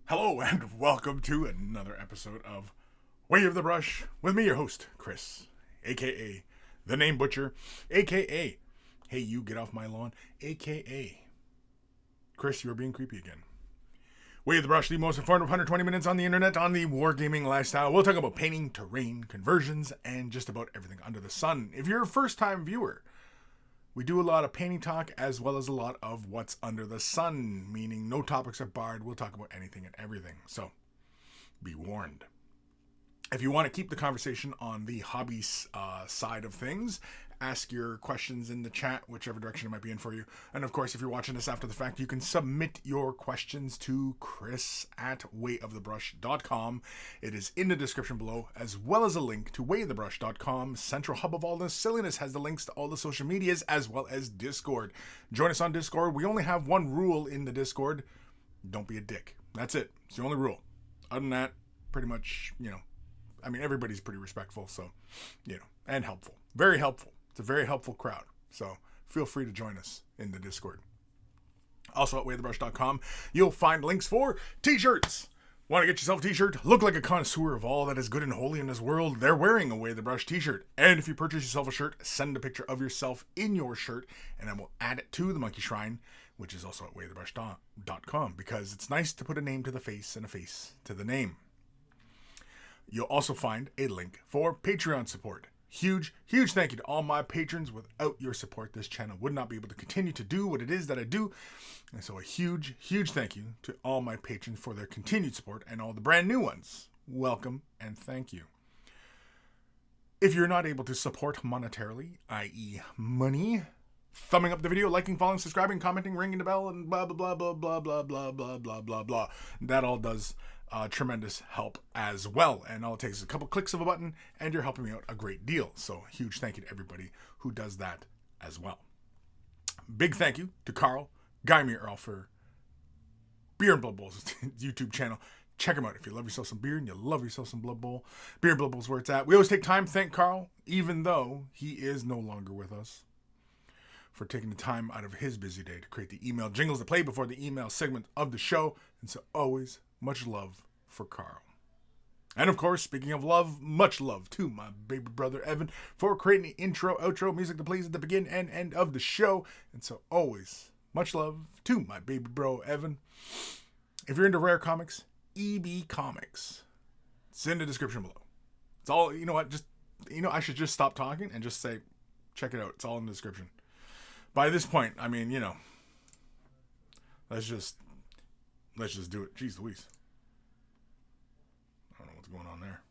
Hello and welcome to another episode of Way of the Brush with me, your host, Kris, aka The Name Butcher, aka Hey You Get Off My Lawn, aka Kris, you're being creepy again. Way of the Brush, the most informative 120 minutes on the internet on the wargaming lifestyle. We'll talk about painting, terrain, conversions, and just about everything under the sun. If you're a first-time viewer, we do a lot of painting talk as well as a lot of what's under the sun, meaning no topics are barred. We'll talk about anything and everything. So be warned. If you want to keep the conversation on the hobby side of things, ask your questions in the chat, whichever direction it might be in for you. And of course, if you're watching this after the fact, you can submit your questions to Kris at wayofthebrush.com. It is in the description below, as well as a link to wayofthebrush.com. Central hub of all this silliness has the links to all the social medias, as well as Discord. Join us on Discord. We only have one rule in the Discord. Don't be a dick. That's it. It's the only rule. Other than that, pretty much, everybody's pretty respectful, so, and helpful. Very helpful. It's a very helpful crowd, so feel free to join us in the Discord. Also at wayofthebrush.com, you'll find links for t-shirts. Want to get yourself a t-shirt? Look like a connoisseur of all that is good and holy in this world? They're wearing a Way of the Brush t-shirt. And if you purchase yourself a shirt, send a picture of yourself in your shirt, and I will add it to the Monkey Shrine, which is also at wayofthebrush.com, because it's nice to put a name to the face and a face to the name. You'll also find a link for Patreon support. Huge thank you to all my patrons. Without your support, this channel would not be able to continue to do what it is that I do. And so a huge thank you to all my patrons for their continued support and all the brand new ones. Welcome and thank you. If you're not able to support monetarily, i.e. money, thumbing up the video, liking, following, subscribing, commenting, ringing the bell, and blah, blah, blah, blah, blah, blah, blah, blah, blah, blah. That all does tremendous help as well. And all it takes is a couple clicks of a button, and you're helping me out a great deal. So huge thank you to everybody who does that as well. Big thank you to Carl, Guymere Earl for Beer and Blood Bowl's YouTube channel. Check him out if you love yourself some beer and you love yourself some Blood Bowl. Beer and Blood Bowl's where it's at. We always take time to thank Carl, even though he is no longer with us, for taking the time out of his busy day to create the email jingles to play before the email segment of the show. And so always much love for Carl. And of course, speaking of love, much love to my baby brother Evan for creating the intro, outro music that plays at the begin and end of the show. And so always much love to my baby bro Evan. If you're into rare comics, EB Comics. It's in the description below. It's all, you know what, I should just stop talking and just say, check it out. It's all in the description. By this point, let's just do it. Jeez Louise. I don't know what's going on there.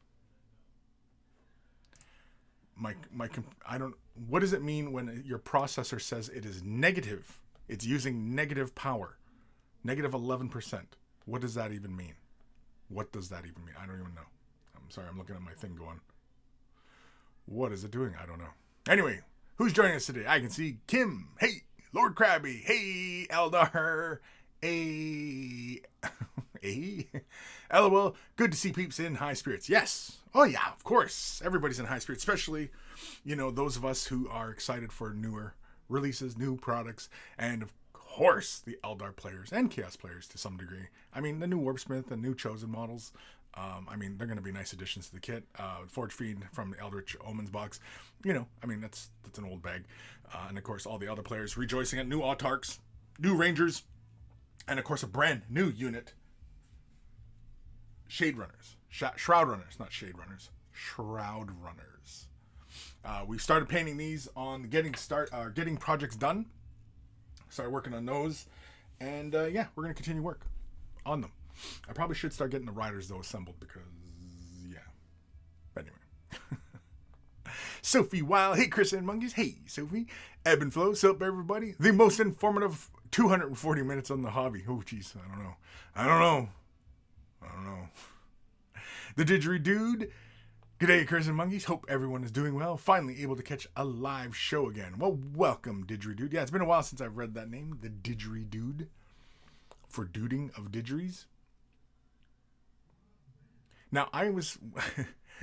What does it mean when your processor says it is negative? It's using negative power. Negative 11%. What does that even mean? What does that even mean? I don't even know. I'm sorry, I'm looking at my thing going, what is it doing? I don't know. Anyway, who's joining us today? I can see Kim. Hey, Lord Krabby. Hey, Eldar. Hey. LOL. Good to see peeps in high spirits. Yes. Oh, yeah, of course. Everybody's in high spirits, especially, those of us who are excited for newer releases, new products, and of course, the Eldar players and Chaos players to some degree. The new Warpsmith and new Chosen models, I mean, they're going to be nice additions to the kit. Forge Feed from the Eldritch Omens box. I mean, that's an old bag. And of course, all the other players rejoicing at new Autarks, new Rangers, and of course, a brand new unit. Shade Runners. Shroud Runners, not Shade Runners. Shroud Runners. We've started painting these on getting projects done. Started working on those. And yeah, we're going to continue work on them. I probably should start getting the riders, though, assembled because, yeah. But anyway. Sophie Wild. Hey, Kris and Monkeys. Hey, Sophie. Evan Belleau. What's up, everybody? The most informative 240 minutes on the hobby. Oh, jeez. I don't know. The Didgeridoo. G'day, Kris and Monkeys. Hope everyone is doing well. Finally able to catch a live show again. Well, welcome, Didgeridoo. Yeah, it's been a while since I've read that name. The Didgeridoo. For duding of didgeries. Now, I was,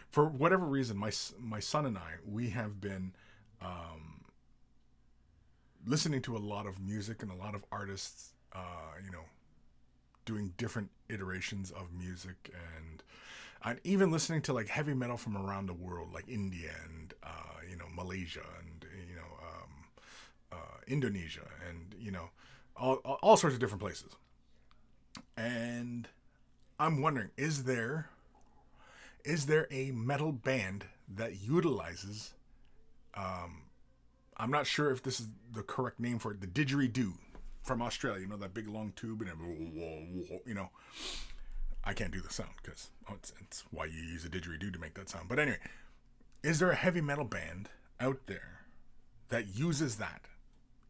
for whatever reason, my son and I, we have been listening to a lot of music and a lot of artists, doing different iterations of music and even listening to like heavy metal from around the world, like India and, Malaysia and, Indonesia and, all sorts of different places. And I'm wondering, is there a metal band that utilizes, I'm not sure if this is the correct name for it, the didgeridoo from Australia, that big long tube and I can't do the sound because it's why you use a didgeridoo to make that sound. But anyway, is there a heavy metal band out there that uses that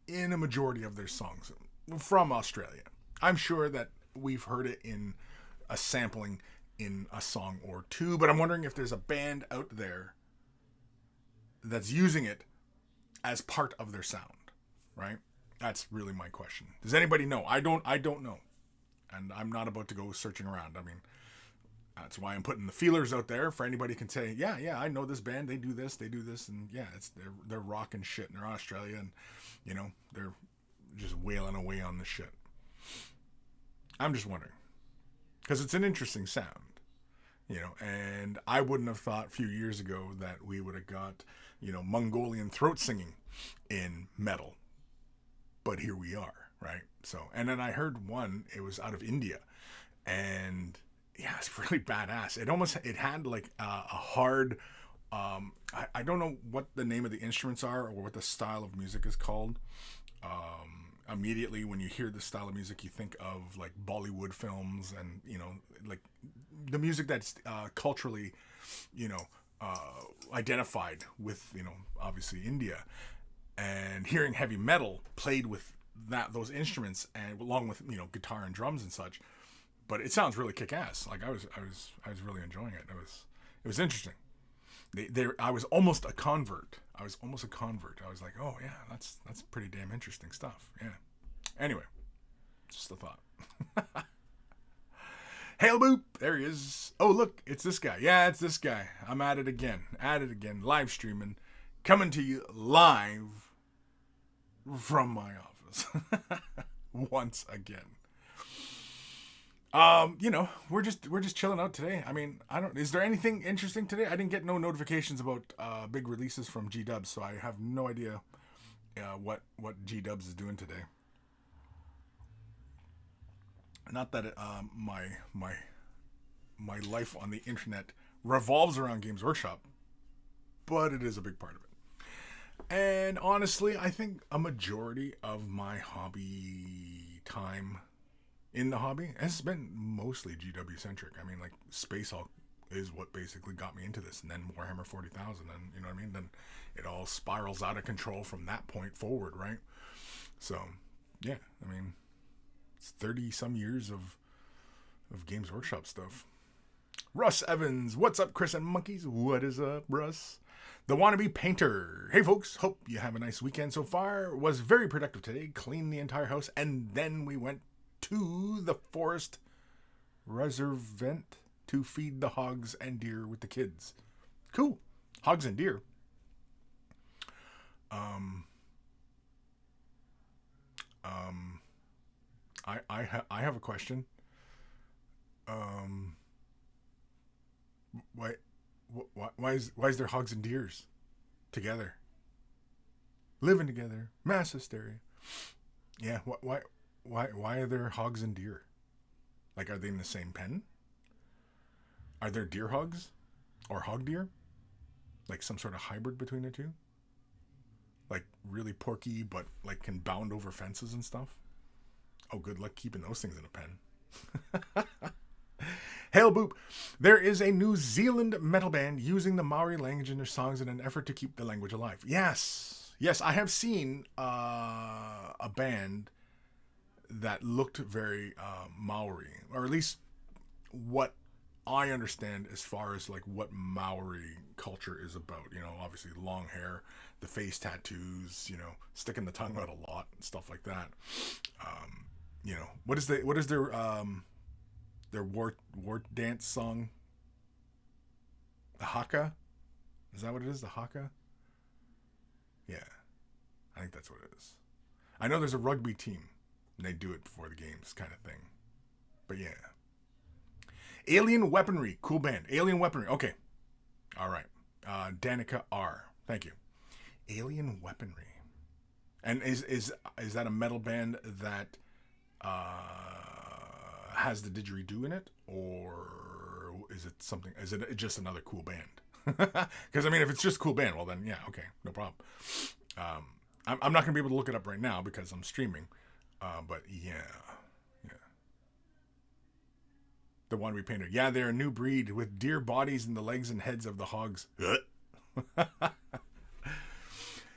in a majority of their songs from Australia? I'm sure that we've heard it in a sampling in a song or two, but I'm wondering if there's a band out there that's using it as part of their sound, right? That's really my question. Does anybody know? I don't know. And I'm not about to go searching around. I mean, that's why I'm putting the feelers out there for anybody can say, yeah, I know this band. They do this, and yeah, they're rocking shit, and they're Australia, and they're just wailing away on the shit. I'm just wondering because it's an interesting sound, and I wouldn't have thought a few years ago that we would have got, Mongolian throat singing in metal, but here we are. Right. So, and then I heard one, it was out of India and yeah, it's really badass. It had like a hard, I don't know what the name of the instruments are or what the style of music is called. Immediately when you hear this style of music, you think of like Bollywood films and, like the music that's culturally, identified with, obviously India, and hearing heavy metal played with those instruments and along with guitar and drums and such, but it sounds really kick-ass. Like I was really enjoying it. It was interesting. I was almost a convert. I was like, oh yeah, that's pretty damn interesting stuff. Yeah. Anyway, just a thought. Hail boop, there he is. Oh look, it's this guy. Yeah, it's this guy. I'm at it again, live streaming, coming to you live from my office. Once again. We're just chilling out today. I mean, is there anything interesting today? I didn't get no notifications about big releases from G-Dubs, so I have no idea what G-Dubs is doing today. Not that my life on the internet revolves around Games Workshop, but it is a big part of it. And honestly, I think a majority of my hobby time in the hobby has been mostly GW centric. I mean, like Space Hulk is what basically got me into this, and then Warhammer 40,000, and you know what I mean? Then it all spirals out of control from that point forward, right? So, yeah, I mean, it's 30 some years of Games Workshop stuff. Russ Evans, what's up, Kris and Monkeys? What is up, Russ? The Wannabe Painter. Hey, folks. Hope you have a nice weekend so far. Was very productive today. Cleaned the entire house. And then we went to the forest reservant to feed the hogs and deer with the kids. Cool. Hogs and deer. I have a question. Why? Why is there hogs and deers together, living together? Mass hysteria. Yeah. Why are there hogs and deer? Like, are they in the same pen? Are there deer hogs or hog deer? Like some sort of hybrid between the two? Like really porky, but like can bound over fences and stuff? Oh, good luck keeping those things in a pen. Hail Boop. There is a New Zealand metal band using the Maori language in their songs in an effort to keep the language alive. Yes. Yes, I have seen a band that looked very Maori, or at least what I understand as far as like what Maori culture is about. You know, obviously long hair, the face tattoos, you know, sticking the tongue out a lot and stuff like that. You know, what is their war dance song? The haka? Is that what it is? The haka? Yeah, I think that's what it is. I know there's a rugby team and they do it before the games kind of thing. But yeah. Alien Weaponry. Cool band. Alien Weaponry. Okay. All right. Danica R. Thank you. Alien Weaponry. And is that a metal band that has the didgeridoo in it? Or is it something? Is it just another cool band? Because, I mean, if it's just a cool band, well then, yeah, okay. No problem. I'm not going to be able to look it up right now because I'm streaming. But yeah. The one we painted. Yeah, they're a new breed with deer bodies and the legs and heads of the hogs.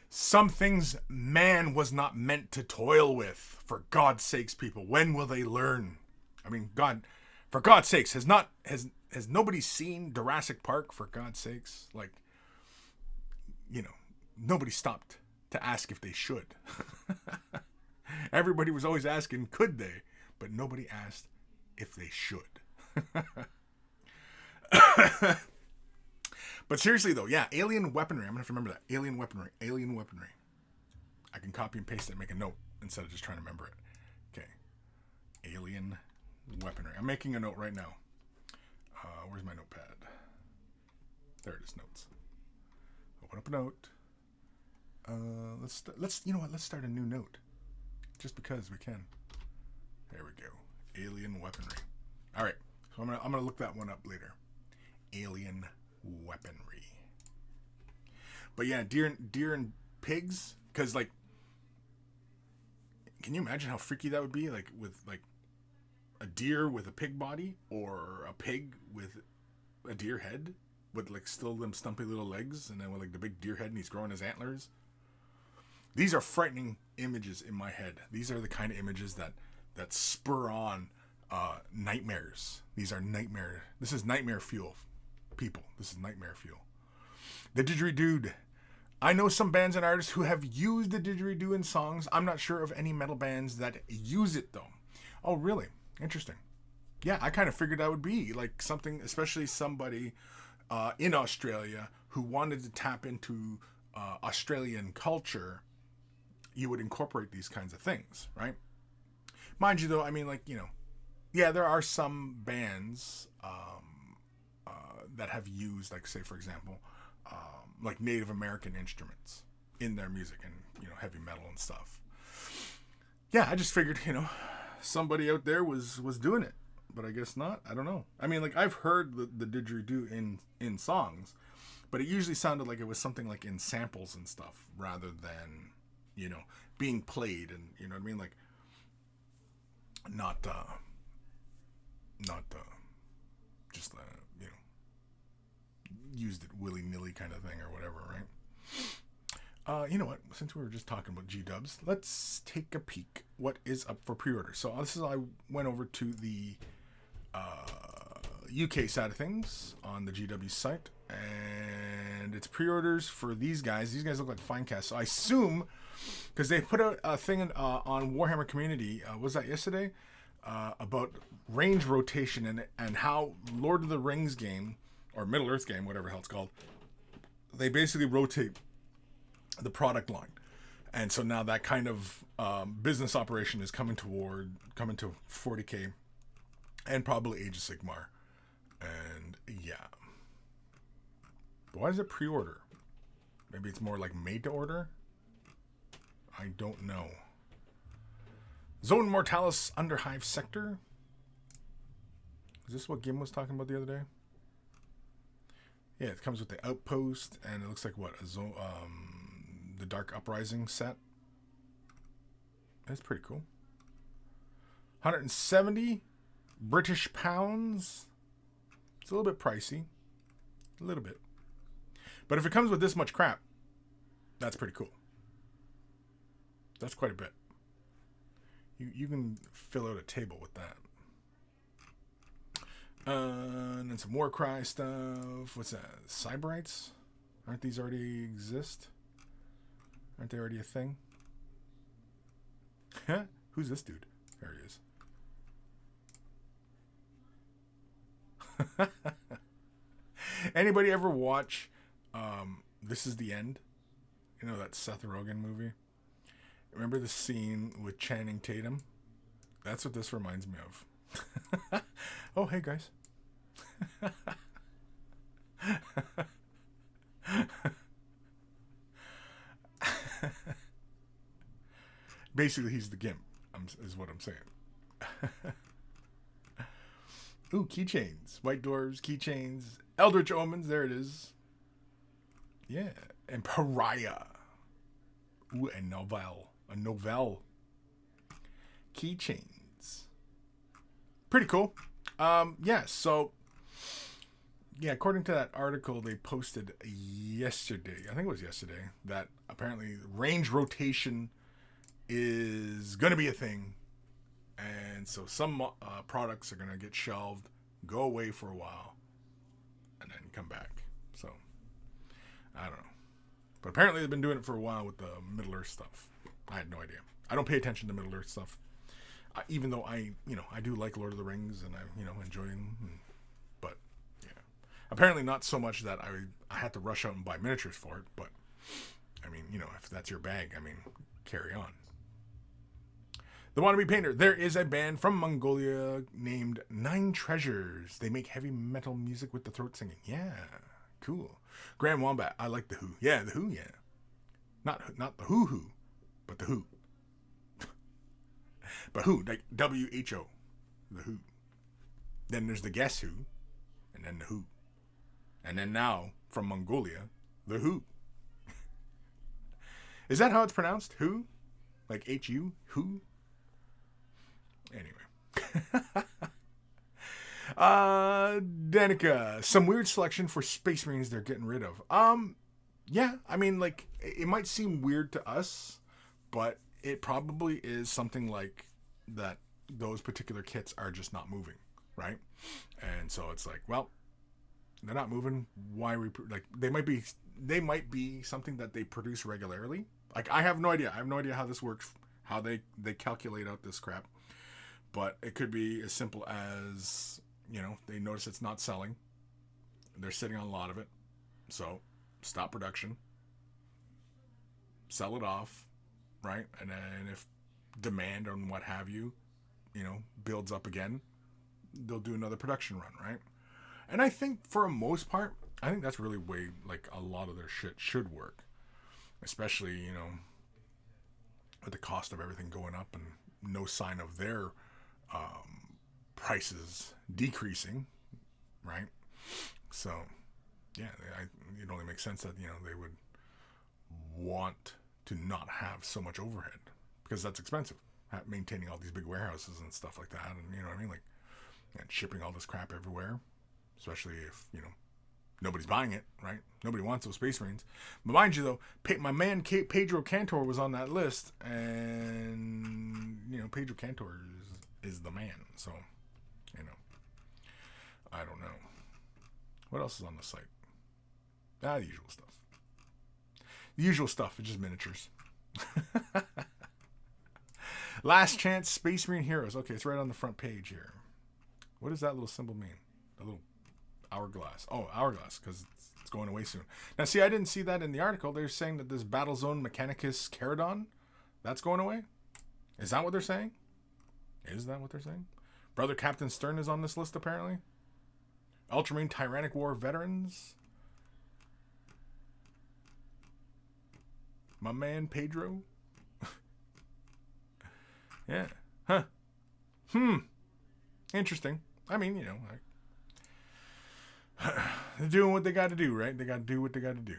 Some things man was not meant to toil with. For God's sakes, people, when will they learn? I mean, God, for God's sakes, has nobody seen Jurassic Park? For God's sakes, like, you know, nobody stopped to ask if they should. Everybody was always asking, could they? But nobody asked if they should. But seriously though, yeah, Alien Weaponry. I'm gonna have to remember that. Alien Weaponry. I can copy and paste it and make a note instead of just trying to remember it. Okay. Alien Weaponry. I'm making a note right now. Where's my notepad? There it is, notes. Open up a note. Let's you know what? Let's start a new note. Just because we can. There we go. Alien Weaponry. All right. So I'm gonna look that one up later. Alien Weaponry. But yeah, deer and pigs, because like, can you imagine how freaky that would be? Like with like a deer with a pig body, or a pig with a deer head, with like still them stumpy little legs, and then with like the big deer head, and he's growing his antlers. These are frightening images in my head. These are the kind of images that spur on nightmares. These are nightmare. This is nightmare fuel, people. This is nightmare fuel. The didgeridoo. I know some bands and artists who have used the didgeridoo in songs. I'm not sure of any metal bands that use it though. Oh, really? Interesting. Yeah, I kind of figured that would be like something, especially somebody in Australia who wanted to tap into Australian culture. You would incorporate these kinds of things, right? Mind you, though, I mean, like, you know, yeah, there are some bands that have used, like, say, for example, like Native American instruments in their music and, you know, heavy metal and stuff. Yeah, I just figured, you know, somebody out there was doing it, but I guess not. I don't know. I mean, like, I've heard the didgeridoo in songs, but it usually sounded like it was something like in samples and stuff rather than, you know, being played, and you know what I mean, like not just you know, used it willy-nilly kind of thing or whatever, right? You know what, since we were just talking about G-dubs, let's take a peek what is up for pre-order. So I went over to the UK side of things on the GW site, and it's pre-orders for these guys. These guys look like Finecast, so I assume, because they put out a thing on Warhammer Community, was that yesterday, about range rotation and how Lord of the Rings game, or Middle Earth game, whatever the hell it's called, they basically rotate the product line. And so now that kind of business operation is coming to 40K and probably Age of Sigmar. And yeah, But why is it pre-order? Maybe it's more like made to order? I don't know. Zone Mortalis Underhive Sector. Is this what Gim was talking about the other day? Yeah, it comes with the Outpost, and it looks like what? The Dark Uprising set. That's pretty cool. 170 British pounds. It's a little bit pricey. A little bit. But if it comes with this much crap, that's pretty cool. That's quite a bit. You can fill out a table with that. And then some Warcry stuff. What's that? Cyberites? Aren't these already exist? Aren't they already a thing? Who's this dude? There he is. Anybody ever watch This Is the End? You know that Seth Rogen movie? Remember the scene with Channing Tatum? That's what this reminds me of. Oh, hey guys. Basically, he's the Gimp, is what I'm saying. Ooh, keychains. White Dwarves, keychains. Eldritch Omens, there it is. Yeah. And Pariah. Ooh, and Novell. A Novell. Keychains. Pretty cool. Yeah, so... Yeah, according to that article they posted yesterday, I think it was yesterday, that apparently range rotation is going to be a thing. And so some products are going to get shelved, go away for a while, and then come back. So, I don't know. But apparently they've been doing it for a while with the Middle Earth stuff. I had no idea. I don't pay attention to Middle Earth stuff. Even though I do like Lord of the Rings and I enjoy them. But, yeah. Apparently not so much that I had to rush out and buy miniatures for it. But, I mean, if that's your bag, carry on. The Wannabe Painter. There is a band from Mongolia named Nine Treasures. They make heavy metal music with the throat singing. Yeah, cool. Grand Wombat. I like the Who. Yeah, the Who. Yeah, not the Who, but the Who. But Who, like WHO, the Who. Then there's the Guess Who, and then the Who, and then now from Mongolia, the Who. Is that how it's pronounced? Who, like HU, Who. Anyway. Danica, some weird selection for Space Marines they're getting rid of. Yeah, it might seem weird to us, but it probably is something like that. Those particular kits are just not moving, right? And so it's like, well, they're not moving. Why they might be something that they produce regularly. Like, I have no idea. I have no idea how this works, how they calculate out this crap. But it could be as simple as, they notice it's not selling. They're sitting on a lot of it. So, stop production. Sell it off, right? And then if demand and what have you, builds up again, they'll do another production run, right? And I think for the most part, I think that's really the way, a lot of their shit should work. Especially, with the cost of everything going up and no sign of their prices decreasing, right? So, yeah, it only makes sense that, they would want to not have so much overhead because that's expensive, maintaining all these big warehouses and stuff like that, and and shipping all this crap everywhere, especially if, nobody's buying it, right? Nobody wants those Space Marines. But mind you, though, my man Pedro Cantor was on that list, and, Pedro Cantor is the man, so, I don't know. What else is on the site? The usual stuff. The usual stuff, it's just miniatures. Last Chance Space Marine Heroes. Okay, it's right on the front page here. What does that little symbol mean? The little hourglass. Oh, hourglass, because it's going away soon. Now, see, I didn't see that in the article. They're saying that this Battlezone Mechanicus Caradon, that's going away? Is that what they're saying? Is that what they're saying? Brother Captain Stern is on this list, apparently. Ultramarine Tyrannic War Veterans. My man Pedro. Yeah. Huh. Interesting. I mean, you know, they're doing what they got to do, right? They got to do what they got to do.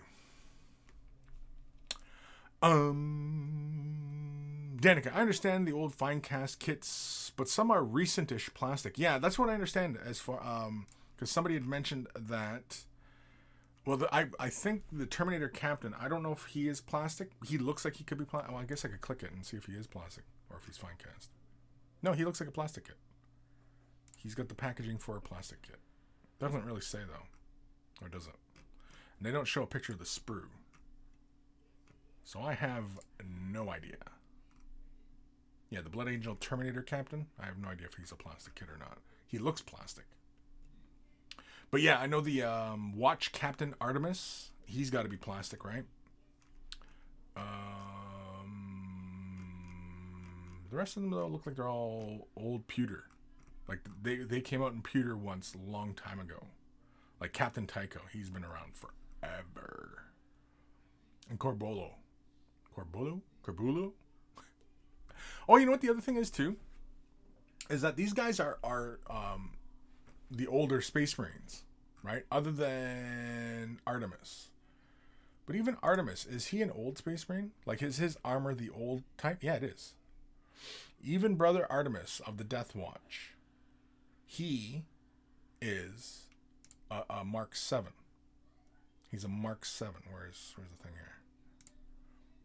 Danica, I understand the old fine cast kits, but some are recentish plastic. Yeah, that's what I understand. As far because somebody had mentioned that. Well, I think the Terminator Captain. I don't know if he is plastic. He looks like he could be plastic. Well, I guess I could click it and see if he is plastic or if he's fine cast. No, he looks like a plastic kit. He's got the packaging for a plastic kit. Doesn't really say though, or does it? And they don't show a picture of the sprue. So I have no idea. Yeah, the Blood Angel Terminator Captain. I have no idea if he's a plastic kit or not. He looks plastic. But yeah, I know the Watch Captain Artemis. He's got to be plastic, right? The rest of them though look like they're all old pewter. Like they came out in pewter once a long time ago. Like Captain Tycho, he's been around forever. And Corbulo. Oh, you know what the other thing is too? Is that these guys are the older Space Marines, right? Other than Artemis. But even Artemis, is he an old Space Marine? Like, is his armor the old type? Yeah, it is. Even Brother Artemis of the Death Watch, he is a Mark 7. He's a Mark 7. Where's the thing here?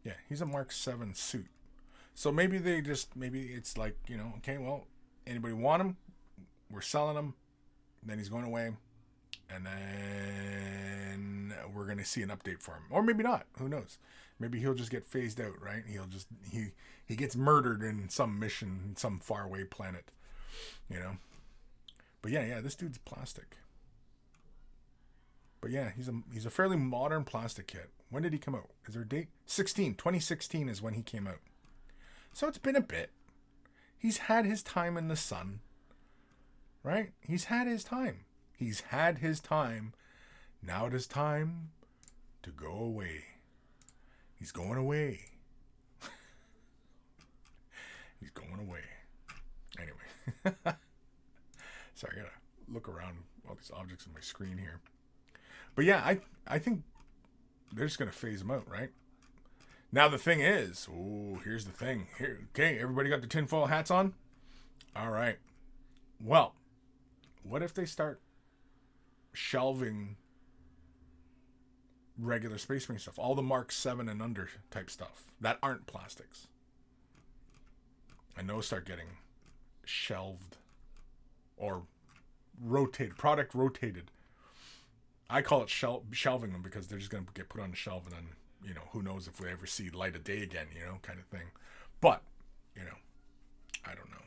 Yeah, he's a Mark 7 suit. So maybe it's like, you know, okay, well, anybody want him? We're selling him. Then he's going away. And then we're going to see an update for him. Or maybe not. Who knows? Maybe he'll just get phased out, right? He gets murdered in some mission, some faraway planet. You know? But yeah, this dude's plastic. But yeah, he's a fairly modern plastic kit. When did he come out? Is there a date? 2016 is when he came out. So it's been a bit. He's had his time in the sun. Right? He's had his time. He's had his time. Now it is time to go away. He's going away. He's going away. Anyway. Sorry, I gotta look around all these objects on my screen here. But yeah, I think they're just gonna phase him out, right? Now the thing is, here's the thing. Here, okay, everybody got the tinfoil hats on? All right. Well, what if they start shelving regular Space Marine stuff? All the Mark 7 and under type stuff that aren't plastics. And those start getting shelved or product rotated. I call it shelving them because they're just going to get put on the shelf and then, you know, who knows if we ever see light of day again, you know, kind of thing. But, you know, I don't know.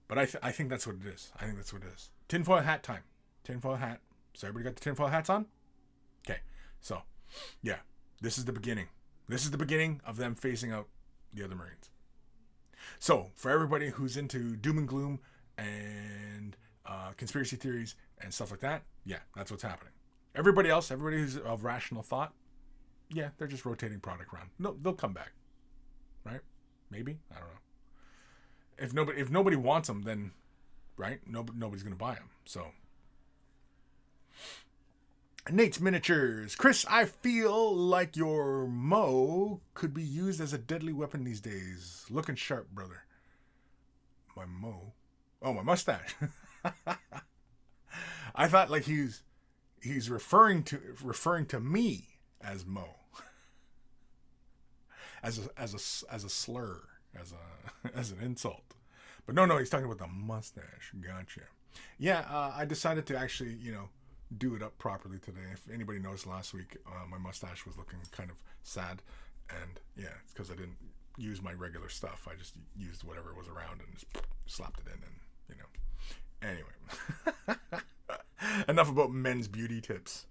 But I think that's what it is. I think that's what it is. Tinfoil hat time. Tinfoil hat. So everybody got the tinfoil hats on? Okay. So, yeah. This is the beginning. This is the beginning of them phasing out the other Marines. So, for everybody who's into doom and gloom and conspiracy theories and stuff like that, yeah, that's what's happening. Everybody else, everybody who's of rational thought, yeah, they're just rotating product around. No, they'll come back. Right? Maybe? I don't know. If nobody wants them, then, right, nobody's going to buy them. So, Nate's Miniatures. Kris, I feel like your Mo could be used as a deadly weapon these days. Looking sharp, brother. My Mo? Oh, my mustache. I thought like he's referring to me as Mo. As a slur, as an insult. But no, he's talking about the mustache. Gotcha. Yeah, I decided to actually, you know, do it up properly today. If anybody knows, last week my mustache was looking kind of sad, and yeah, it's because I didn't use my regular stuff. I just used whatever was around and just slapped it in, and you know. Anyway, enough about men's beauty tips.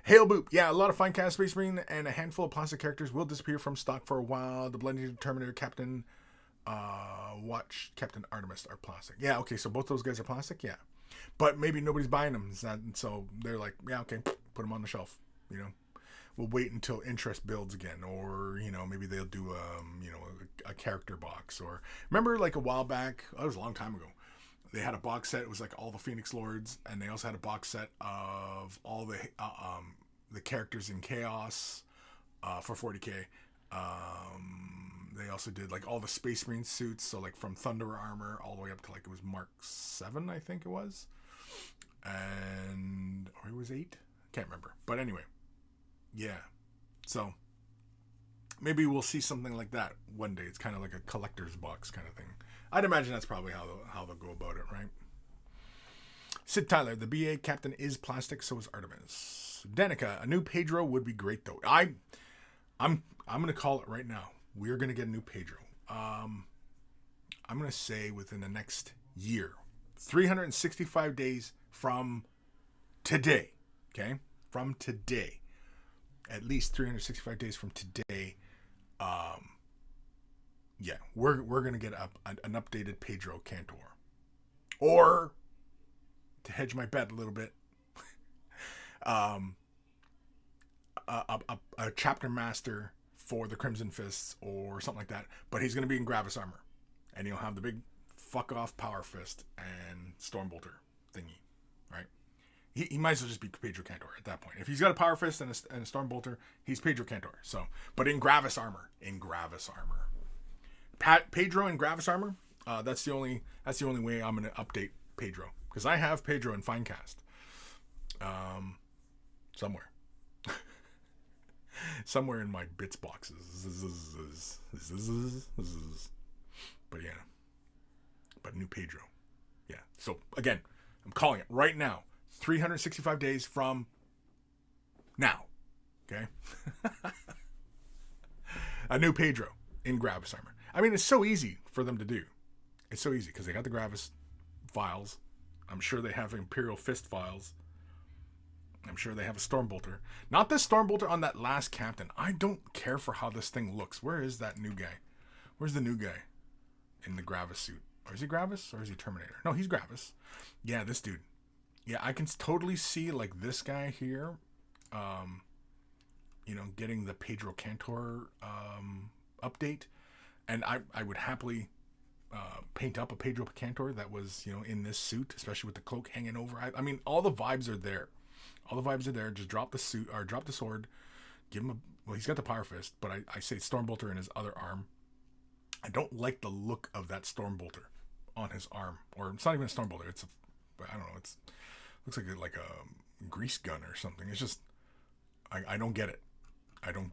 Hail Boop. Yeah, a lot of fine cast Space Marine and a handful of plastic characters will disappear from stock for a while. The Blended Terminator Captain, Watch Captain Artemis are plastic. Yeah, okay, so both those guys are plastic? Yeah. But maybe nobody's buying them. So they're like, yeah, okay, put them on the shelf, you know. we'll wait until interest builds again, or maybe they'll do a character box. Or remember, like a while back, that was a long time ago, they had a box set. It was like all the Phoenix Lords, and they also had a box set of all the characters in Chaos for 40K. They also did like all the Space Marine suits, so like from Thunder Armor all the way up to like it was Mark 7, I think it was, or it was 8, can't remember. But anyway, yeah. So maybe we'll see something like that one day. It's kind of like a collector's box kind of thing. I'd imagine that's probably how they'll go about it, right? Sid Tyler, the BA captain is plastic, so is Artemis. Danica, a new Pedro would be great though. I'm gonna call it right now. We're gonna get a new Pedro. I'm gonna say within the next year, 365 days from today. Okay, from today, at least 365 days from today. Yeah, we're gonna get an updated Pedro Cantor, or to hedge my bet a little bit, a chapter master for the Crimson Fists or something like that, but he's going to be in Gravis armor, and he'll have the big fuck off power fist and Stormbolter thingy, right? He might as well just be Pedro Cantor at that point. If he's got a power fist and a Stormbolter, he's Pedro Cantor. So, but in Gravis armor, Pedro in Gravis armor, that's the only way I'm going to update Pedro, because I have Pedro in Finecast, somewhere in my bits boxes. But yeah, but new Pedro, yeah. So again, I'm calling it right now. 365 days from now. Okay, a new Pedro in Gravis armor. I mean, it's so easy for them to do. It's so easy because they got the Gravis files. I'm sure they have Imperial Fist files. I'm sure they have a Stormbolter. Not this Stormbolter on that last captain. I don't care for how this thing looks. Where is that new guy? Where's the new guy in the Gravis suit? Or is he Gravis or is he Terminator? No, he's Gravis. Yeah, this dude. Yeah, I can totally see like this guy here, getting the Pedro Cantor update. And I would happily paint up a Pedro Cantor that was, in this suit, especially with the cloak hanging over. I mean, all the vibes are there. Just drop the suit or drop the sword. Give him he's got the power fist, but I say Stormbolter in his other arm. I don't like the look of that Stormbolter on his arm, or it's not even a Stormbolter. I don't know. Looks like a grease gun or something. It's just, I don't get it. I'm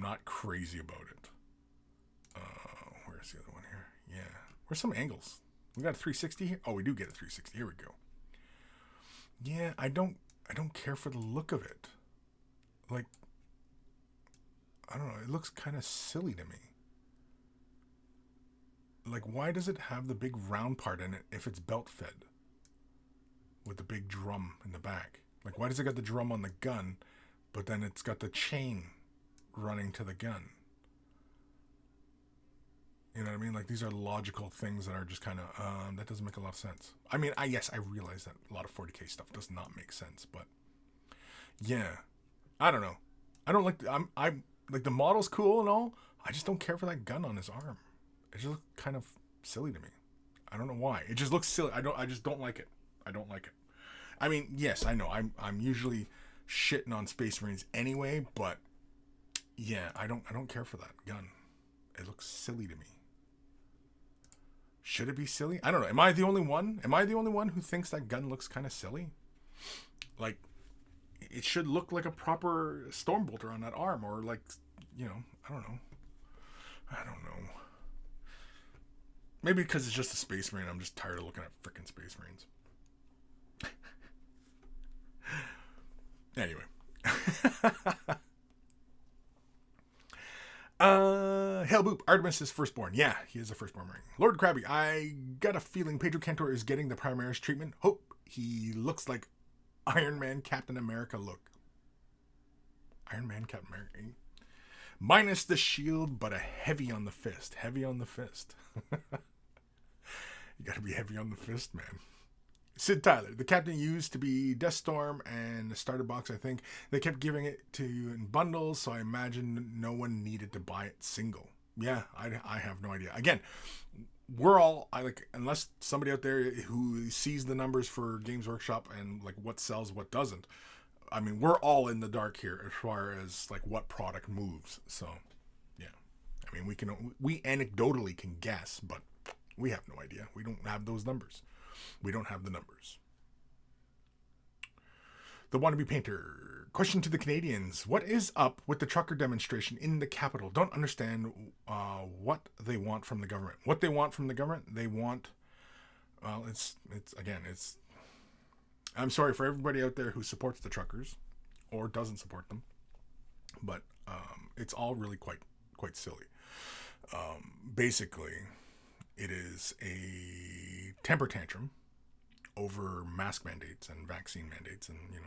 not crazy about it. Where's the other one here? Yeah. Where's some angles? We got a 360 here? Oh, we do get a 360. Here we go. Yeah, I don't care for the look of it. Like, I don't know. It looks kind of silly to me. Like, why does it have the big round part in it if it's belt fed? With the big drum in the back. Like, why does it got the drum on the gun, but then it's got the chain running to the gun? You know what I mean? Like, these are logical things that are just kind of, that doesn't make a lot of sense. I mean, I realize that a lot of 40K stuff does not make sense, but yeah, I don't know. I don't like, I'm like, the model's cool and all. I just don't care for that gun on his arm. It just looks kind of silly to me. I don't know why. It just looks silly. I just don't like it. I don't like it. I mean, yes, I know. I'm usually shitting on Space Marines anyway, but yeah, I don't care for that gun. It looks silly to me. Should it be silly? I don't know. Am I the only one? Am I the only one who thinks that gun looks kind of silly? Like, it should look like a proper Stormbolter on that arm, or like, I don't know. Maybe because it's just a Space Marine. I'm just tired of looking at freaking Space Marines. Anyway. Hellboop, Artemis is firstborn. Yeah, he is a firstborn Marine. Lord Krabby, I got a feeling Pedro Cantor is getting the Primaris treatment. Hope he looks like Iron Man Captain America look. Iron Man Captain America. Minus the shield, but a heavy on the fist. Heavy on the fist. You gotta be heavy on the fist, man. Sid Tyler, the captain used to be Death Storm and the starter box, I think. They kept giving it to you in bundles, so I imagine no one needed to buy it single. Yeah, I have no idea. Again, we're all, unless somebody out there who sees the numbers for Games Workshop and like what sells, what doesn't. I mean, we're all in the dark here as far as like what product moves. So, yeah. I mean, we anecdotally can guess, but we have no idea. We don't have those numbers. We don't have the numbers. The Wannabe Painter. Question to the Canadians. What is up with the trucker demonstration in the capital? Don't understand what they want from the government. What they want from the government? They want... Well, it's I'm sorry for everybody out there who supports the truckers or doesn't support them. But it's all really quite silly. Basically, it is a temper tantrum over mask mandates and vaccine mandates and, you know,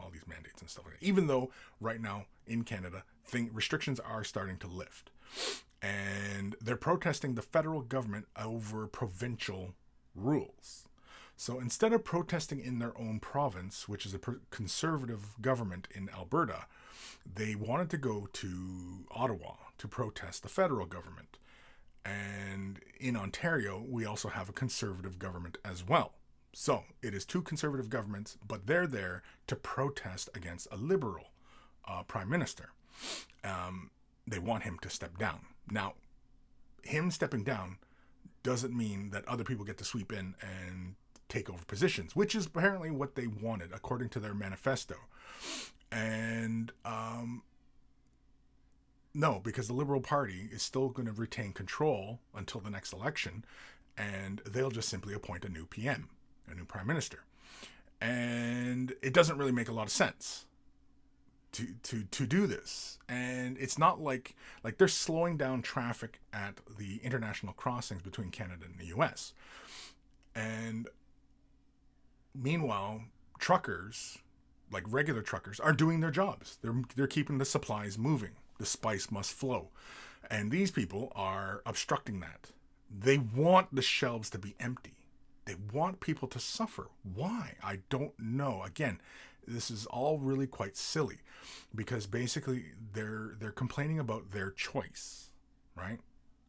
all these mandates and stuff like that. Even though right now in Canada, restrictions are starting to lift. And they're protesting the federal government over provincial rules. So instead of protesting in their own province, which is a conservative government in Alberta, they wanted to go to Ottawa to protest the federal government. And in Ontario, we also have a conservative government as well. So it is two conservative governments, but they're there to protest against a liberal prime minister. They want him to step down. Now, him stepping down doesn't mean that other people get to sweep in and take over positions, which is apparently what they wanted, according to their manifesto. And no, because the Liberal Party is still going to retain control until the next election, and they'll just simply appoint a new PM, a new prime minister. And it doesn't really make a lot of sense to do this. And it's not like they're slowing down traffic at the international crossings between Canada and the US. And meanwhile, truckers, like regular truckers, are doing their jobs. They're keeping the supplies moving. The spice must flow. And these people are obstructing that. They want the shelves to be empty. They want people to suffer. Why? I don't know. Again, this is all really quite silly because basically they're complaining about their choice, right?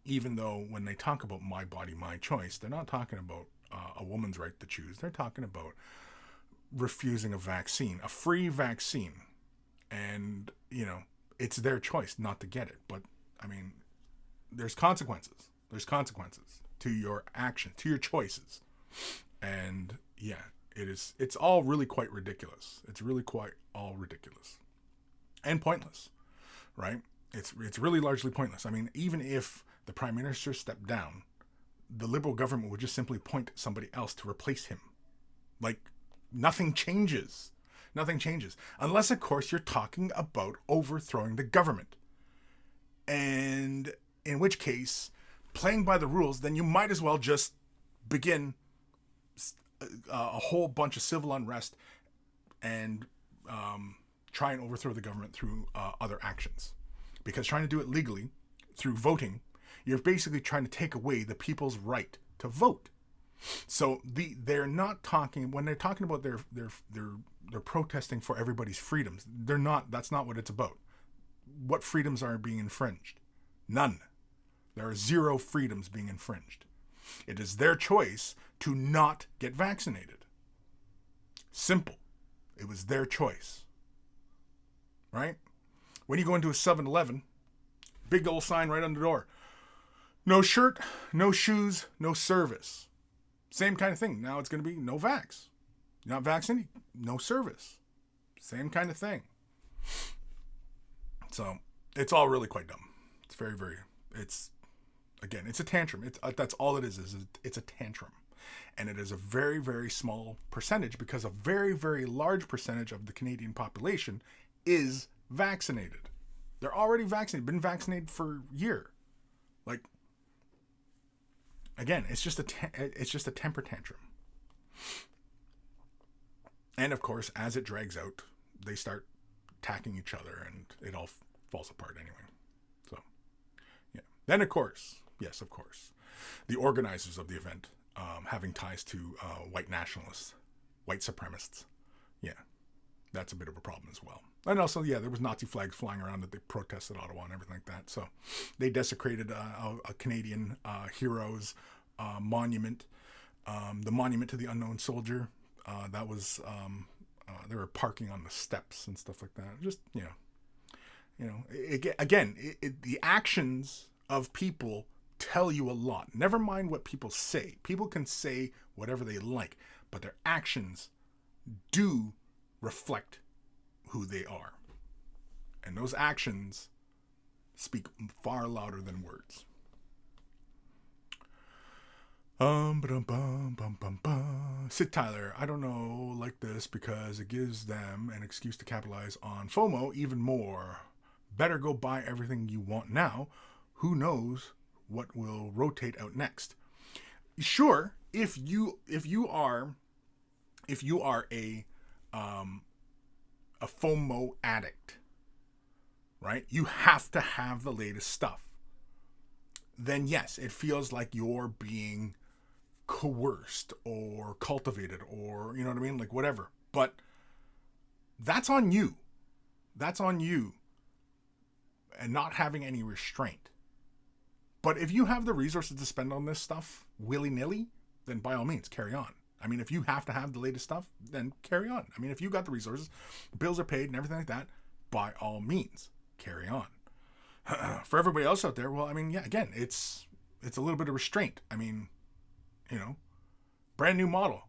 Even though when they talk about my body, my choice, they're not talking about a woman's right to choose. They're talking about refusing a vaccine, a free vaccine. And, you know, it's their choice not to get it. But, I mean, there's consequences. There's consequences to your actions, to your choices. And, yeah, it's all really quite ridiculous. It's really quite all ridiculous. And pointless, right? It's really largely pointless. I mean, even if the Prime Minister stepped down, the Liberal government would just simply appoint somebody else to replace him. Like, nothing changes. Nothing changes. Unless, of course, you're talking about overthrowing the government. And in which case, playing by the rules, then you might as well just begin a whole bunch of civil unrest and try and overthrow the government through other actions. Because trying to do it legally, through voting, you're basically trying to take away the people's right to vote. So they're not talking, when they're talking about they're protesting for everybody's freedoms. That's not what it's about. What freedoms are being infringed? None. There are zero freedoms being infringed. It is their choice to not get vaccinated. Simple. It was their choice. Right? When you go into a 7-Eleven, big old sign right on the door. No shirt, no shoes, no service. Same kind of thing. Now it's going to be no vax. You're not vaccinated, no service. Same kind of thing. So it's all really quite dumb. It's very, very, it's a tantrum. That's all it is it's a tantrum. And it is a very, very small percentage because a very, very large percentage of the Canadian population is vaccinated. They're already vaccinated, been vaccinated for a year. Like, again, it's just a temper tantrum. And of course, as it drags out, they start attacking each other and it all falls apart anyway. So, yeah. Then, of course, yes, of course, the organizers of the event, having ties to white nationalists, white supremacists. Yeah, that's a bit of a problem as well. And also, yeah, there was Nazi flags flying around that they protested Ottawa and everything like that. So they desecrated a Canadian hero's monument, the monument to the unknown soldier. That was they were parking on the steps and stuff like that. Just the actions of people tell you a lot. Never mind what people say. People can say whatever they like, but their actions do reflect who they are. And those actions speak far louder than words. Sid Tyler, I don't know like this because it gives them an excuse to capitalize on FOMO even more. Better go buy everything you want now. Who knows what will rotate out next? Sure, if you are a FOMO addict, right? You have to have the latest stuff. Then yes, it feels like you're being coerced or cultivated or, you know what I mean? Like whatever. But that's on you. That's on you. And not having any restraint. But if you have the resources to spend on this stuff willy-nilly, then by all means, carry on. I mean, if you have to have the latest stuff, then carry on. I mean, if you got the resources, the bills are paid and everything like that, by all means, carry on. For everybody else out there, well, I mean, yeah, again, it's a little bit of restraint. I mean, brand new model.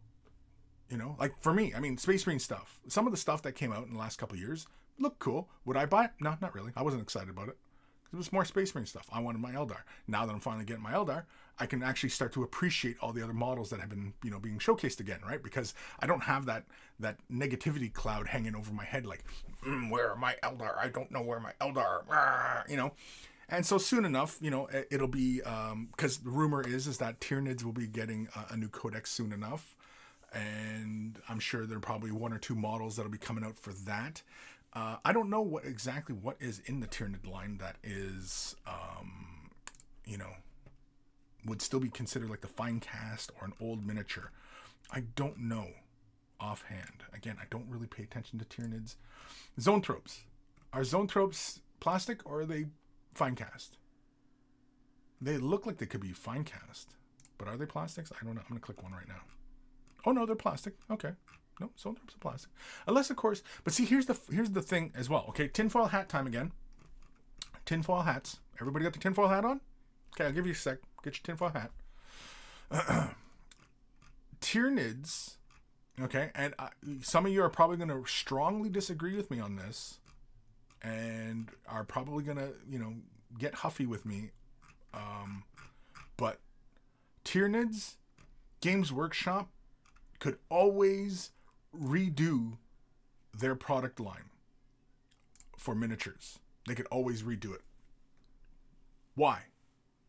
Like for me, I mean, Space Marine stuff. Some of the stuff that came out in the last couple of years looked cool. Would I buy it? No, not really. I wasn't excited about it. It was more Space Marine stuff. I wanted my Eldar. Now that I'm finally getting my Eldar, I can actually start to appreciate all the other models that have been, being showcased again, right? Because I don't have that negativity cloud hanging over my head like, where are my Eldar? I don't know where my Eldar are, And so soon enough, it'll be, because the rumor is that Tyranids will be getting a new codex soon enough. And I'm sure there are probably one or two models that'll be coming out for that. I don't know what is in the Tyranid line that is, would still be considered like the fine cast or an old miniature. I don't know offhand. Again, I don't really pay attention to Tyranids. Zoanthropes. Are Zoanthropes plastic or are they fine cast? They look like they could be fine cast, but are they plastics? I don't know. I'm going to click one right now. Oh no, they're plastic. Okay. No, Zoanthropes are plastic. Unless, of course, but see, here's the thing as well. Okay, tinfoil hat time again. Tinfoil hats. Everybody got the tinfoil hat on? Okay, I'll give you a sec. Get your tinfoil hat. Tyranids, okay, and some of you are probably going to strongly disagree with me on this and are probably going to, get huffy with me. But Tyranids, Games Workshop could always redo their product line for miniatures. They could always redo it. Why?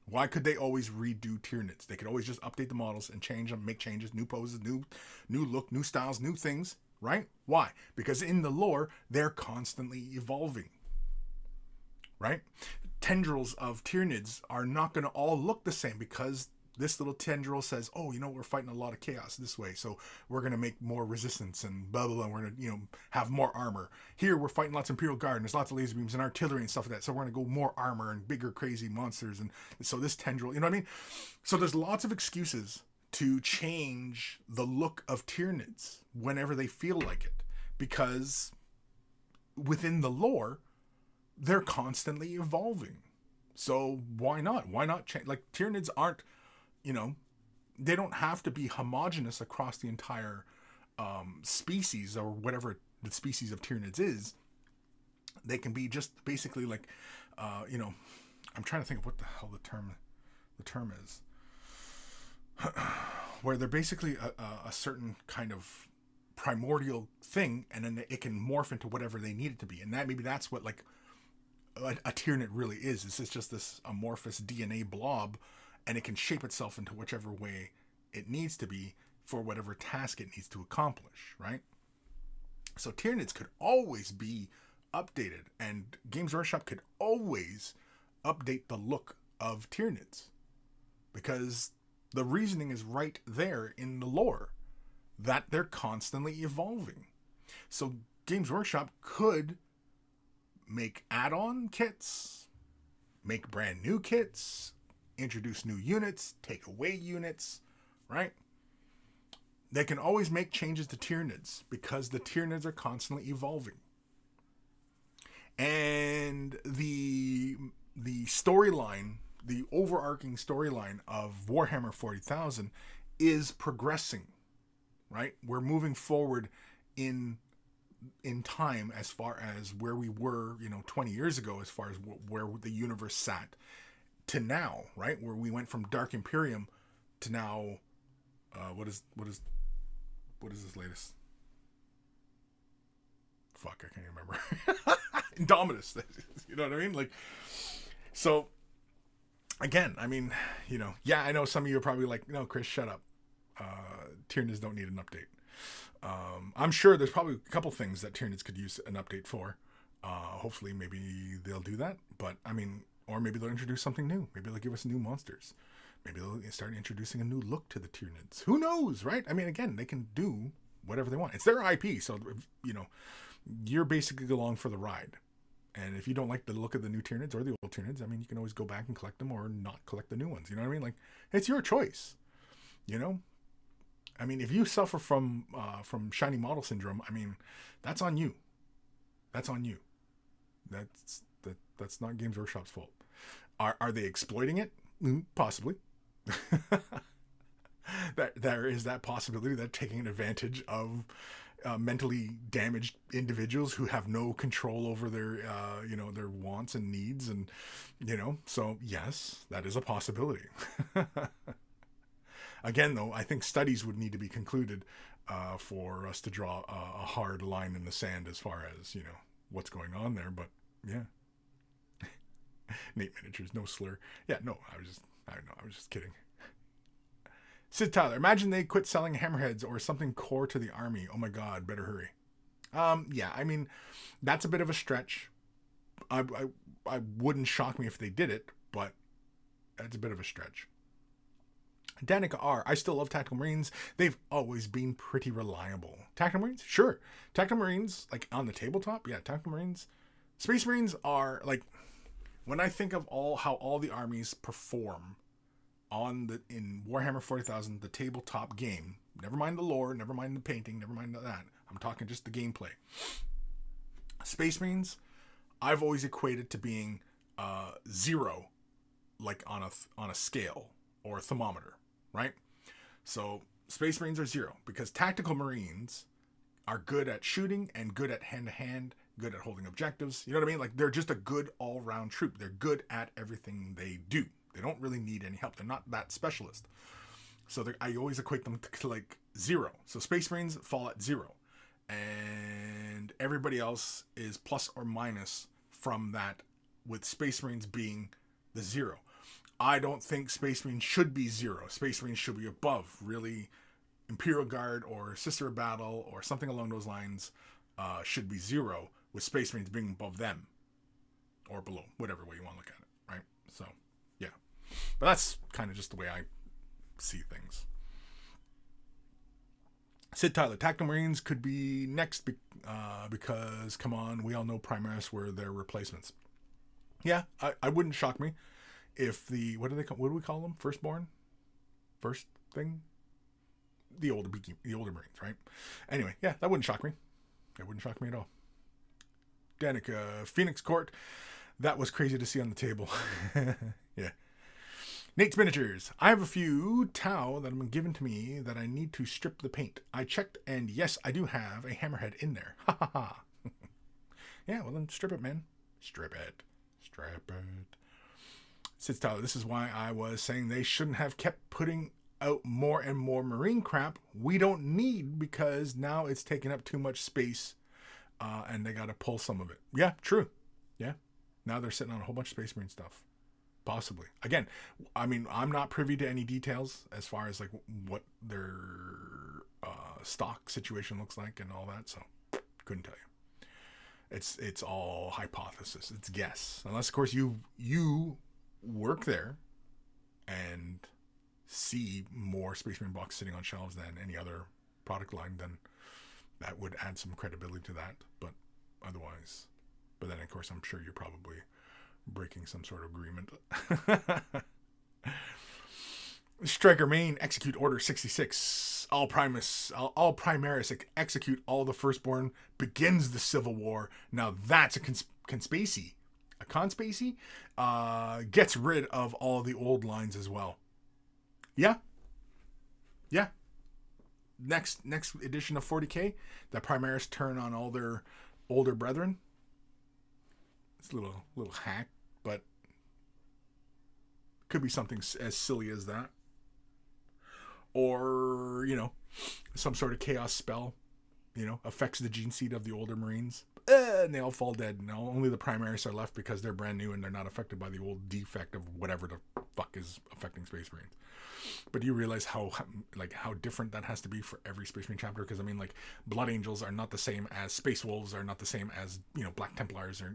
Why could they always redo Tyranids? They could always just update the models and change them, make changes, new poses, new look, new styles, new things, right? Why? Because in the lore, they're constantly evolving, right? Tendrils of Tyranids are not going to all look the same because this little tendril says, oh, we're fighting a lot of chaos this way, so we're going to make more resistance and blah, blah, blah. We're going to, have more armor. Here, we're fighting lots of Imperial Guard, and there's lots of laser beams and artillery and stuff like that, so we're going to go more armor and bigger, crazy monsters. And so this tendril, you know what I mean? So there's lots of excuses to change the look of Tyranids whenever they feel like it, because within the lore, they're constantly evolving. So why not? Why not change? Like, Tyranids aren't, they don't have to be homogenous across the entire species or whatever the species of Tyranids is. They can be just basically like, I'm trying to think of what the hell the term is, where they're basically a certain kind of primordial thing, and then it can morph into whatever they need it to be, and that's what like a Tyranid really is. It's just this amorphous DNA blob. And it can shape itself into whichever way it needs to be for whatever task it needs to accomplish, right? So Tyranids could always be updated, and Games Workshop could always update the look of Tyranids, because the reasoning is right there in the lore. that they're constantly evolving. So Games Workshop could make add-on kits, make brand new kits, introduce new units, take away units, right? They can always make changes to Tyranids because the Tyranids are constantly evolving. And the storyline, the overarching storyline of Warhammer 40,000 is progressing, right? We're moving forward in time as far as where we were, 20 years ago, as far as where the universe sat to now, right? Where we went from Dark Imperium to now, what is this latest? Fuck, I can't remember. Indominus, you know what I mean? Like, so again, I mean, yeah, I know some of you are probably like, no, Kris, shut up. Tyranids don't need an update. I'm sure there's probably a couple things that Tyranids could use an update for. Hopefully, maybe they'll do that. But I mean, or maybe they'll introduce something new. Maybe they'll give us new monsters. Maybe they'll start introducing a new look to the Tyranids. Who knows, right? I mean, again, they can do whatever they want. It's their IP, so you're basically along for the ride. And if you don't like the look of the new Tyranids or the old Tyranids, I mean, you can always go back and collect them or not collect the new ones. You know what I mean? Like, it's your choice. I mean, if you suffer from shiny model syndrome, I mean, that's on you. That's on you. That's not Games Workshop's fault. Are they exploiting it? Possibly. There is that possibility that taking advantage of mentally damaged individuals who have no control over their their wants and needs, and so yes, that is a possibility. Again, though, I think studies would need to be concluded for us to draw a hard line in the sand as far as what's going on there. But yeah, Nate Miniatures, no slur. Yeah, no, I was just kidding. Sid Tyler, imagine they quit selling hammerheads or something core to the army. Oh my God, better hurry. Yeah, I mean, that's a bit of a stretch. I wouldn't shock me if they did it, but that's a bit of a stretch. Danica R. I still love Tactical Marines. They've always been pretty reliable. Tactical Marines? Sure. Tactical Marines, like on the tabletop? Yeah, Tactical Marines. Space Marines are like, when I think of how all the armies perform in Warhammer 40,000, the tabletop game, never mind the lore, never mind the painting, never mind that. I'm talking just the gameplay. Space Marines, I've always equated to being 0, like on a scale or a thermometer, right? So Space Marines are 0 because Tactical Marines are good at shooting and good at hand-to-hand, good at holding objectives. You know what I mean? Like, they're just a good all-round troop. They're good at everything they do. They don't really need any help. They're not that specialist. So I always equate them to like 0. So Space Marines fall at 0. And everybody else is plus or minus from that, with Space Marines being the 0. I don't think Space Marines should be 0. Space Marines should be above. Really, Imperial Guard or Sister of Battle or something along those lines should be 0, with Space Marines being above them. Or below, whatever way you want to look at it, right? So, yeah. But that's kind of just the way I see things. Sid Tyler, Tactical Marines could be next because, come on, we all know Primaris were their replacements. Yeah, I wouldn't shock me if what do we call them? Firstborn? First thing? The older Marines, right? Anyway, yeah, that wouldn't shock me. It wouldn't shock me at all. Danica, Phoenix Court, that was crazy to see on the table. Yeah. Nate's Miniatures. I have a few Tau that have been given to me that I need to strip the paint. I checked, and yes, I do have a hammerhead in there. Ha ha ha. Yeah, well then strip it, man. Strip it. Strip it. Sid Tyler, this is why I was saying they shouldn't have kept putting out more and more marine crap we don't need, because now it's taking up too much space, and they got to pull some of it. Yeah, true. Yeah. Now they're sitting on a whole bunch of Space Marine stuff. Possibly. Again, I mean, I'm not privy to any details as far as like what their stock situation looks like and all that, so couldn't tell you. It's all hypothesis. It's guess. Unless, of course, you work there and see more Space Marine boxes sitting on shelves than any other product line, then that would add some credibility to that. But otherwise, but then of course I'm sure you're probably breaking some sort of agreement. Striker Main, execute order 66. All Primaris execute all the firstborn. Begins the civil war. Now that's a conspiracy. A conspiracy? Gets rid of all the old lines as well. Yeah. Yeah. Next edition of 40k, the Primaris turn on all their older brethren. It's a little hack, but could be something as silly as that. Or, some sort of chaos spell, affects the gene seed of the older Marines. And they all fall dead. Now only the Primaris are left because they're brand new and they're not affected by the old defect of whatever the fuck is affecting Space Marines. But do you realize how different that has to be for every Space Marine chapter? Because Blood Angels are not the same as Space Wolves, are not the same as Black Templars, or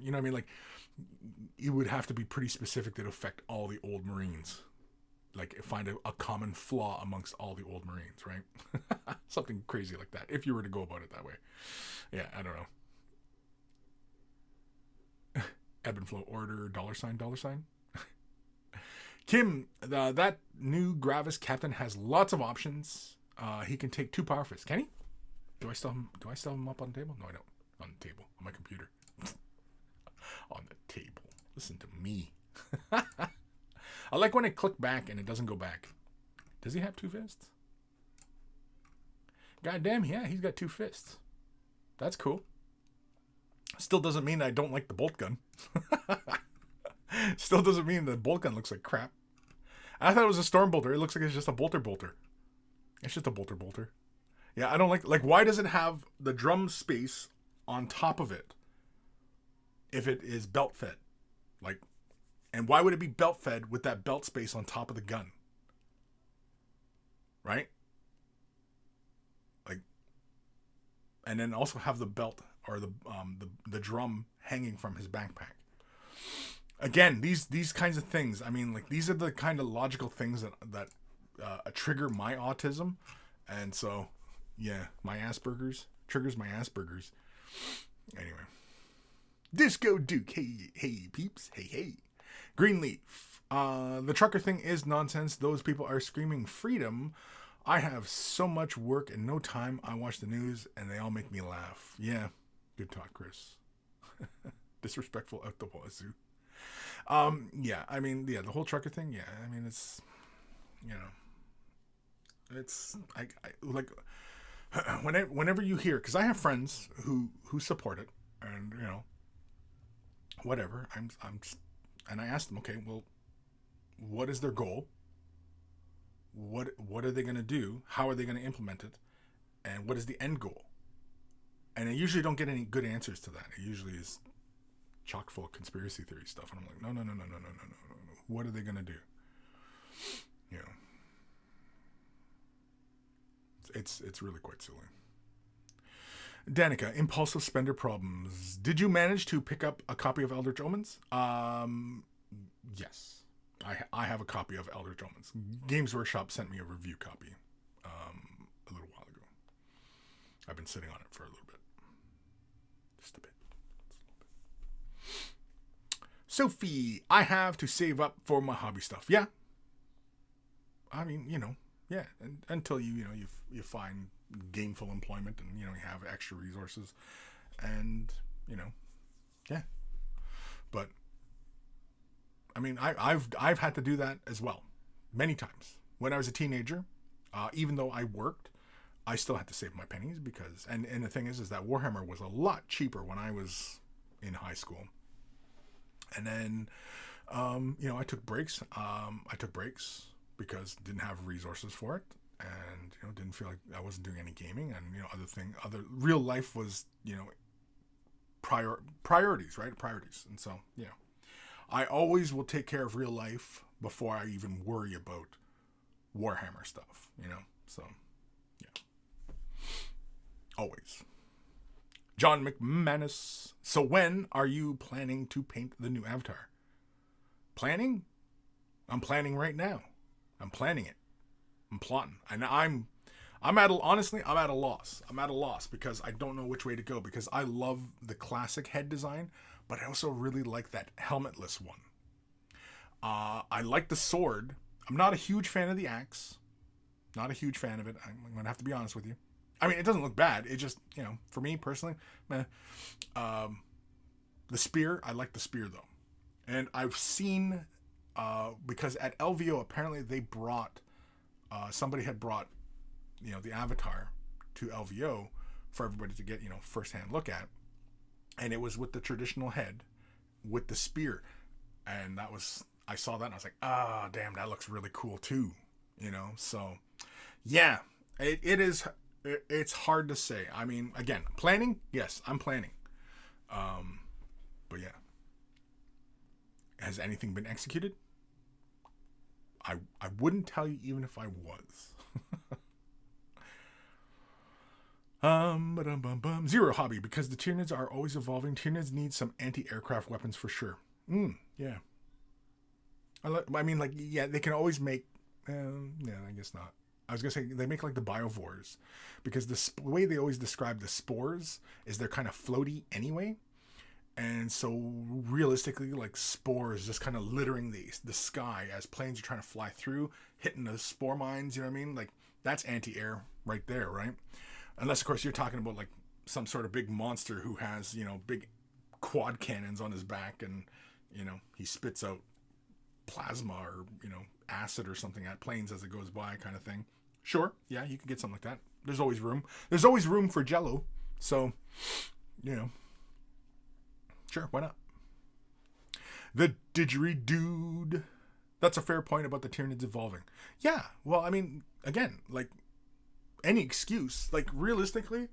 it would have to be pretty specific to affect all the old Marines. Find a common flaw amongst all the old Marines, right? Something crazy like that, if you were to go about it that way. Yeah, I don't know. Ebb and flow order, $. Kim, that new Gravis captain has lots of options. He can take 2 power fists. Can he? Do I still have him up on the table? No, I don't. On the table, on my computer. On the table. Listen to me. I like when I click back and it doesn't go back. Does he have 2 fists? Goddamn, yeah, he's got 2 fists. That's cool. Still doesn't mean I don't like the bolt gun. Still doesn't mean the bolt gun looks like crap. I thought it was a storm bolter. It looks like it's just a bolter. It's just a bolter. Yeah, I don't like why does it have the drum space on top of it if it is belt fed? And why would it be belt fed with that belt space on top of the gun? Right? And then also have the belt or the drum hanging from his backpack. Again, these kinds of things. These are the kind of logical things that trigger my autism, and so yeah, my Asperger's triggers my Asperger's. Anyway, Disco Duke, hey peeps, hey. Greenleaf, the trucker thing is nonsense. Those people are screaming freedom. I have so much work and no time. I watch the news and they all make me laugh. Yeah, good talk, Kris. Disrespectful out the wazoo. The whole trucker thing. Yeah, it's, it's whenever you hear, because I have friends who support it, and whatever. I'm just, and I asked them, okay, well, what is their goal? What are they going to do? How are they going to implement it? And what is the end goal? And I usually don't get any good answers to that. It usually is chock full of conspiracy theory stuff. And I'm like, no. What are they going to do? It's really quite silly. Danica, impulsive spender problems. Did you manage to pick up a copy of Eldritch Omens? Yes. I have a copy of Eldritch Omens. Games Workshop sent me a review copy a little while ago. I've been sitting on it for a little bit. Just a bit. Sophie, I have to save up for my hobby stuff. Yeah. Yeah. Until you find gainful employment and you have extra resources, and yeah. But I've had to do that as well many times. When I was a teenager, even though I worked, I still had to save my pennies because and the thing is that Warhammer was a lot cheaper when I was in high school. And then I took breaks. I took breaks because didn't have resources for it, and didn't feel like I wasn't doing any gaming, and other real life was priorities, right? Priorities. And so I always will take care of real life before I even worry about Warhammer stuff, so yeah, always. John McManus, so when are you planning to paint the new avatar? Planning? I'm planning right now. I'm planning it. I'm plotting. And honestly, I'm at a loss. I'm at a loss because I don't know which way to go, because I love the classic head design, but I also really like that helmetless one. I like the sword. I'm not a huge fan of the axe. Not a huge fan of it. I'm going to have to be honest with you. I mean, it doesn't look bad. It just, for me personally, meh. The spear, I like the spear though. And I've seen, because at LVO, apparently they brought, somebody had brought, the avatar to LVO for everybody to get, first-hand look at. And it was with the traditional head, with the spear. And I saw that and I was like, damn, that looks really cool too. So yeah, it's hard to say. I mean, again, planning, yes, I'm planning. But yeah. Has anything been executed? I wouldn't tell you even if I was. Zero hobby, because the Tyranids are always evolving. Tyranids need some anti-aircraft weapons for sure. Yeah. I mean, like, yeah, they can always make. Yeah, I guess not. I was gonna say they make like the biovores, because the way they always describe the spores is they're kind of floaty anyway. And so realistically, like, spores just kind of littering the sky as planes are trying to fly through, hitting the spore mines, you know what I mean? Like, that's anti-air right there, right? Unless, of course, you're talking about, like, some sort of big monster who has, big quad cannons on his back and, he spits out plasma or, acid or something at planes as it goes by, kind of thing. Sure, yeah, you can get something like that. There's always room. There's always room for Jello. So, sure, why not? The didgeridoo. That's a fair point about the Tyranids evolving. Yeah, well, I mean, again, like, any excuse. Like, realistically,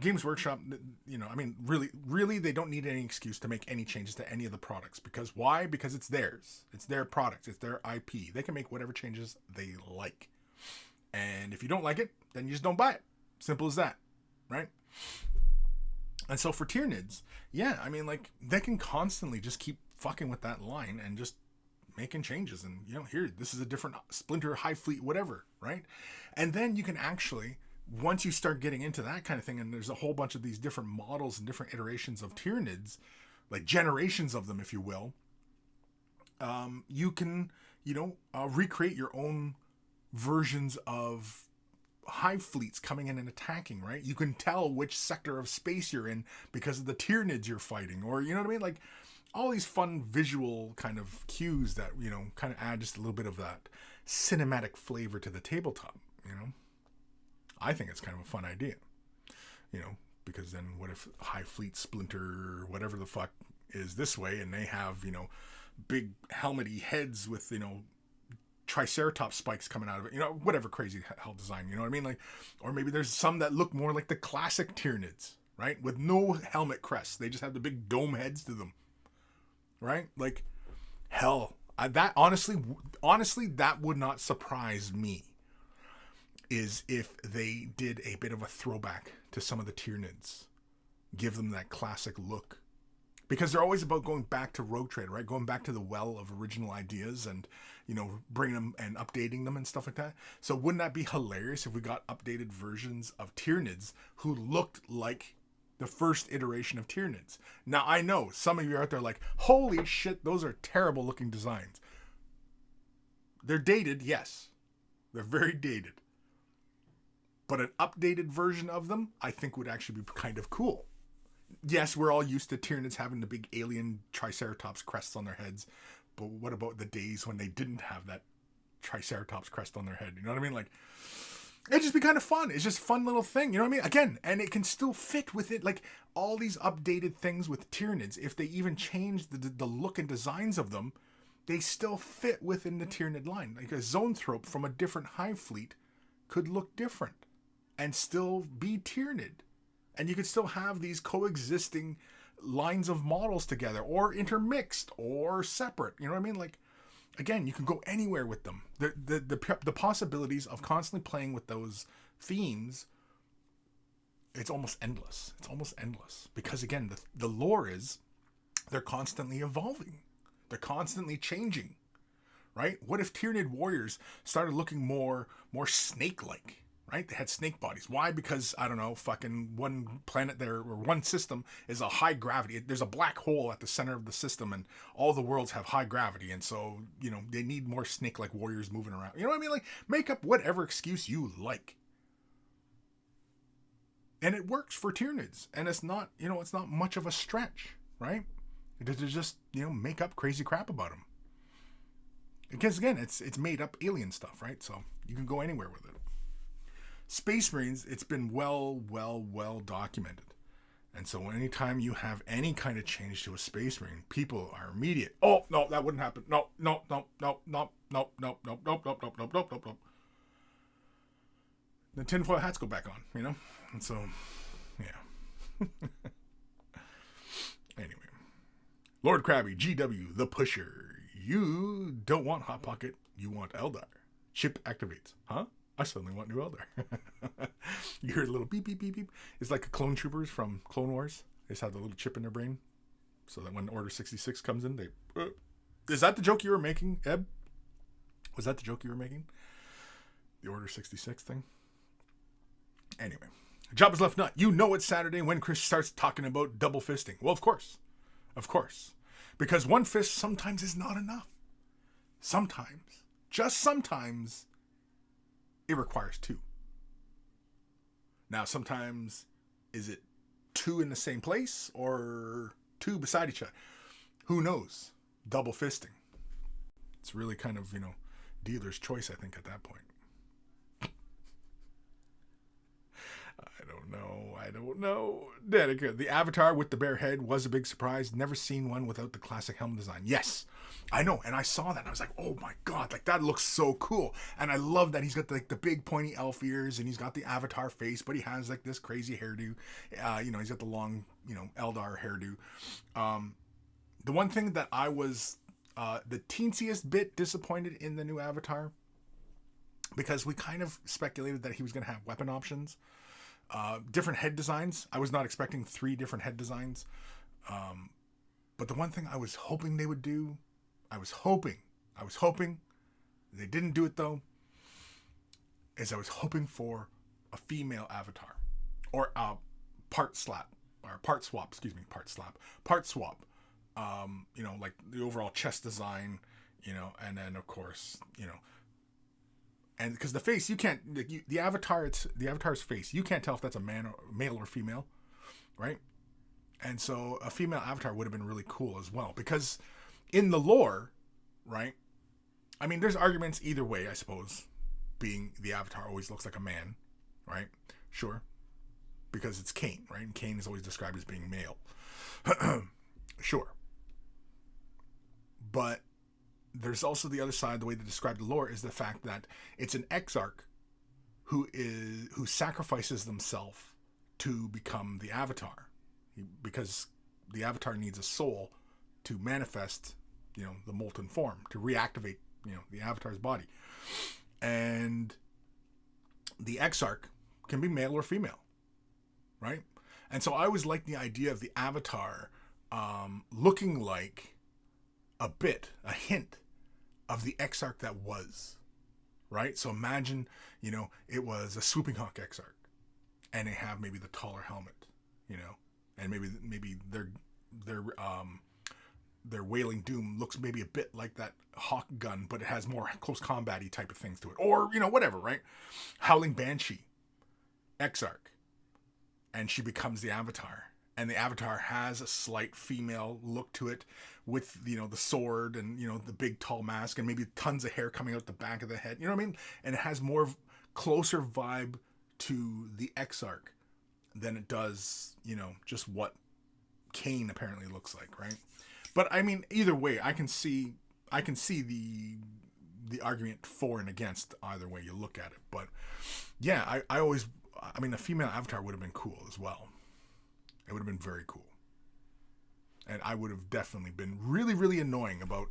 Games Workshop, I mean, really, they don't need any excuse to make any changes to any of the products. Because why? Because it's theirs. It's their product. It's their IP. They can make whatever changes they like. And if you don't like it, then you just don't buy it. Simple as that, right? And so for Tyranids, yeah, I mean, like, they can constantly just keep fucking with that line and just making changes. And, here, this is a different Splinter, High Fleet, whatever, right? And then you can actually, once you start getting into that kind of thing, and there's a whole bunch of these different models and different iterations of Tyranids, like generations of them, if you will, you can, recreate your own versions of hive fleets coming in and attacking, right? You can tell which sector of space you're in because of the Tyranids you're fighting, or, you know what I mean? Like, all these fun visual kind of cues that, kind of add just a little bit of that cinematic flavor to the tabletop, I think it's kind of a fun idea, because then what if Hive Fleet Splinter, whatever the fuck, is this way, and they have, big helmety heads with, Triceratops spikes coming out of it, whatever crazy hell design, you know what I mean? Like, or maybe there's some that look more like the classic Tyranids, right? With no helmet crests. They just have the big dome heads to them, right? Like, hell, that honestly, that would not surprise me, is if they did a bit of a throwback to some of the Tyranids, give them that classic look. Because they're always about going back to Rogue Trader, right? Going back to the well of original ideas and, bringing them and updating them and stuff like that. So wouldn't that be hilarious if we got updated versions of Tyranids who looked like the first iteration of Tyranids? Now, I know some of you are out there like, holy shit, those are terrible looking designs. They're dated, yes. They're very dated. But an updated version of them, I think, would actually be kind of cool. Yes, we're all used to Tyranids having the big alien Triceratops crests on their heads, but what about the days when they didn't have that Triceratops crest on their head? You know what I mean? Like, it'd just be kind of fun. It's just a fun little thing, you know what I mean? Again, and it can still fit with it, like, all these updated things with Tyranids. If they even change the look and designs of them, they still fit within the Tyranid line. Like, a Zoanthrope from a different hive fleet could look different and still be Tyranid. And you could still have these coexisting lines of models together, or intermixed, or separate. You know what I mean? Like, again, you can go anywhere with them. The possibilities of constantly playing with those themes, it's almost endless. It's almost endless. Because, again, the lore is they're constantly evolving. They're constantly changing. Right? What if Tyranid warriors started looking more snake-like? right? They had snake bodies. Why? Because, I don't know, fucking one planet there, or one system is a high gravity. There's a black hole at the center of the system, and all the worlds have high gravity. And so, they need more snake-like warriors moving around. You know what I mean? Like, make up whatever excuse you like. And it works for Tyranids. And it's not, it's not much of a stretch, right? To just, make up crazy crap about them. Because, again, it's made up alien stuff, right? So you can go anywhere with it. Space Marines, it's been well documented. And so anytime you have any kind of change to a Space Marine, people are immediate. Oh, no, that wouldn't happen. No. The tinfoil hats go back on, And so, yeah. Anyway. Lord Krabby, GW, the Pusher. You don't want Hot Pocket, you want Eldar. Chip activates. Huh? I suddenly want new Eldar. You heard a little beep, beep, beep, beep. It's like the clone troopers from Clone Wars. They just have the little chip in their brain. So that when Order 66 comes in, they... Is that the joke you were making, Eb? Was that the joke you were making? The Order 66 thing? Anyway. Jabba's left nut. You know it's Saturday when Kris starts talking about double fisting. Well, of course. Of course. Because one fist sometimes is not enough. Sometimes. Just sometimes... it requires two. Now, sometimes, is it two in the same place or two beside each other? Who knows? Double fisting. It's really kind of, dealer's choice, I think, at that point. I don't know. Danica, the Avatar with the bare head was a big surprise. Never seen one without the classic helmet design. Yes, I know. And I saw that and I was like, oh my God, like that looks so cool. And I love that he's got the big pointy elf ears and he's got the Avatar face, but he has like this crazy hairdo. He's got the long, Eldar hairdo. The one thing that I was the teensiest bit disappointed in the new Avatar, because we kind of speculated that he was going to have weapon options. Different head designs. I was not expecting 3 different head designs. But the one thing I was hoping they would do, I was hoping, they didn't do it though, is I was hoping for a female Avatar. Or a part swap. Like the overall chest design, and then of course, and because the face, you can't, the Avatar's face, you can't tell if that's a male or female, right? And so a female Avatar would have been really cool as well, because in the lore, right? I mean, there's arguments either way, I suppose, being the Avatar always looks like a man, right? Sure. Because it's Cain, right? And Cain is always described as being male. Sure. But there's also the other side. The way they describe the lore is the fact that it's an exarch who sacrifices themselves to become the Avatar, because the Avatar needs a soul to manifest, the molten form, to reactivate, the Avatar's body. And the exarch can be male or female, right? And so I always liked the idea of the Avatar looking like a hint of the exarch that was, right? So imagine, it was a swooping hawk exarch, and they have maybe the taller helmet, and maybe their Wailing Doom looks maybe a bit like that hawk gun, but it has more close combat-y type of things to it, or whatever, right? Howling Banshee exarch, and she becomes the Avatar. And the Avatar has a slight female look to it, with, the sword and, the big tall mask and maybe tons of hair coming out the back of the head. You know what I mean? And it has more closer vibe to the exarch than it does, just what Cain apparently looks like, right? But I mean, either way, I can see the argument for and against either way you look at it. But yeah, I mean, a female Avatar would have been cool as well. It would have been very cool. And I would have definitely been really, really annoying about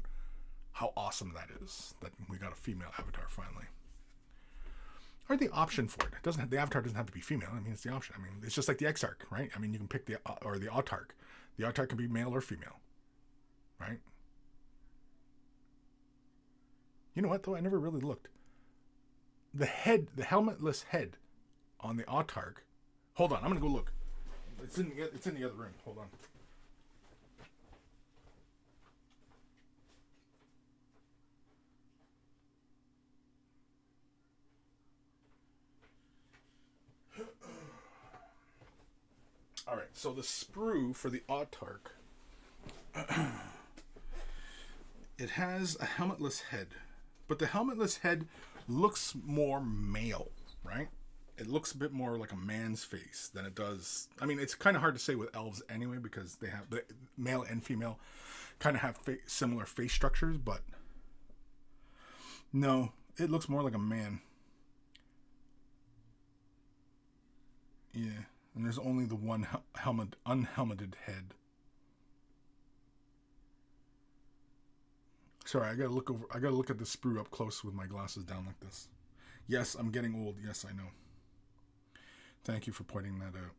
how awesome that is, that we got a female Avatar finally. Or the option for it. The Avatar doesn't have to be female. I mean, it's the option. I mean, it's just like the exarch, right? I mean, you can pick the autarch. The autarch can be male or female, right? You know what, though? I never really looked. The helmetless head on the Autark. Hold on, I'm gonna go look. It's in the other room. Hold on. All right, so the sprue for the Autark, it has a helmetless head, but the helmetless head looks more male, right? It looks a bit more like a man's face than it does. I mean, it's kind of hard to say with elves anyway, because they have the male and female kind of have similar face structures, but no, it looks more like a man. Yeah. And there's only the one unhelmeted head. Sorry, I gotta look at the sprue up close with my glasses down like this. Yes, I'm getting old. Yes, I know. Thank you for pointing that out.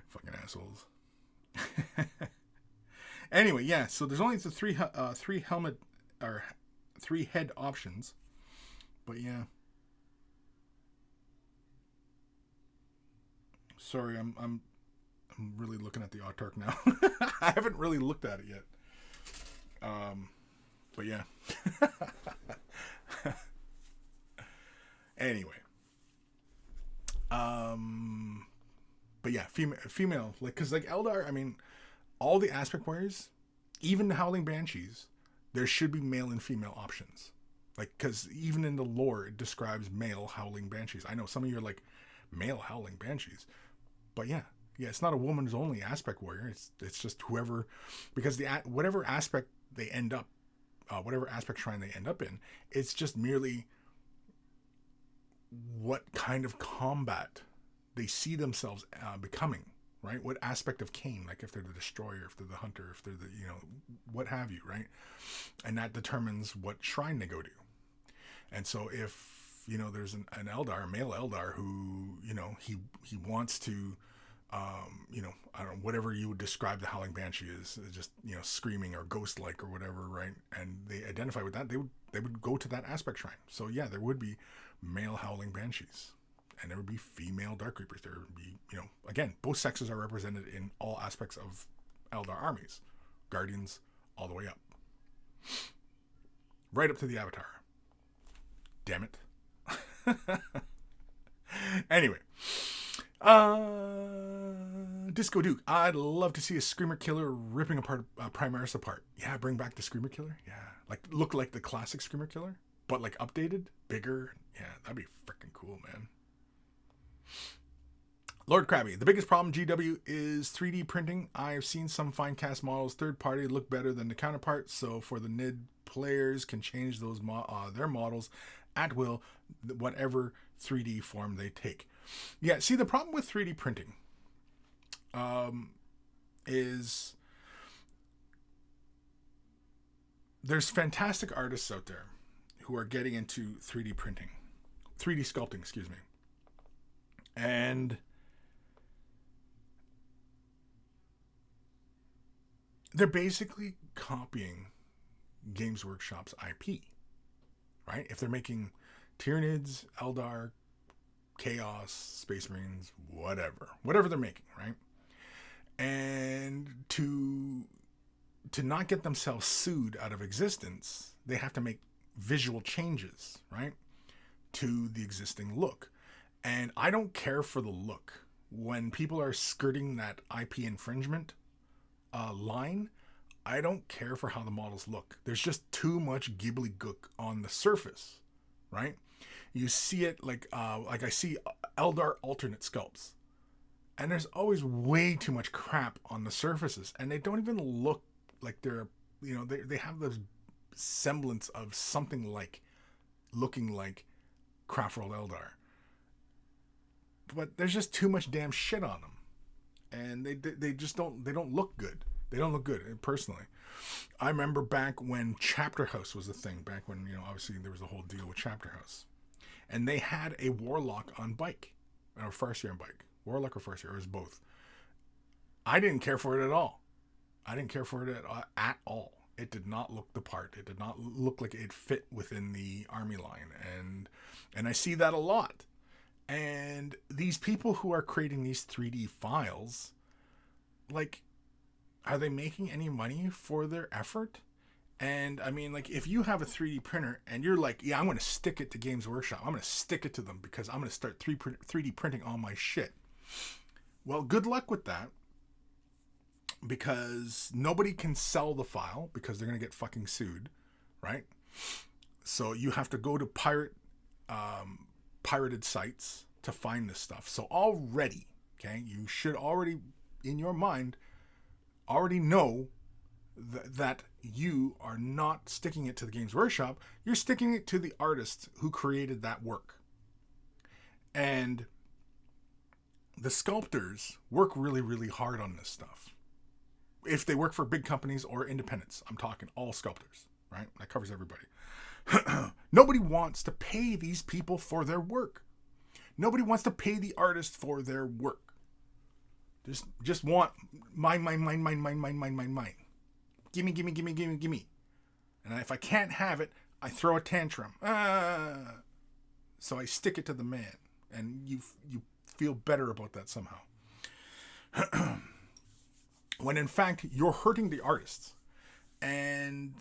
Fucking assholes. Anyway, yeah. So there's only the three helmet or 3 head options, but yeah. Sorry, I'm really looking at the Autark now. I haven't really looked at it yet. But yeah. Anyway. But yeah, female, like, cause like Eldar, I mean, all the aspect warriors, even the Howling Banshees, there should be male and female options. Like, cause even in the lore, it describes male Howling Banshees. I know some of you are like, male Howling Banshees. But yeah, it's not a woman's only aspect warrior. It's just whoever, because whatever aspect they end up, whatever aspect shrine they end up in, it's just merely what kind of combat they see themselves becoming, right? What aspect of Cain, like if they're the destroyer, if they're the hunter, if they're the, what have you, right? And that determines what shrine they go to. And so if, there's an Eldar, a male Eldar who, he wants to, I don't know, whatever you would describe the Howling Banshee as, just, screaming or ghost-like or whatever, right? And they identify with that, they would go to that aspect shrine. So yeah, there would be male Howling Banshees, and there would be female Dark Reapers. There would be, again, both sexes are represented in all aspects of Eldar armies. Guardians, all the way up. Right up to the Avatar. Damn it. Anyway, Disco Duke, I'd love to see a Screamer Killer ripping apart Primaris apart. Yeah, bring back the Screamer Killer. Yeah, like look like the classic Screamer Killer, but like updated, bigger. Yeah, that'd be freaking cool, man. Lord Krabby, the biggest problem GW is 3D printing. I have seen some fine cast models, third party, look better than the counterparts. So for the NID, players can change those their models at will, whatever 3D form they take. Yeah, see, the problem with 3D printing is there's fantastic artists out there who are getting into 3D printing, 3D sculpting, excuse me. And they're basically copying Games Workshop's IP, right? If they're making Tyranids, Eldar, Chaos, Space Marines, whatever they're making, right? And to not get themselves sued out of existence, they have to make visual changes, right, to the existing look. And I don't care for the look. When people are skirting that IP infringement line, I don't care for how the models look. There's just too much gook on the surface, right? You see it like I see Eldar alternate sculpts, and there's always way too much crap on the surfaces, and they don't even look like they're, they have this semblance of something like looking like Craft World Eldar. But there's just too much damn shit on them, and they just don't look good. They don't look good, personally. I remember back when Chapter House was a thing, back when, obviously there was a whole deal with Chapter House. And they had a Warlock on bike, or Farseer on bike. Warlock or Farseer, it was both. I didn't care for it at all. I didn't care for it at all. It did not look the part. It did not look like it fit within the army line. And I see that a lot. And these people who are creating these 3D files, like, are they making any money for their effort? And I mean, like, if you have a 3D printer and you're like, yeah, I'm going to stick it to Games Workshop. I'm going to stick it to them because I'm going to start 3D printing all my shit. Well, good luck with that. Because nobody can sell the file because they're going to get fucking sued, right? So you have to go to pirated sites to find this stuff. So already, okay, you should already, in your mind, already know that you are not sticking it to the Games Workshop. You're sticking it to the artists who created that work. And the sculptors work really, really hard on this stuff. If they work for big companies or independents, I'm talking all sculptors, right? That covers everybody. Nobody wants to pay these people for their work. Nobody wants to pay the artist for their work. Just want mine. Gimme. And if I can't have it, I throw a tantrum. So I stick it to the man. And you feel better about that somehow. When in fact you're hurting the artists. And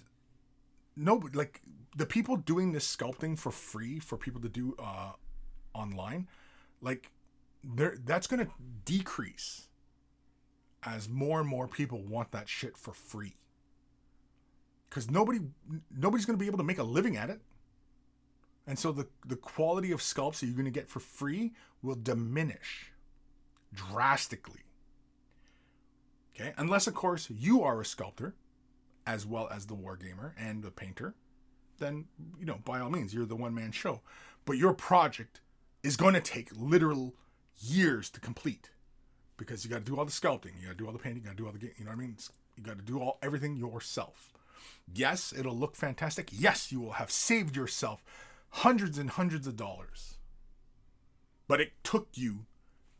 nobody, like, the people doing this sculpting for free for people to do online, like, that's going to decrease as more and more people want that shit for free. Because nobody's going to be able to make a living at it. And so the quality of sculpts that you're going to get for free will diminish drastically. Okay, unless, of course, you are a sculptor, as well as the wargamer and the painter, then, you know, by all means, you're the one-man show. But your project is going to take literal years to complete, because you got to do all the sculpting, you got to do all the painting, you got to do all the, you know what I mean? You got to do everything yourself. Yes, it'll look fantastic. Yes, you will have saved yourself hundreds and hundreds of dollars. But it took you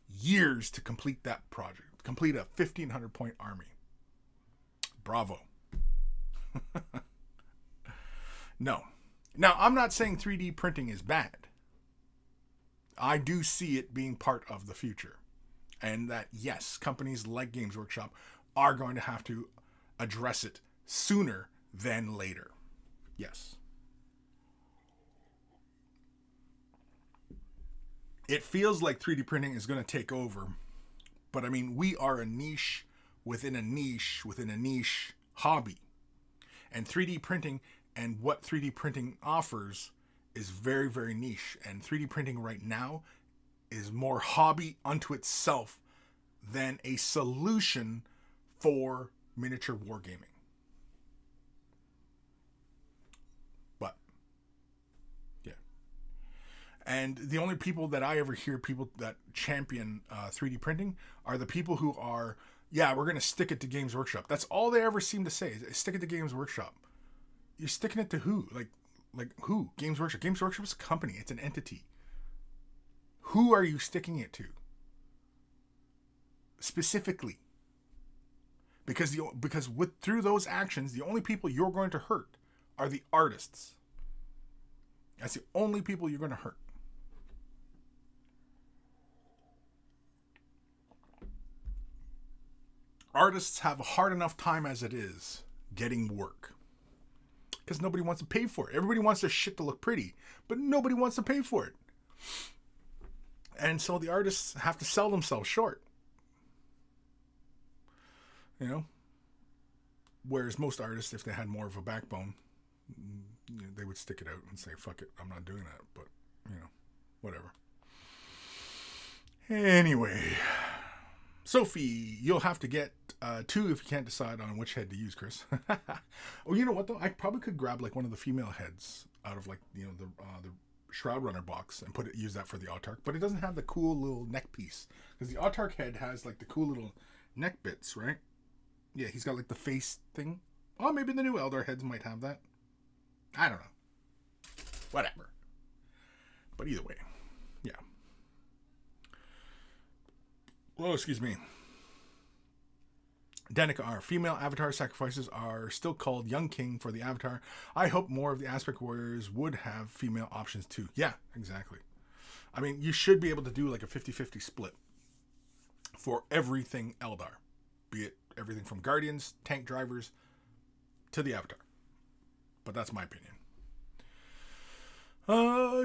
years to complete that project. Complete a 1,500 point army. Bravo. No. Now, I'm not saying 3D printing is bad. I do see it being part of the future. And that, yes, companies like Games Workshop are going to have to address it sooner than later. Yes. It feels like 3D printing is going to take over. But I mean, we are a niche within a niche within a niche hobby. And 3D printing and what 3D printing offers is very, very niche. And 3D printing right now is more hobby unto itself than a solution for miniature wargaming. But, yeah. And the only people that I ever hear, people that champion 3D printing, are the people who are, yeah, we're going to stick it to Games Workshop. That's all they ever seem to say, is stick it to Games Workshop. You're sticking it to who? Like who? Games Workshop. Games Workshop is a company. It's an entity. Who are you sticking it to? Specifically. Because through those actions, the only people you're going to hurt are the artists. That's the only people you're going to hurt. Artists have a hard enough time as it is getting work. Because nobody wants to pay for it. Everybody wants their shit to look pretty, but nobody wants to pay for it. And so the artists have to sell themselves short. You know? Whereas most artists, if they had more of a backbone, they would stick it out and say, fuck it, I'm not doing that. But, you know, whatever. Anyway. Sophie, you'll have to get 2 if you can't decide on which head to use, Kris. Oh, you know what, though? I probably could grab, like, one of the female heads out of, like, you know, the Shroud Runner box and use that for the Autarch. But it doesn't have the cool little neck piece. Because the Autarch head has, like, the cool little neck bits, right? Yeah, he's got, like, the face thing. Oh, maybe the new Eldar heads might have that. I don't know. Whatever. But either way, yeah. Oh, excuse me. Danica R. Female avatar sacrifices are still called Young King for the avatar. I hope more of the aspect warriors would have female options too. Yeah, exactly. I mean, you should be able to do like a 50-50 split for everything Eldar. Be it everything from guardians, tank drivers, to the avatar. But that's my opinion.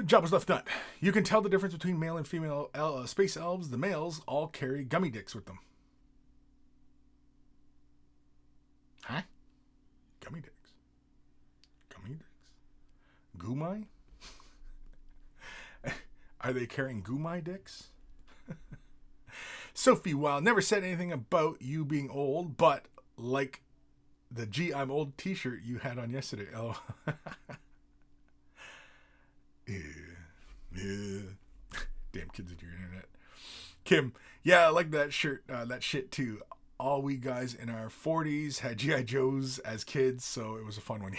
Job was left done. You can tell the difference between male and female space elves. The males all carry gummy dicks with them. Huh? Gummy dicks. Gummy dicks? Gumai? Are they carrying Gumai dicks? Sophie Wild never said anything about you being old, but like the Gee I'm Old t-shirt you had on yesterday. Oh. Yeah. Damn kids at your internet. Kim, yeah, I like that shirt, that shit too. All we guys in our 40s had G.I. Joes as kids, so it was a fun one.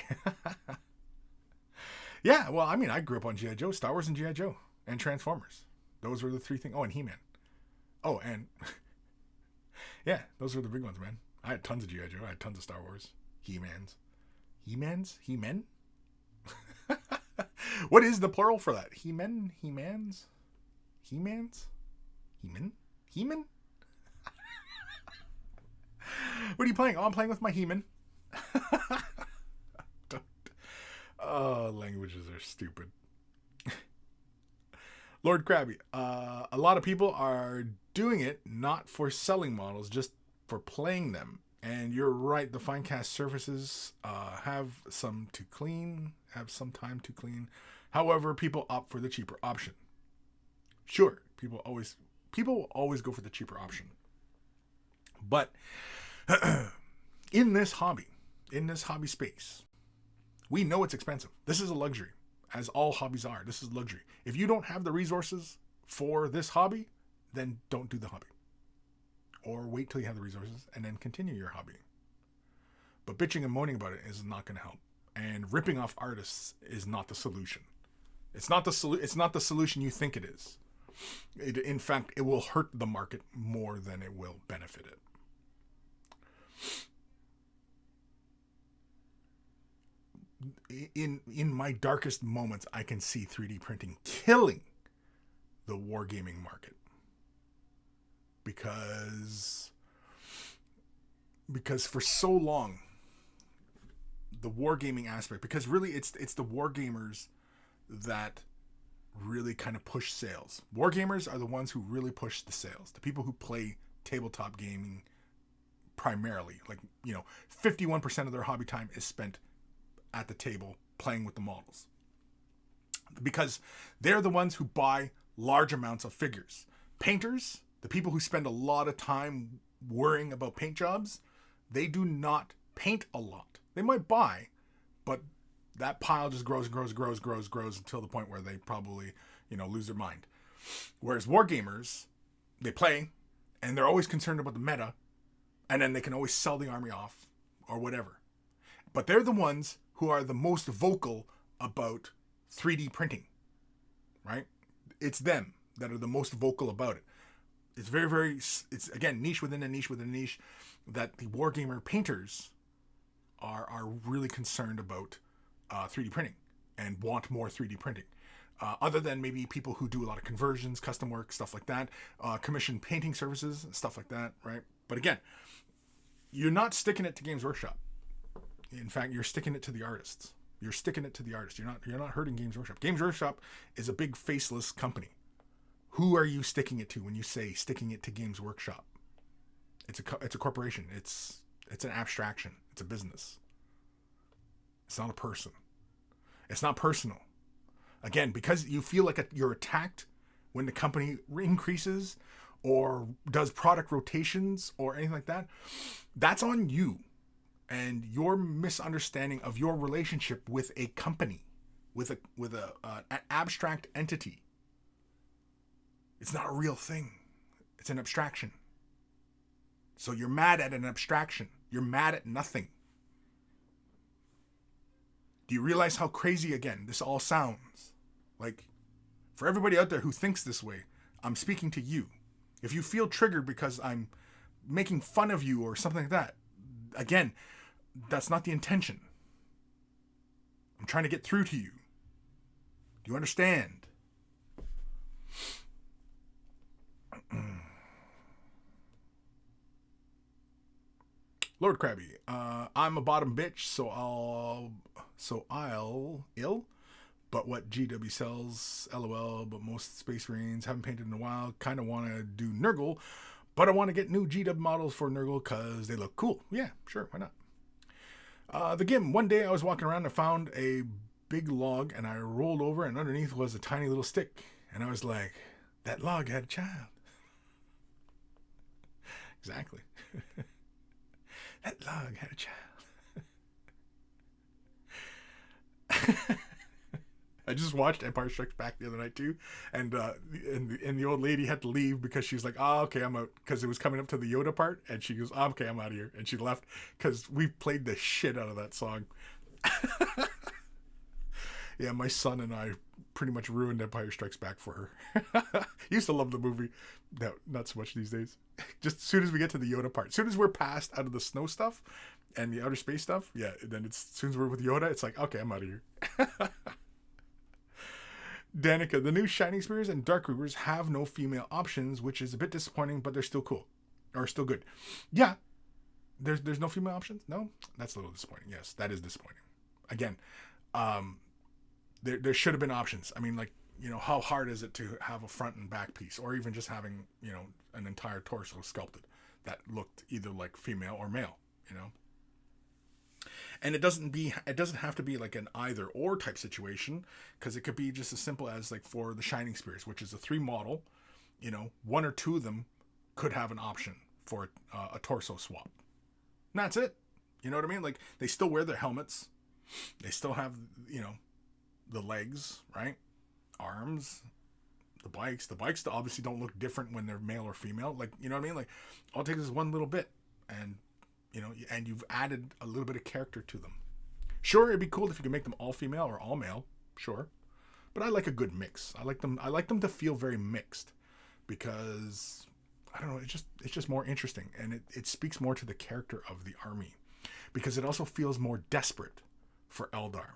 Yeah, well, I mean, I grew up on G.I. Joe, Star Wars and G.I. Joe, and Transformers. Those were the three things. Oh, and He-Man. Oh, and yeah, those were the big ones, man. I had tons of G.I. Joe. I had tons of Star Wars. He-Mans. He-Mans? He-Men? What is the plural for that? He-Men? He-Mans? He-Mans? He-Men? He-Men? What are you playing? Oh, I'm playing with my He-Man. Oh, languages are stupid. Lord Krabby, a lot of people are doing it not for selling models, just for playing them. And you're right, the Finecast surfaces have some time to clean. However, people opt for the cheaper option. Sure, people will always go for the cheaper option. But in this hobby space, we know it's expensive. This is a luxury, as all hobbies are. This is luxury. If you don't have the resources for this hobby, then don't do the hobby. Or wait till you have the resources and then continue your hobby. But bitching and moaning about it is not going to help. And ripping off artists is not the solution. It's not the solution you think it is. In fact, it will hurt the market more than it will benefit it. In my darkest moments, I can see 3D printing killing the wargaming market. Because for so long, the wargaming aspect, because really it's the wargamers that really kind of push sales. Wargamers are the ones who really push the sales. The people who play tabletop gaming primarily, 51% of their hobby time is spent at the table playing with the models. Because they're the ones who buy large amounts of figures. Painters, the people who spend a lot of time worrying about paint jobs, they do not paint a lot. They might buy, but that pile just grows until the point where they probably, lose their mind. Whereas wargamers, they play, and they're always concerned about the meta, and then they can always sell the army off or whatever. But they're the ones who are the most vocal about 3D printing, right? It's them that are the most vocal about it. It's very, very, it's again, niche within a niche within a niche, that the wargamer painters are really concerned about 3D printing and want more 3D printing. Other than maybe people who do a lot of conversions, custom work, stuff like that, commission painting services, stuff like that, right? But again, you're not sticking it to Games Workshop. In fact, you're sticking it to the artists. You're sticking it to the artists. You're not hurting Games Workshop. Games Workshop is a big faceless company. Who are you sticking it to when you say sticking it to Games Workshop? It's a corporation. It's an abstraction. It's a business. It's not a person. It's not personal. Again, because you feel like you're attacked when the company increases or does product rotations or anything like that, that's on you and your misunderstanding of your relationship with a company, with an abstract entity. It's not a real thing. It's an abstraction. So you're mad at an abstraction. You're mad at nothing. Do you realize how crazy, again, this all sounds? Like, for everybody out there who thinks this way, I'm speaking to you. If you feel triggered because I'm making fun of you or something like that, again, that's not the intention. I'm trying to get through to you. Do you understand? Lord Krabby, I'm a bottom bitch, so I'll ill. But what GW sells, LOL. But most Space Marines haven't painted in a while. Kind of want to do Nurgle, but I want to get new GW models for Nurgle because they look cool. Yeah, sure, why not? The Gim. One day I was walking around and found a big log, and I rolled over, and underneath was a tiny little stick, and I was like, that log had a child. Exactly. That log had a child. I just watched Empire Strikes Back the other night too, and the old lady had to leave because she's like, "Oh, okay, I'm out," because it was coming up to the Yoda part, and she goes, "Oh, okay, I'm out of here," and she left because we played the shit out of that song. Yeah, my son and I pretty much ruined Empire Strikes Back for her. Used to love the movie. No, not so much these days. Just as soon as we get to the Yoda part, as soon as we're past out of the snow stuff and the outer space stuff, yeah, then as soon as we're with Yoda, it's like, okay, I'm out of here. Danica, the new Shining Spears and Dark Reavers have no female options, which is a bit disappointing, but they're still cool. Or still good. Yeah. There's no female options? No? That's a little disappointing. Yes, that is disappointing. Again, there should have been options. I mean, like, you know, how hard is it to have a front and back piece, or even just having, you know, an entire torso sculpted that looked either like female or male, you know? And it doesn't have to be like an either or type situation, because it could be just as simple as like for the Shining Spears, which is a 3 model, you know, 1 or 2 of them could have an option for a torso swap. And that's it. You know what I mean? Like, they still wear their helmets. They still have, you know, the legs, right? Arms, the bikes. The bikes obviously don't look different when they're male or female. Like, you know what I mean? Like, all it takes is one little bit, and, you know, and you've added a little bit of character to them. Sure, it'd be cool if you could make them all female or all male. Sure. But I like a good mix. I like them to feel very mixed, because, I don't know, it's just more interesting, and it speaks more to the character of the army, because it also feels more desperate for Eldar.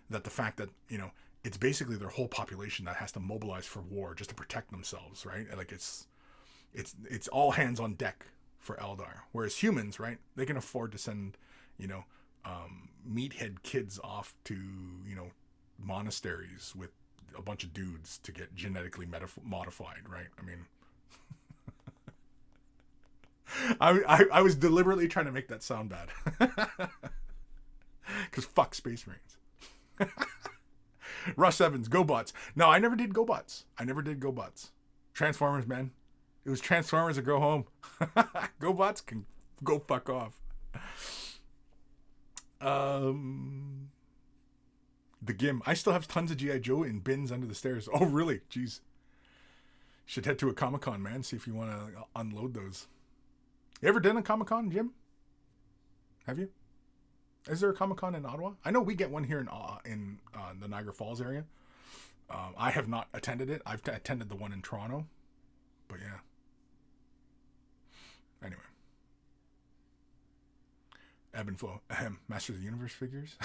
That the fact that, you know, it's basically their whole population that has to mobilize for war just to protect themselves, right? Like, it's all hands on deck for Eldar. Whereas humans, right, they can afford to send, you know, meathead kids off to, you know, monasteries with a bunch of dudes to get genetically modified, right? I mean, I was deliberately trying to make that sound bad. Because fuck Space Marines. Russ Evans, GoBots. No, I never did GoBots. Transformers, man. It was Transformers or go home. GoBots can go fuck off. The Gim. I still have tons of G.I. Joe in bins under the stairs. Oh, really? Jeez. Should head to a Comic-Con, man. See if you want to unload those. You ever done a Comic-Con, Jim? Have you? Is there a Comic-Con in Ottawa? I know we get one here in the Niagara Falls area. I have not attended it. I've attended the one in Toronto. But yeah. Anyway. Evan Belleau. Masters of the Universe figures.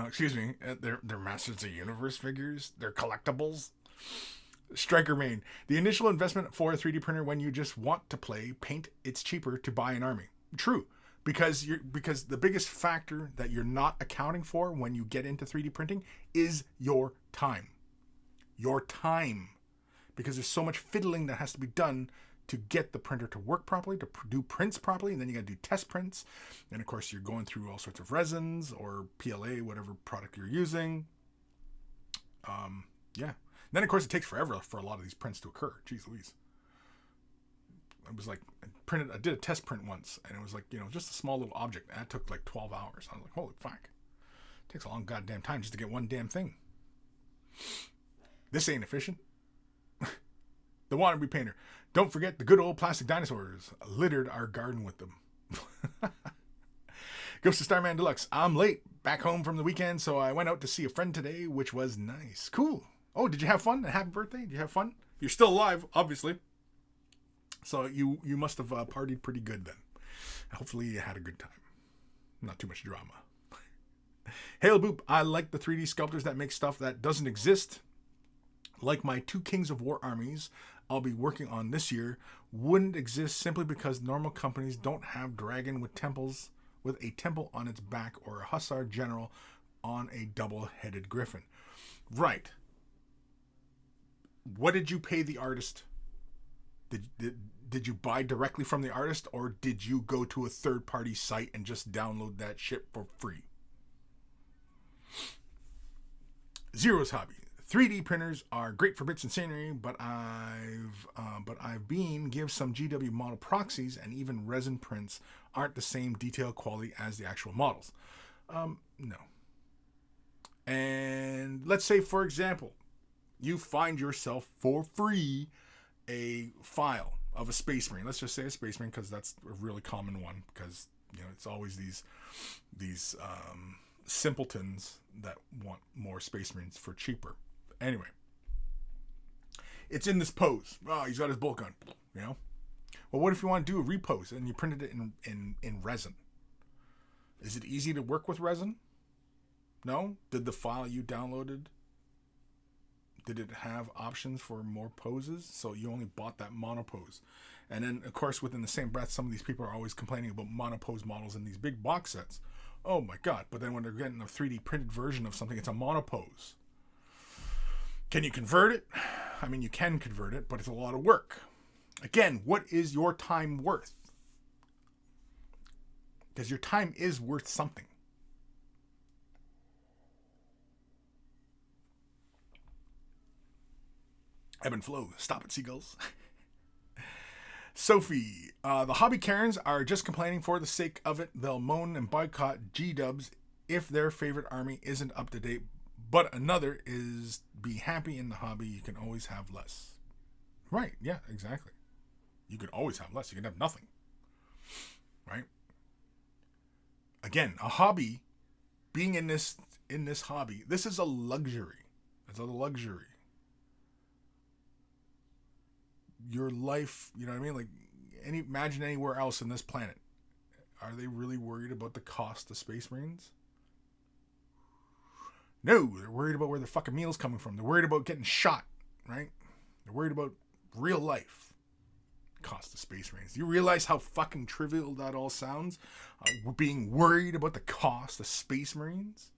Excuse me. They're Masters of the Universe figures. They're collectibles. Striker Main. The initial investment for a 3D printer when you just want to play paint, it's cheaper to buy an army. True. Because the biggest factor that you're not accounting for when you get into 3D printing is your time. Your time. Because there's so much fiddling that has to be done to get the printer to work properly, to do prints properly, and then you got to do test prints. And of course, you're going through all sorts of resins or PLA, whatever product you're using. Yeah. And then of course, it takes forever for a lot of these prints to occur. Jeez Louise. I was like, I did a test print once, and it was like, you know, just a small little object, and that took like 12 hours. I was like, holy fuck. It takes a long goddamn time just to get one damn thing. This ain't efficient. The Wannabe Painter. Don't forget the good old plastic dinosaurs. Littered our garden with them. Ghost of Starman Deluxe. I'm late. Back home from the weekend, so I went out to see a friend today, which was nice. Cool. Oh, did you have fun? Happy birthday. Did you have fun? You're still alive, obviously. So you must have partied pretty good then. Hopefully you had a good time. Not too much drama. Hail Boop, I like the 3D sculptors that make stuff that doesn't exist. Like my 2 Kings of War armies I'll be working on this year wouldn't exist simply because normal companies don't have dragon with a temple on its back or a hussar general on a double-headed griffin. Right. What did you pay the artist? Did you buy directly from the artist, or did you go to a third-party site and just download that shit for free? Zero's hobby. 3D printers are great for bits and scenery, but I've been give some GW model proxies, and even resin prints aren't the same detail quality as the actual models. No. And let's say, for example, you find yourself for free a file of a Space Marine. Let's just say a Space Marine, because that's a really common one, because it's always these simpletons that want more Space Marines for cheaper. Anyway, it's in this pose. Oh, he's got his bolt gun. Well, what if you want to do a repose and you printed it in resin? Is it easy to work with resin? No? Did the file you downloaded, did it have options for more poses? So you only bought that monopose. And then, of course, within the same breath, some of these people are always complaining about monopose models in these big box sets. Oh my God. But then when they're getting a 3D printed version of something, it's a monopose. Can you convert it? I mean, you can convert it, but it's a lot of work. Again, what is your time worth? Because your time is worth something. Evan Belleau, stop it, seagulls. Sophie, the hobby Karens are just complaining for the sake of it. They'll moan and boycott G-dubs if their favorite army isn't up to date. But another is be happy in the hobby. You can always have less. Right. Yeah, exactly. You can always have less. You can have nothing. Right. Again, a hobby, being in this hobby, this is a luxury. It's a luxury. Your life, you know what I mean? Like, imagine anywhere else in this planet. Are they really worried about the cost of Space Marines? No, they're worried about where their fucking meal's coming from. They're worried about getting shot, right? They're worried about real life. Cost of Space Marines. Do you realize how fucking trivial that all sounds? We're being worried about the cost of Space Marines?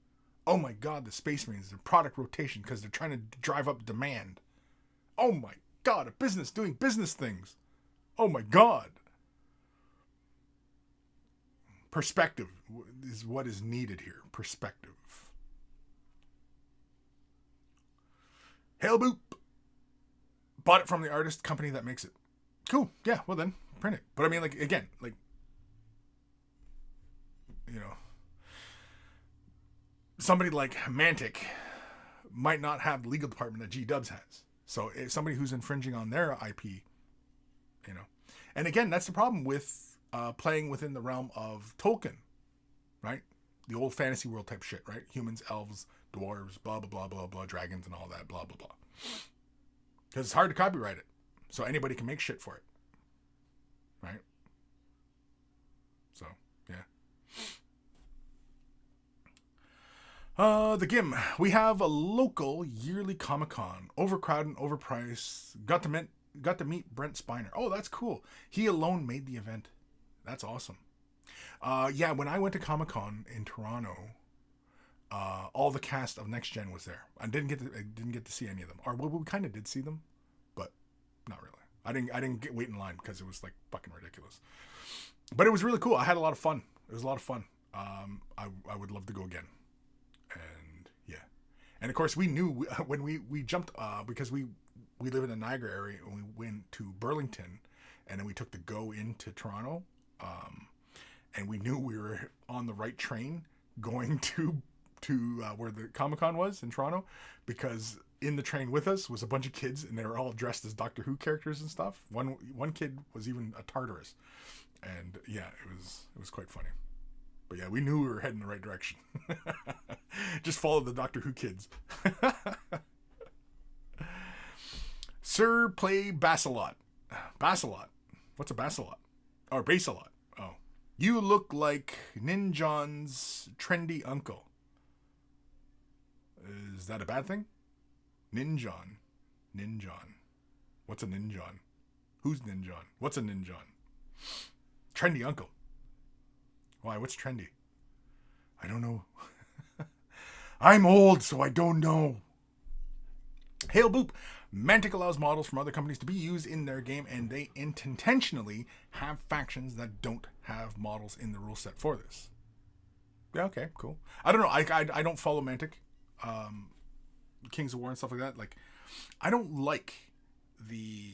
Oh my God, the Space Marines, their product rotation, because they're trying to drive up demand. Oh my God, a business doing business things. Oh my God. Perspective is what is needed here. Perspective. Hail Boop. Bought it from the artist company that makes it. Cool. Yeah, well then, print it. But I mean, like, again, like, somebody like Mantic might not have the legal department that G-Dubs has. So if somebody who's infringing on their IP, And again, that's the problem with playing within the realm of Tolkien, right? The old fantasy world type shit, right? Humans, elves, dwarves, blah, blah, blah, blah, blah, dragons and all that, blah, blah, blah. Because it's hard to copyright it. So anybody can make shit for it. Right? So, yeah. The GIM. We have a local yearly Comic-Con. Overcrowded and overpriced. Got to meet Brent Spiner. Oh, that's cool. He alone made the event. That's awesome. Yeah, when I went to Comic-Con in Toronto, all the cast of Next Gen was there. I didn't get to see any of them. Or well, we kind of did see them, but not really. I didn't wait in line because it was like fucking ridiculous. But it was really cool. I had a lot of fun. It was a lot of fun. I would love to go again. And yeah. And of course we knew when we jumped because we live in the Niagara area and we went to Burlington and then we took the GO into Toronto. And we knew we were on the right train going to where the Comic-Con was in Toronto, because in the train with us was a bunch of kids and they were all dressed as Doctor Who characters and stuff. One kid was even a Tartarus, and yeah, it was quite funny. But yeah, we knew we were heading the right direction. Just follow the Doctor Who kids. Sir, play Basilot. Basilot. What's a Basilot? Or Basilot. Oh. You look like Ninjon's trendy uncle. Is that a bad thing? Ninjon. Ninjon. What's a Ninjon? Who's Ninjon? What's a Ninjon? Trendy uncle. Why? What's trendy? I don't know. I'm old, so I don't know. Hail Boop. Mantic allows models from other companies to be used in their game, and they intentionally have factions that don't have models in the rule set for this. Yeah, okay, cool. I don't know. I don't follow Mantic. Kings of War and stuff like that. Like, I don't like the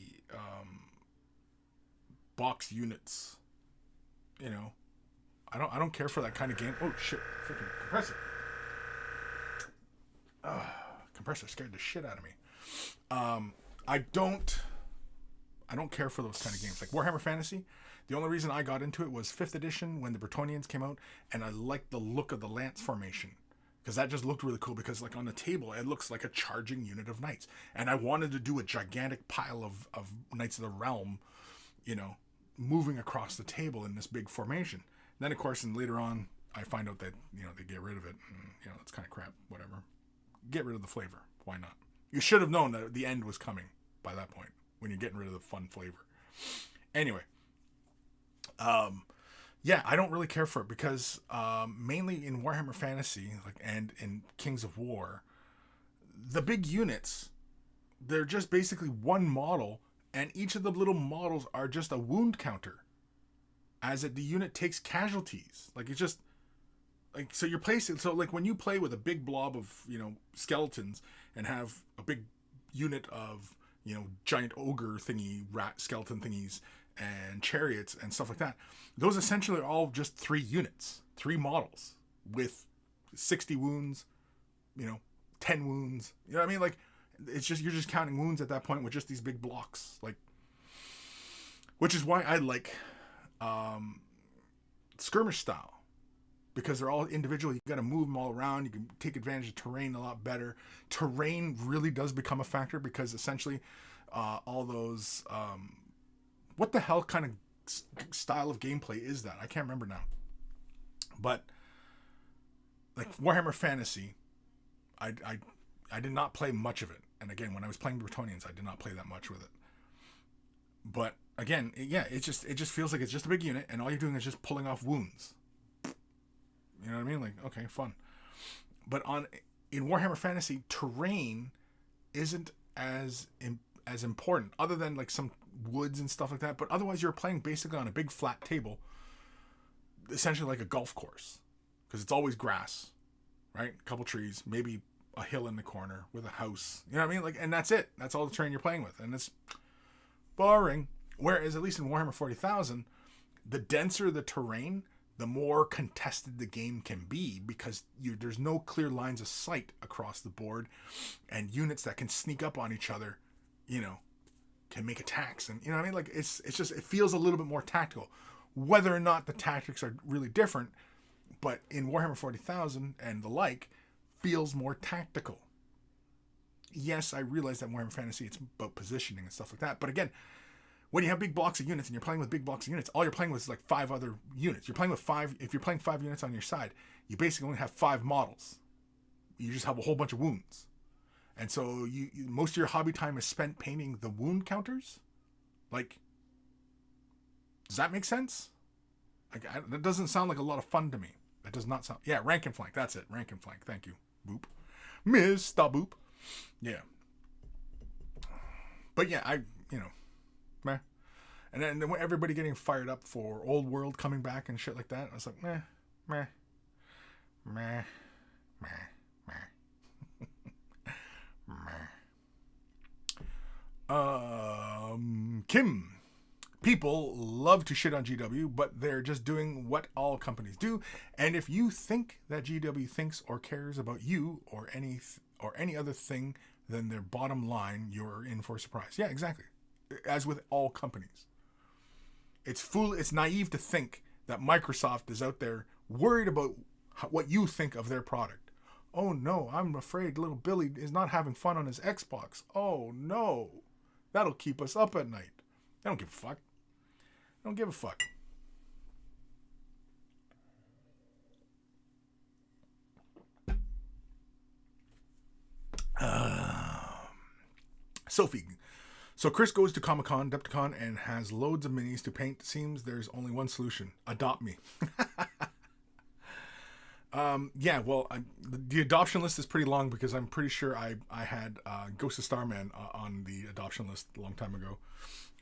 box units. You know, I don't care for that kind of game. Oh shit! Freaking compressor. Compressor scared the shit out of me. I don't care for those kind of games. Like Warhammer Fantasy, the only reason I got into it was 5th edition when the Bretonnians came out, and I liked the look of the lance formation. Because that just looked really cool, because like on the table, it looks like a charging unit of knights. And I wanted to do a gigantic pile of Knights of the Realm, you know, moving across the table in this big formation. And then, of course, and later on, I find out that, you know, they get rid of it. And, you know, it's kind of crap, whatever. Get rid of the flavor. Why not? You should have known that the end was coming by that point, when you're getting rid of the fun flavor. Anyway. Yeah, I don't really care for it because mainly in Warhammer Fantasy and in Kings of War, the big units, they're just basically one model, and each of the little models are just a wound counter. As the unit takes casualties. Like, it's just like, so you're placing, so like when you play with a big blob of, you know, skeletons and have a big unit of, you know, giant ogre thingy, rat skeleton thingies, and chariots and stuff like that, those essentially are all just 3 units, 3 models with 60 wounds, you know, 10 wounds. You know what I mean? Like, it's just, you're just counting wounds at that point with just these big blocks. Like, which is why I like skirmish style, because they're all individual. You got to move them all around. You can take advantage of terrain a lot better. Terrain really does become a factor, because essentially all those what the hell kind of style of gameplay is that? I can't remember now. But like Warhammer Fantasy, I did not play much of it. And again, when I was playing Bretonnians, I did not play that much with it. But again, it just feels like it's just a big unit, and all you're doing is just pulling off wounds. You know what I mean? Like, okay, fun. But in Warhammer Fantasy, terrain isn't as important, other than like some woods and stuff like that. But otherwise, you're playing basically on a big flat table, essentially like a golf course, because it's always grass, right? A couple trees, maybe a hill in the corner with a house. You know what I mean? Like, and that's it. That's all the terrain you're playing with, and it's boring. Whereas at least in Warhammer 40,000, the denser the terrain, the more contested the game can be, because there's no clear lines of sight across the board, and units that can sneak up on each other, you know, can make attacks. And you know what I mean? Like, it's just, it feels a little bit more tactical, whether or not the tactics are really different. But in Warhammer 40,000 and the like, feels more tactical. Yes, I realize that Warhammer Fantasy, it's about positioning and stuff like that. But again, when you have big blocks of units and you're playing with big blocks of units, all you're playing with is like 5 other units. You're playing with 5. If you're playing 5 units on your side, you basically only have 5 models. You just have a whole bunch of wounds. And so you most of your hobby time is spent painting the wound counters. Like, does that make sense? Like, that doesn't sound like a lot of fun to me. That does not sound... Yeah, rank and flank. That's it. Rank and flank. Thank you. Boop. Mr. Boop. Yeah. But yeah, meh. And then everybody getting fired up for Old World coming back and shit like that, I was like, meh. Kim. People love to shit on GW, but they're just doing what all companies do. And if you think that GW thinks or cares about you or any other thing, then their bottom line, you're in for a surprise. Yeah, exactly. As with all companies. It's naive to think that Microsoft is out there worried about what you think of their product. Oh no, I'm afraid little Billy is not having fun on his Xbox. Oh no, that'll keep us up at night. They don't give a fuck. They don't give a fuck. Sophie. So Kris goes to Comic-Con, Depticon, and has loads of minis to paint. Seems there's only one solution. Adopt me. Yeah, well, the adoption list is pretty long because I'm pretty sure I had Ghost of Starman on the adoption list a long time ago.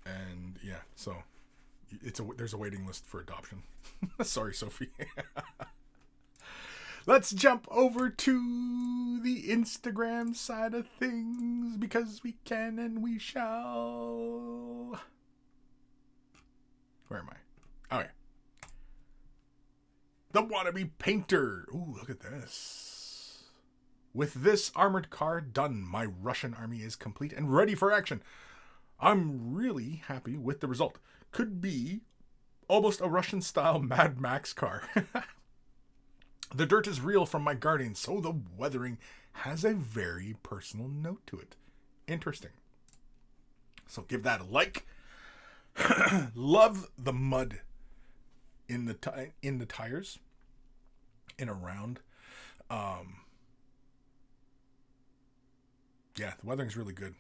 And yeah, so there's a waiting list for adoption. Sorry, Sophie. Let's jump over to the Instagram side of things because we can and we shall. Where am I? Oh, yeah. The Wannabe Painter. Ooh, look at this. With this armored car done, my Russian army is complete and ready for action. I'm really happy with the result. Could be almost a Russian-style Mad Max car. The dirt is real from my garden, so the weathering has a very personal note to it. Interesting. So give that a like. Love the mud in the tires, in around. Yeah, the weathering's really good.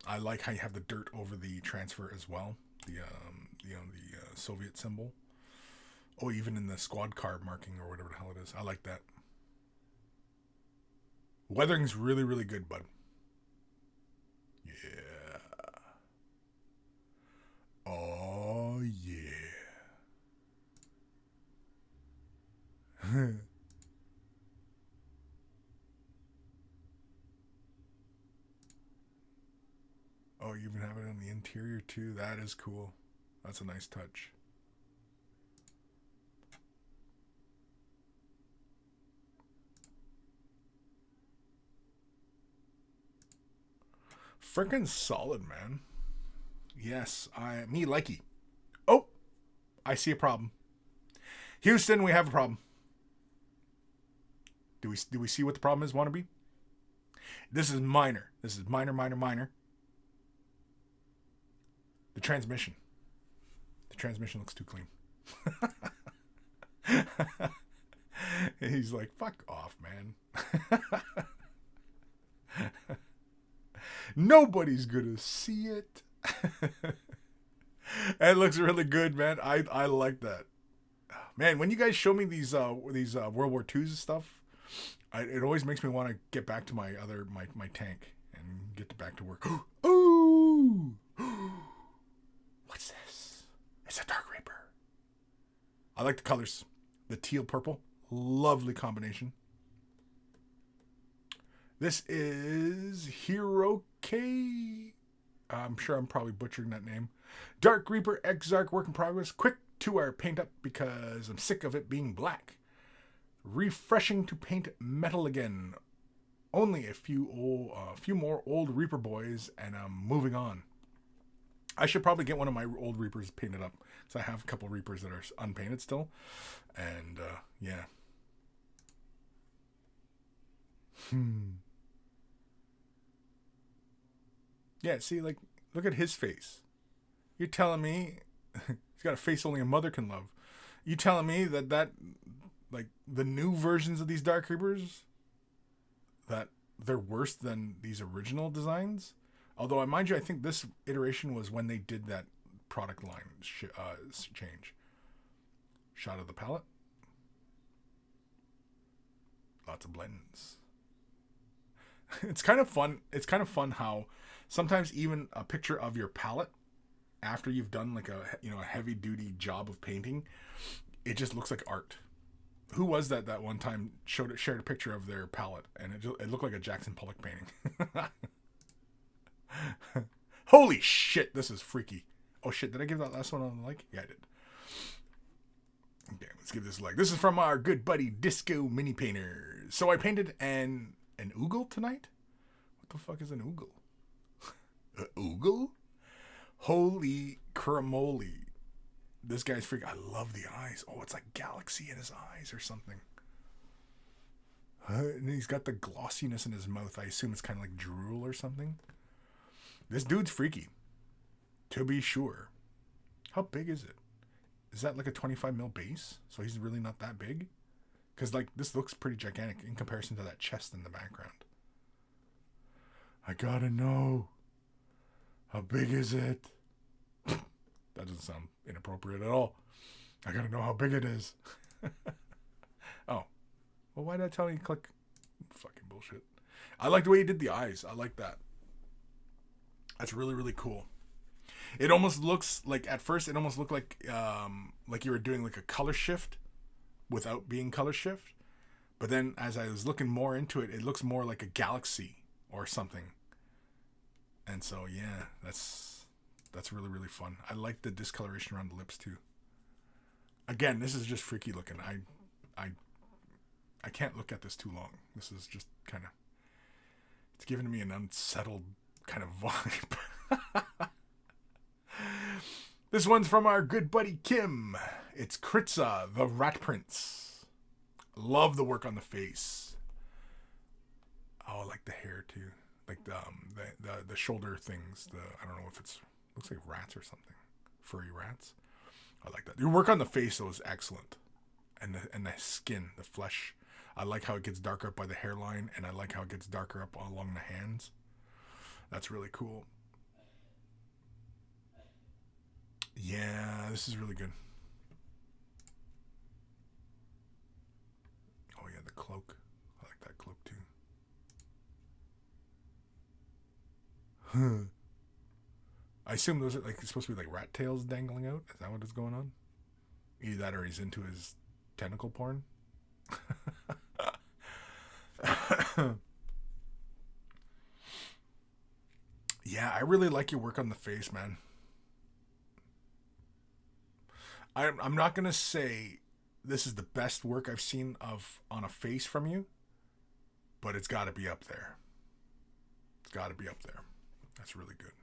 I like how you have the dirt over the transfer as well. The Soviet symbol. Oh, even in the squad car marking or whatever the hell it is. I like that. Weathering's really, really good, bud. Yeah. Oh, yeah. Oh, you even have it on the interior too. That is cool. That's a nice touch. Frickin' solid, man. Yes, me likey. Oh, I see a problem. Houston, we have a problem. Do we see what the problem is, Wannabe? This is minor. This is minor. The transmission. The transmission looks too clean. He's like, fuck off, man. Nobody's gonna see it. It looks really good, man. I like that. Man, when you guys show me these World War II's stuff, it always makes me want to get back to my tank and get back to work. Ooh! What's this? It's a Dark Reaper. I like the colors. The teal purple. Lovely combination. This is Hero K. I'm sure I'm probably butchering that name. Dark Reaper Exarch work in progress. Quick 2-hour paint up because I'm sick of it being black. Refreshing to paint metal again. Only a few more old Reaper boys and I'm moving on. I should probably get one of my old Reapers painted up because I have a couple Reapers that are unpainted still. And yeah. Yeah, see, like, look at his face. You're telling me he's got a face only a mother can love. You telling me that like the new versions of these Dark Reapers, that they're worse than these original designs? Although, mind you, I think this iteration was when they did that product line change. Shot of the palette. Lots of blends. It's kind of fun. It's kind of fun how sometimes even a picture of your palette after you've done like a heavy duty job of painting, it just looks like art. Who was that one time shared a picture of their palette and it looked like a Jackson Pollock painting. Holy shit, this is freaky. Oh shit, did I give that last one a like? Yeah, I did. Okay, let's give this a like. This is from our good buddy Disco Mini Painter. So I painted an oogle tonight? What the fuck is an oogle? An oogle? Holy cramoly. This guy's freaking. I love the eyes. Oh, it's like galaxy in his eyes or something. And he's got the glossiness in his mouth. I assume it's kind of like drool or something. This dude's freaky. To be sure. How big is it? Is that like a 25 mil base? So he's really not that big? Because like this looks pretty gigantic in comparison to that chest in the background. I gotta know. How big is it? That doesn't sound inappropriate at all. I gotta know how big it is. Oh. Well, why did I tell you to click? Fucking bullshit. I like the way he did the eyes. I like that. That's really, really cool. It almost looks like, at first, it almost looked like you were doing like a color shift without being color shift. But then as I was looking more into it, it looks more like a galaxy or something. And so, yeah, that's really, really fun. I like the discoloration around the lips too. Again, this is just freaky looking. I can't look at this too long. This is just kind of, it's giving me an unsettled kind of vibe. This one's from our good buddy Kim. It's Kritza, the Rat Prince. Love the work on the face. Oh, I like the hair too. Like the shoulder things. I don't know if it's, looks like rats or something. Furry rats. I like that. Your work on the face though is excellent. And the skin, the flesh. I like how it gets darker up by the hairline, and I like how it gets darker up along the hands. That's really cool. Yeah, this is really good. Oh yeah, the cloak. I like that cloak too. I assume those are like supposed to be like rat tails dangling out. Is that what is going on? Either that or he's into his tentacle porn. Yeah, I really like your work on the face, man. I'm not gonna say this is the best work I've seen on a face from you, but it's got to be up there. It's got to be up there. That's really good.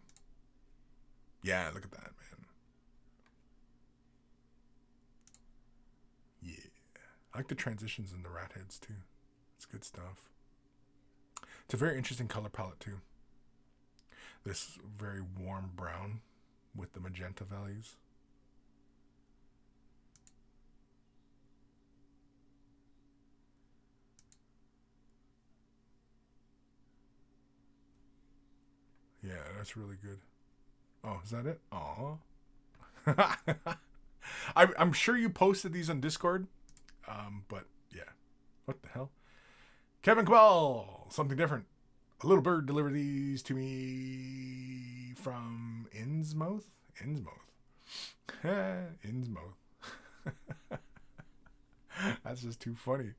Yeah, look at that, man. Yeah, I like the transitions in the rat heads too. It's good stuff. It's a very interesting color palette too. This very warm brown with the magenta values. Yeah, that's really good. Oh, is that it? Aw. I'm sure you posted these on Discord. But yeah. What the hell? Kevin Cabal, something different. A little bird delivered these to me from Innsmouth. Innsmouth. That's just too funny.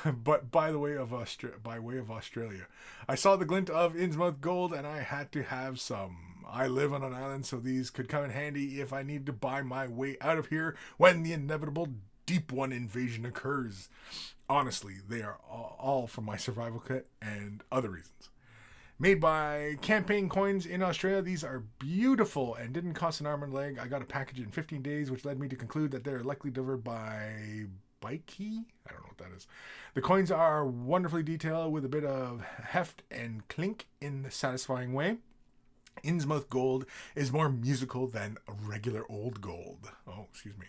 But by way of Australia, I saw the glint of Innsmouth gold and I had to have some. I live on an island, so these could come in handy if I need to buy my way out of here when the inevitable Deep One invasion occurs. Honestly, they are all from my survival kit and other reasons. Made by Campaign Coins in Australia, these are beautiful and didn't cost an arm and a leg. I got a package in 15 days, which led me to conclude that they're likely delivered by Bikey. I don't know what that is. The coins are wonderfully detailed with a bit of heft and clink in a satisfying way. Innsmouth gold is more musical than a regular old gold. Oh, excuse me.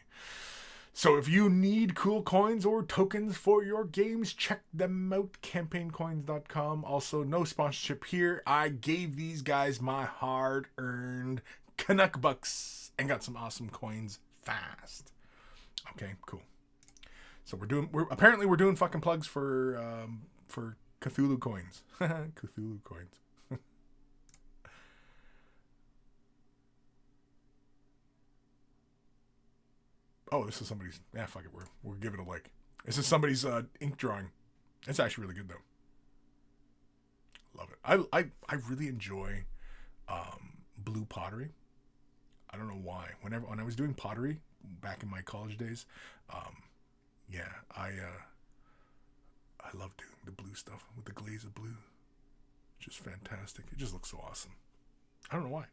So if you need cool coins or tokens for your games, check them out, campaigncoins.com. Also, no sponsorship here. I gave these guys my hard-earned Canuck bucks and got some awesome coins fast. Okay, cool. So we're doing fucking plugs for Cthulhu coins. Cthulhu coins. Oh, this is somebody's. Yeah, fuck it. We'll give it a like. This is somebody's ink drawing. It's actually really good though. Love it. I really enjoy blue pottery. I don't know why. When I was doing pottery back in my college days, yeah, I love doing the blue stuff with the glaze of blue. Just fantastic. It just looks so awesome. I don't know why.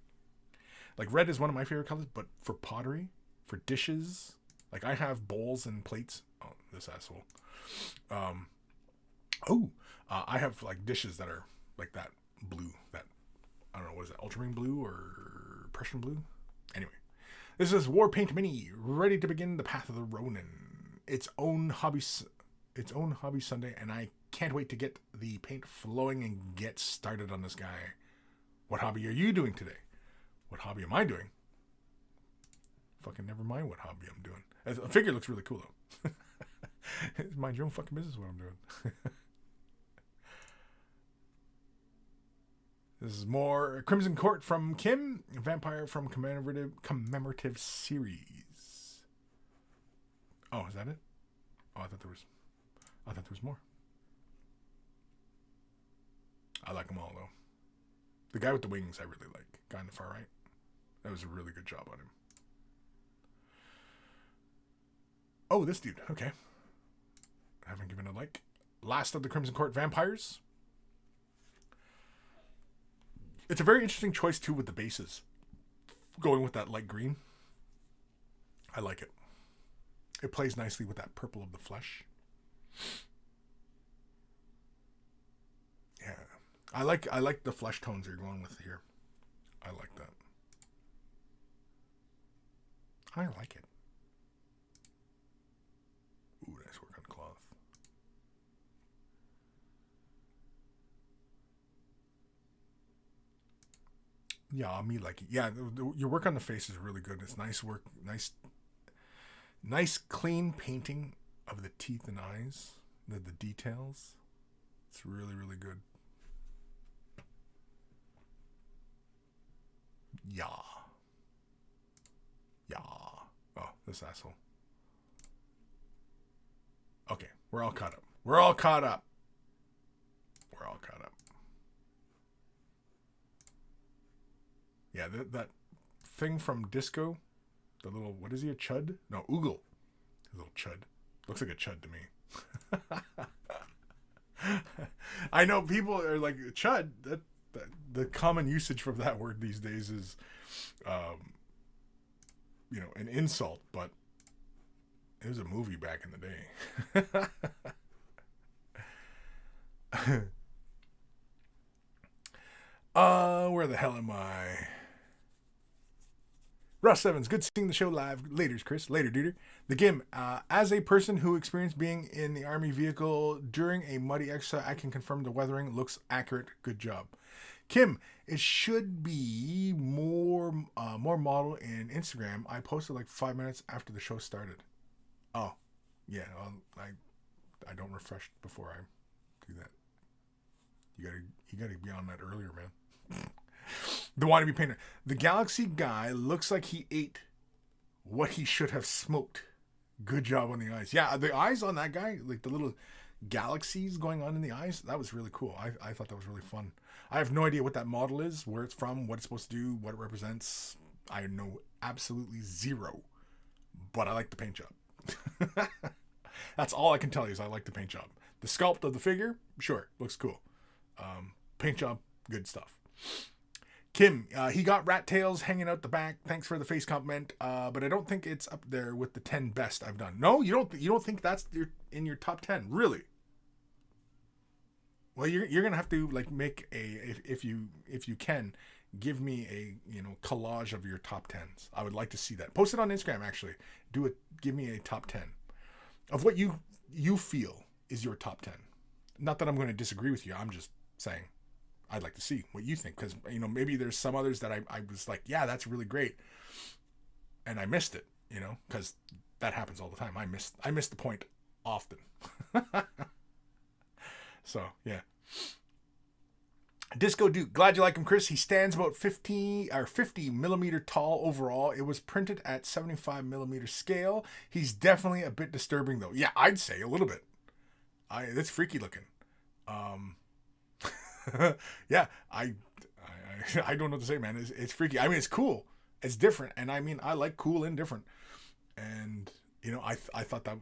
Like red is one of my favorite colors, but for pottery, for dishes. Like I have bowls and plates. Oh, this asshole. I have like dishes that are like that blue. That I don't know, what is that? Ultramarine blue or Prussian blue? Anyway, this is Warpaint Mini, ready to begin the path of the Ronin. Its own hobby. its own hobby Sunday, and I can't wait to get the paint flowing and get started on this guy. What hobby are you doing today? What hobby am I doing? Fucking never mind what hobby I'm doing. A figure looks really cool, though. Mind your own fucking business what I'm doing. This is more Crimson Court from Kim, Vampire from commemorative series. Oh, is that it? Oh, I thought there was more. I like them all, though. The guy with the wings, I really like. Guy on the far right. That was a really good job on him. Oh, this dude. Okay. I haven't given a like. Last of the Crimson Court Vampires. It's a very interesting choice, too, with the bases. Going with that light green. I like it. It plays nicely with that purple of the flesh. Yeah. I like the flesh tones you're going with here. I like that. I like it. Ooh, nice work on cloth. Yeah, me like it. Yeah, your work on the face is really good. It's nice work. Nice clean painting of the teeth and eyes. The details. It's really, really good. Yeah. Oh, this asshole. Okay, we're all caught up. Yeah, that thing from Disco, the little, what is he, a chud? No, Oogle. A little chud. Looks like a chud to me. I know people are like, chud, that the common usage for that word these days is, an insult, but it was a movie back in the day. Where the hell am I? Russ Evans, good seeing the show live. Later, Kris. Later, dude. The Gim. As a person who experienced being in the Army vehicle during a muddy exercise, I can confirm the weathering looks accurate. Good job. Kim, it should be more model in Instagram. I posted like 5 minutes after the show started. Oh, yeah. I don't refresh before I do that. You gotta be on that earlier, man. The wannabe painter. The Galaxy guy looks like he ate what he should have smoked. Good job on the eyes. Yeah, the eyes on that guy, like the little galaxies going on in the eyes, that was really cool. I thought that was really fun. I have no idea what that model is, where it's from, what it's supposed to do, what it represents. I know absolutely zero. But I like the paint job. That's all I can tell you is I like the paint job. The sculpt of the figure, sure, looks cool. Paint job, good stuff. Kim, he got rat tails hanging out the back. Thanks for the face compliment, but I don't think it's up there with the 10 best I've done. No, you don't think that's in your top 10, really? Well, you're gonna have to like make if you can give me a collage of your top 10s. I would like to see that. Post it on Instagram. Actually, give me a top 10 of what you feel is your top 10. Not that I'm going to disagree with you. I'm just saying I'd like to see what you think, because maybe there's some others that I was like, yeah, that's really great, and I missed it, because that happens all the time. I miss the point often. So yeah. Disco Duke, glad you like him, Kris. He stands about 50 millimeter tall overall. It was printed at 75 millimeter scale. He's definitely a bit disturbing though. Yeah, I'd say a little bit. That's freaky looking. Yeah, I don't know what to say, man. It's freaky. I mean, it's cool. It's different, and I mean, I like cool and different. And I thought that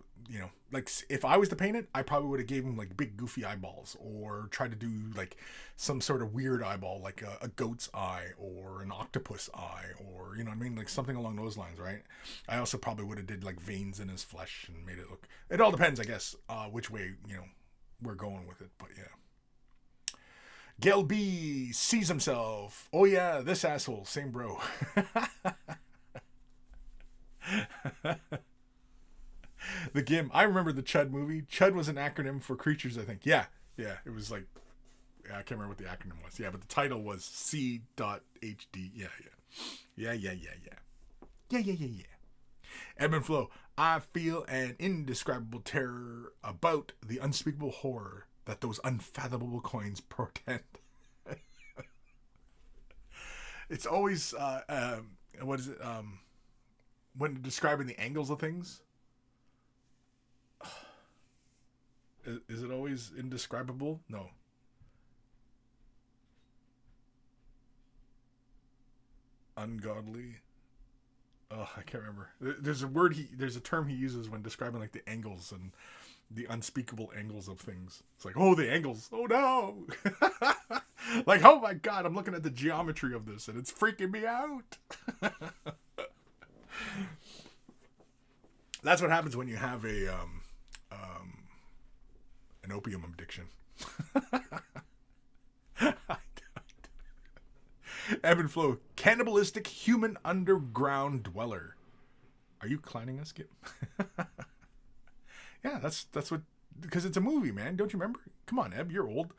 like if I was to paint it, I probably would have gave him like big goofy eyeballs, or tried to do like some sort of weird eyeball, like a goat's eye or an octopus eye, or what I mean, like something along those lines, right? I also probably would have did like veins in his flesh and made it look. It all depends, I guess, which way we're going with it, but yeah. Gail B sees himself. Oh yeah, this asshole, same bro. The Gim. I remember the Chud movie. Chud was an acronym for creatures, I think. Yeah. Yeah. It was like, yeah, I can't remember what the acronym was. Yeah, but the title was C.HD. Yeah, yeah. Yeah, yeah, yeah, yeah. Yeah, yeah, yeah, yeah. Evan Belleau. I feel an indescribable terror about the unspeakable horror that those unfathomable coins portend. It's always, what is it? When describing the angles of things, is it always indescribable? No. Ungodly. Oh, I can't remember. There's a term he uses when describing like the angles and the unspeakable angles of things. It's like, oh, the angles. Oh no. Like, oh my God, I'm looking at the geometry of this and it's freaking me out. That's what happens when you have an opium addiction. Evan Belleau, cannibalistic human underground dweller. Are you clowning us, Skip? Yeah, that's what, because it's a movie, man. Don't you remember? Come on, Eb, you're old.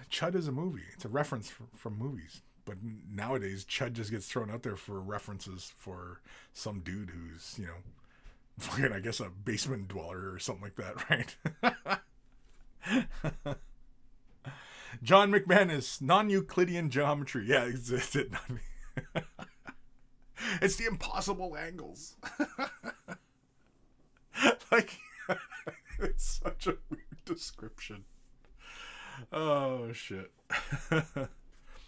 Chud is a movie. It's a reference from movies. But nowadays, Chud just gets thrown out there for references for some dude who's, fucking, I guess, a basement dweller or something like that, right? John McManus, non-Euclidean geometry. Yeah, it's it. It's the impossible angles. Like, it's such a weird description. Oh, shit.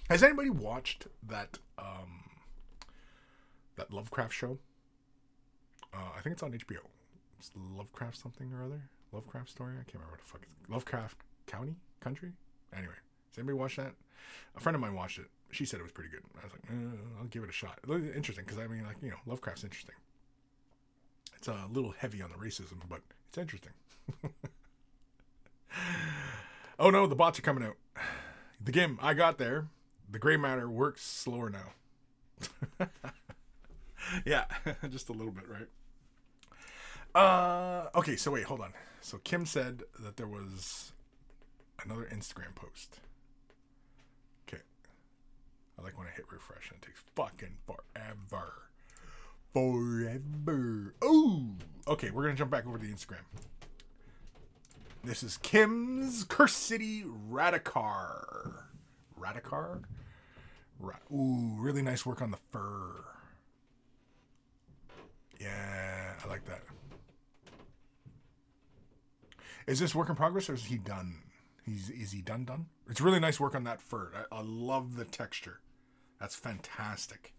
Has anybody watched that Lovecraft show? I think it's on HBO. It's Lovecraft something or other. Lovecraft story? I can't remember what the fuck it's. Lovecraft Country? Anyway, has anybody watched that? A friend of mine watched it. She said it was pretty good. I was like, I'll give it a shot. It looked interesting because, I mean, like, Lovecraft's interesting. It's a little heavy on the racism, but it's interesting. Oh no, the bots are coming out. The Gim, I got there. The gray matter works slower now. Yeah, just a little bit, right? Okay, so wait, hold on. So Kim said that there was another Instagram post. Okay. I like when I hit refresh and it takes fucking forever. Forever. Oh! Okay, we're going to jump back over to the Instagram. This is Kim's Curse City Radikar. Radikar? Ooh, really nice work on the fur. Yeah, I like that. Is this work in progress or is he done? Is he done? It's really nice work on that fur. I love the texture. That's fantastic.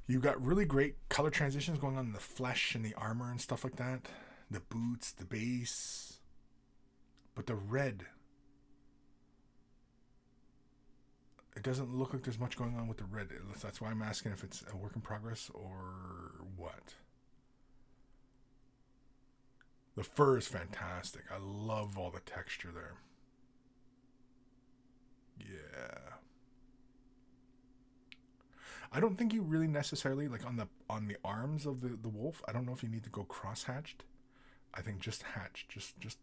You've got really great color transitions going on in the flesh and the armor and stuff like that. The boots, the base. But the red, it doesn't look like there's much going on with the red. That's why I'm asking if it's a work in progress or what. The fur is fantastic. I love all the texture there. Yeah. I don't think you really necessarily, like on the arms of the wolf, I don't know if you need to go cross-hatched. I think just hatched, just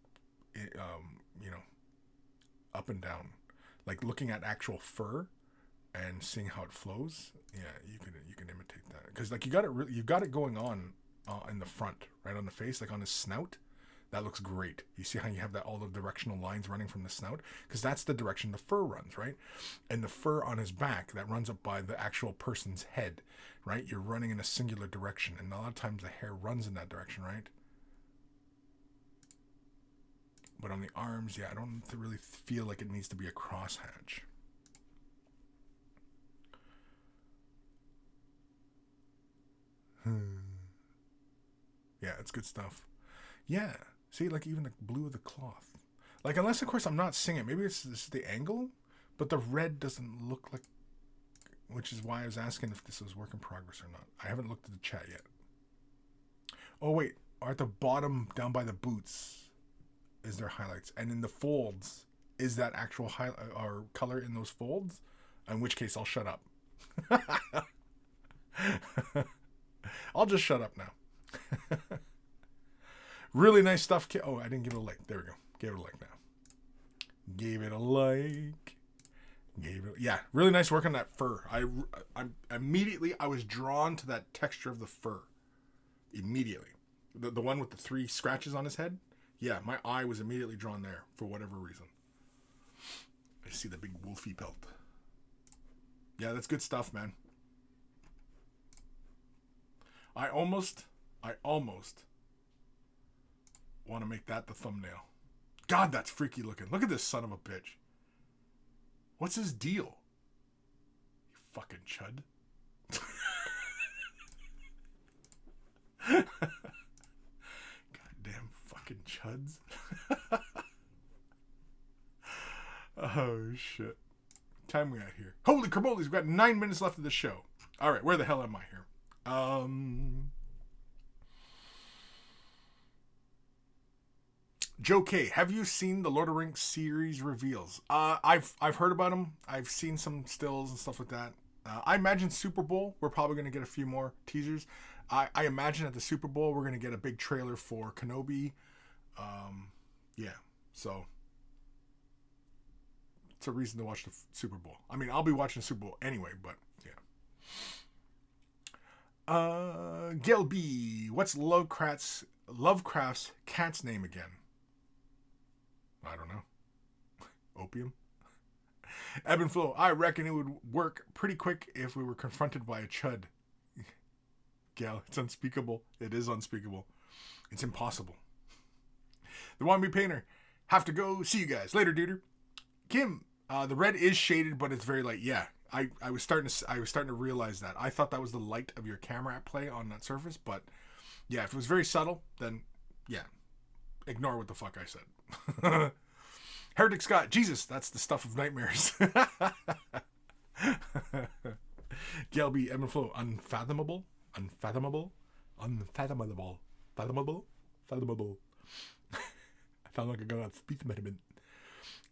up and down. Like looking at actual fur and seeing how it flows. Yeah, you can imitate that. Because like you got it going on in the front, right on the face, like on his snout. That looks great. You see how you have that all the directional lines running from the snout? Because that's the direction the fur runs, right? And the fur on his back, that runs up by the actual person's head, right? You're running in a singular direction. And a lot of times the hair runs in that direction, right? But on the arms, yeah, I don't really feel like it needs to be a crosshatch. Yeah, it's good stuff. Yeah. See, like even the blue of the cloth. Like, unless, of course, I'm not seeing it. Maybe this is the angle, but the red doesn't look like... Which is why I was asking if this was work in progress or not. I haven't looked at the chat yet. Oh, wait. Or at the bottom, down by the boots, is there highlights? And in the folds, is that actual highlight or color in those folds? In which case, I'll shut up. I'll just shut up now. Really nice stuff. Oh, I didn't give it a like. There we go. Gave it a like now. Gave it a like. Yeah, really nice work on that fur. I immediately I was drawn to that texture of the fur. Immediately. The one with the 3 scratches on his head. Yeah, my eye was immediately drawn there for whatever reason. I see the big wolfy pelt. Yeah, that's good stuff, man. I almost want to make that the thumbnail. God, that's freaky looking. Look at this son of a bitch. What's his deal? You fucking chud. Goddamn fucking chuds. Oh, shit. Time we got here. Holy cramoles, we've got 9 minutes left of the show. All right, where the hell am I here? Joe K, have you seen the Lord of the Rings series reveals? I've heard about them. I've seen some stills and stuff like that. I imagine Super Bowl, we're probably going to get a few more teasers. I imagine at the Super Bowl, we're going to get a big trailer for Kenobi. Yeah, so it's a reason to watch the Super Bowl. I mean, I'll be watching the Super Bowl anyway, but yeah. Gail B, what's Lovecraft's cat's name again? I don't know. Opium? Evan Belleau, I reckon it would work pretty quick if we were confronted by a chud. Gal, it's unspeakable. It is unspeakable. It's impossible. The Wannabe Painter, have to go. See you guys later, duder. Kim, the red is shaded, but it's very light. Yeah, I was starting to realize that. I thought that was the light of your camera at play on that surface, but yeah, if it was very subtle, then yeah, ignore what the fuck I said. Heretic Scott, Jesus, that's the stuff of nightmares. Gail B, Evan Belleau, unfathomable. I sound like I got a speech impediment.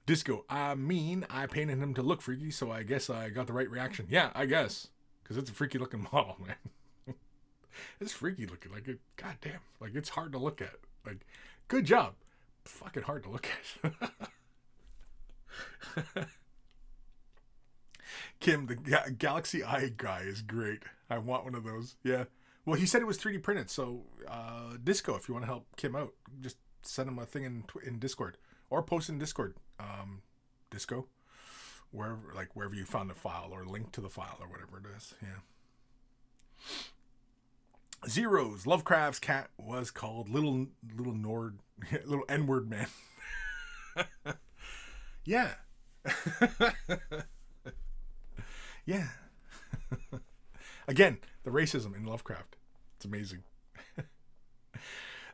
Disco, I mean, I painted him to look freaky, so I guess I got the right reaction. Yeah, I guess, because it's a freaky looking model, man. It's freaky looking, like it. Goddamn, like it's hard to look at. Like, good job. Fucking hard to look at. Kim, the Galaxy Eye guy is great. I want one of those. Yeah. Well, he said it was 3D printed, so Disco, if you want to help Kim out, just send him a thing in Discord or post in Discord. Disco, wherever you found the file or link to the file or whatever it is. Yeah. Zeros, Lovecraft's cat was called Little N-word man. Yeah. Yeah. Again, the racism in Lovecraft. It's amazing.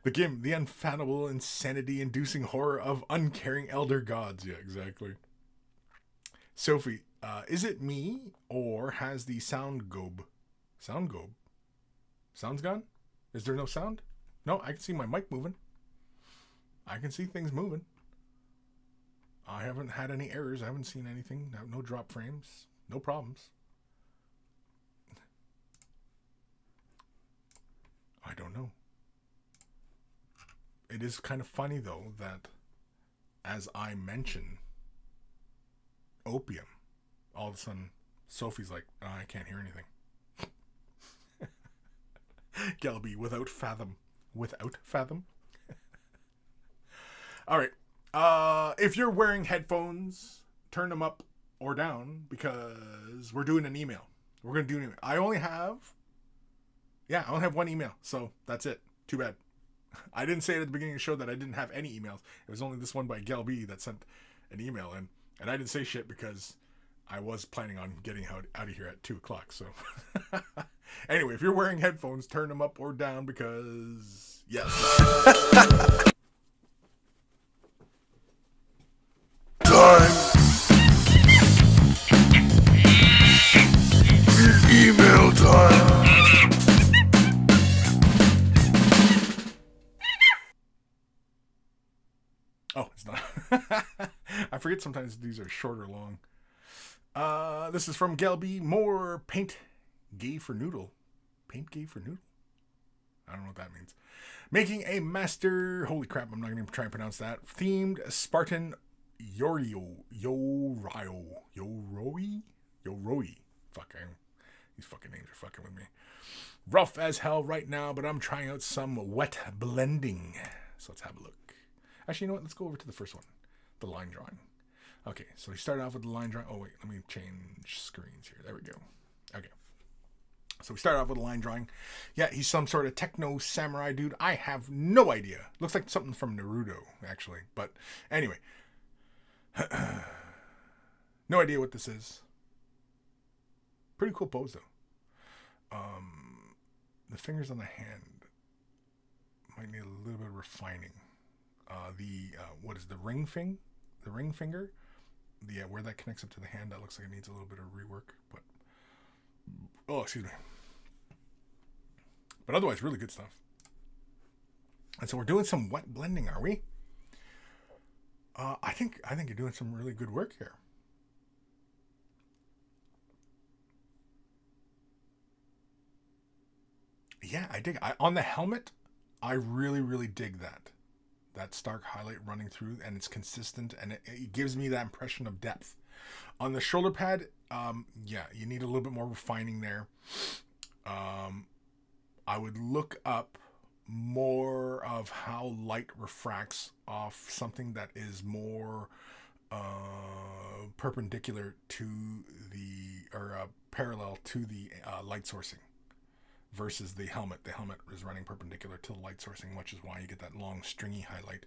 The Gim, the unfathomable, insanity-inducing horror of uncaring elder gods. Yeah, exactly. Sophie, is it me or has the sound gone? Sound's gone? Is there no sound? No, I can see my mic moving. I can see things moving. I haven't had any errors. I haven't seen anything. No drop frames. No problems. I don't know. It is kind of funny, though, that as I mention opium, all of a sudden Sophie's like, oh, I can't hear anything. Gelby, without fathom. All right. If you're wearing headphones, turn them up or down because we're doing an email. We're going to do an email. I only have one email, so that's it. Too bad. I didn't say it at the beginning of the show that I didn't have any emails. It was only this one by Gal B that sent an email in, and I didn't say shit because I was planning on getting out of here at 2 o'clock. So anyway, if you're wearing headphones, turn them up or down because yes. Time. It's email time. Oh, it's not. I forget sometimes these are short or long. This is from Gelby. More paint gay for noodle. Paint gay for noodle? I don't know what that means. Making a master, holy crap, I'm not going to try and pronounce that, themed Spartan Yoroi. Fuck, these fucking names are fucking with me. Rough as hell right now, but I'm trying out some wet blending. So let's have a look. Actually, you know what? Let's go over to the first one, the line drawing. Okay, so we started off with the line drawing. Oh, wait, let me change screens here. There we go. Okay. So we started off with a line drawing. Yeah, he's some sort of techno samurai dude. I have no idea. Looks like something from Naruto, actually. But anyway. No idea what this is. Pretty cool pose, though. The fingers on the hand might need a little bit of refining. What is the ring finger? The ring finger? Where that connects up to the hand, that looks like it needs a little bit of rework. But, oh, excuse me. But otherwise, really good stuff. And so we're doing some wet blending, are we? I think you're doing some really good work here. Yeah, I dig. On the helmet, I really, really dig that stark highlight running through, and it's consistent, and it gives me that impression of depth. On the shoulder pad, you need a little bit more refining there. I would look up more of how light refracts off something that is more perpendicular to parallel to the light sourcing versus the helmet. The helmet is running perpendicular to the light sourcing, which is why you get that long stringy highlight,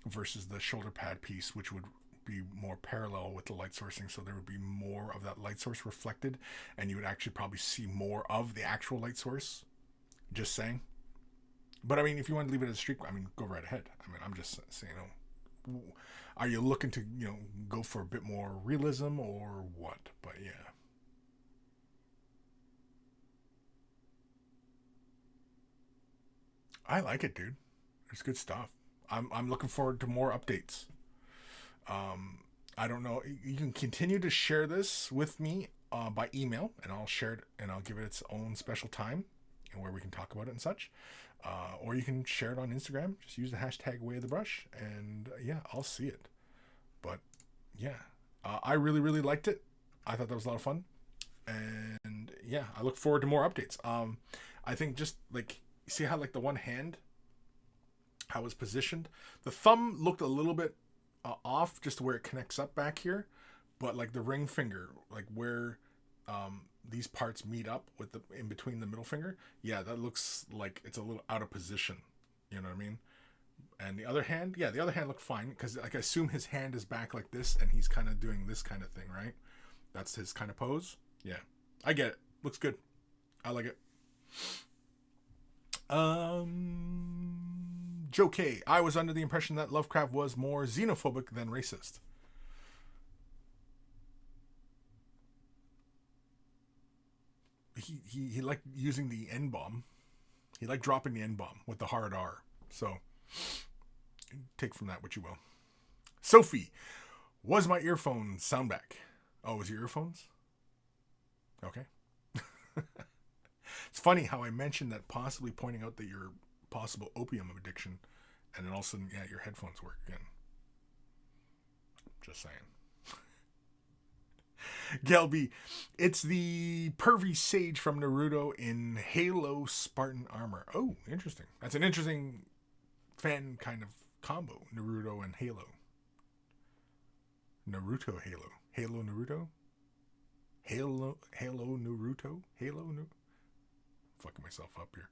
versus the shoulder pad piece, which would be more parallel with the light sourcing, so there would be more of that light source reflected, and you would actually probably see more of the actual light source. Just saying. But I mean, if you want to leave it as a streak, I mean, go right ahead. I mean, I'm just saying, are you looking to, go for a bit more realism or what? But yeah. I like it, dude. It's good stuff. I'm looking forward to more updates. I don't know. You can continue to share this with me by email, and I'll share it, and I'll give it its own special time where we can talk about it and such. Or you can share it on Instagram. Just use the hashtag Way of the Brush, and I'll see it. But I really, really liked it. I thought that was a lot of fun, and I look forward to more updates. I think just like, see how like the one hand, how it's positioned, the thumb looked a little bit off, just where it connects up back here, but like the ring finger, like where these parts meet up with the in between the middle finger, that looks like it's a little out of position. You know what I mean? And the other hand, the other hand looked fine, because like I assume his hand is back like this, and he's kind of doing this kind of thing, right? That's his kind of pose. Yeah, I get it. Looks good. I like it. Joe K. I was under the impression that Lovecraft was more xenophobic than racist. He liked using the N-bomb. He liked dropping the N-bomb with the hard R. So, take from that what you will. Sophie, was my earphones sound back? Oh, was your earphones? Okay. It's funny how I mentioned that, possibly pointing out that your possible opium addiction, and then all of a sudden, your headphones work again. Just saying. Gelby, it's the pervy sage from Naruto in Halo Spartan armor. Oh, interesting. That's an interesting fan kind of combo. Naruto and Halo. Naruto Halo. Halo Naruto? Halo Naruto? Halo Naruto? Fucking myself up here.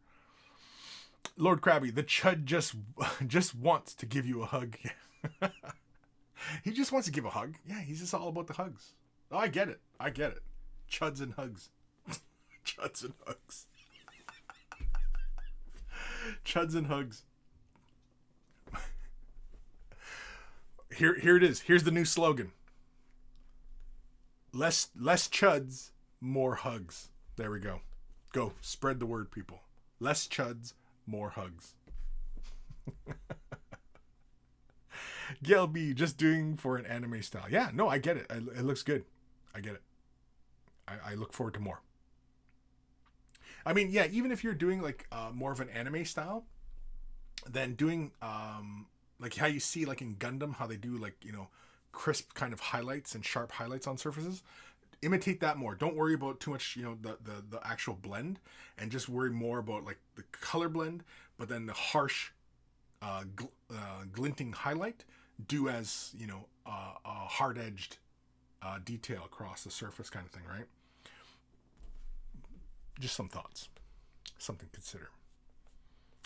Lord Krabby, the chud just wants to give you a hug. He just wants to give a hug. Yeah, he's just all about the hugs. Oh, I get it. Chuds and hugs. Chuds and hugs. Chuds and hugs. Here it is. Here's the new slogan. Less chuds, more hugs. There we go. Go. Spread the word, people. Less chuds, more hugs. Gail B, just doing for an anime style. Yeah, no, I get it. It looks good. I get it. I look forward to more. I mean, yeah, even if you're doing like more of an anime style, then doing like how you see like in Gundam, how they do like, you know, crisp kind of highlights and sharp highlights on surfaces. Imitate that more. Don't worry about too much, you know, the actual blend, and just worry more about like the color blend, but then the harsh glinting highlight do as, you know, a hard-edged detail across the surface kind of thing, right? Just some thoughts. Something to consider.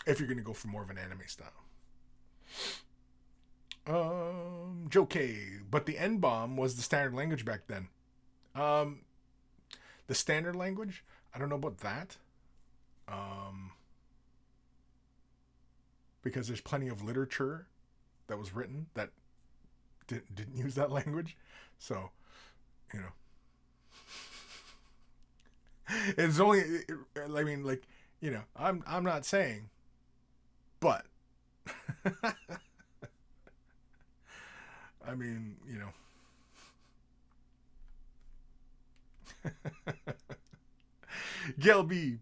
If you're going to go for more of an anime style. Joe K. But the N-bomb was the standard language back then. The standard language? I don't know about that. Because there's plenty of literature that was written that didn't use that language. So, you know. It's only, I mean, like, you know, I'm not saying, but I mean, you know. Gail B.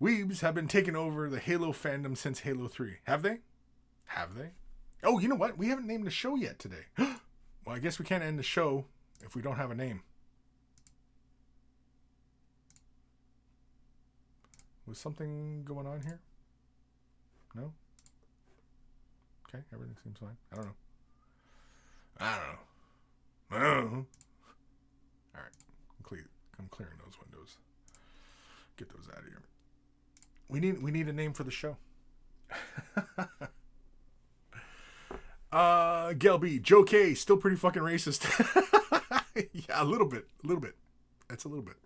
Weebs have been taking over the Halo fandom since Halo 3. Have they? Have they? Oh, you know what? We haven't named the show yet today. Well, I guess we can't end the show if we don't have a name. Was something going on here? No? Okay, everything seems fine. I don't know. Alright. I'm clearing those windows. Get those out of here. We need a name for the show. Gail B. Joe K. Still pretty fucking racist. Yeah, a little bit. That's a little bit.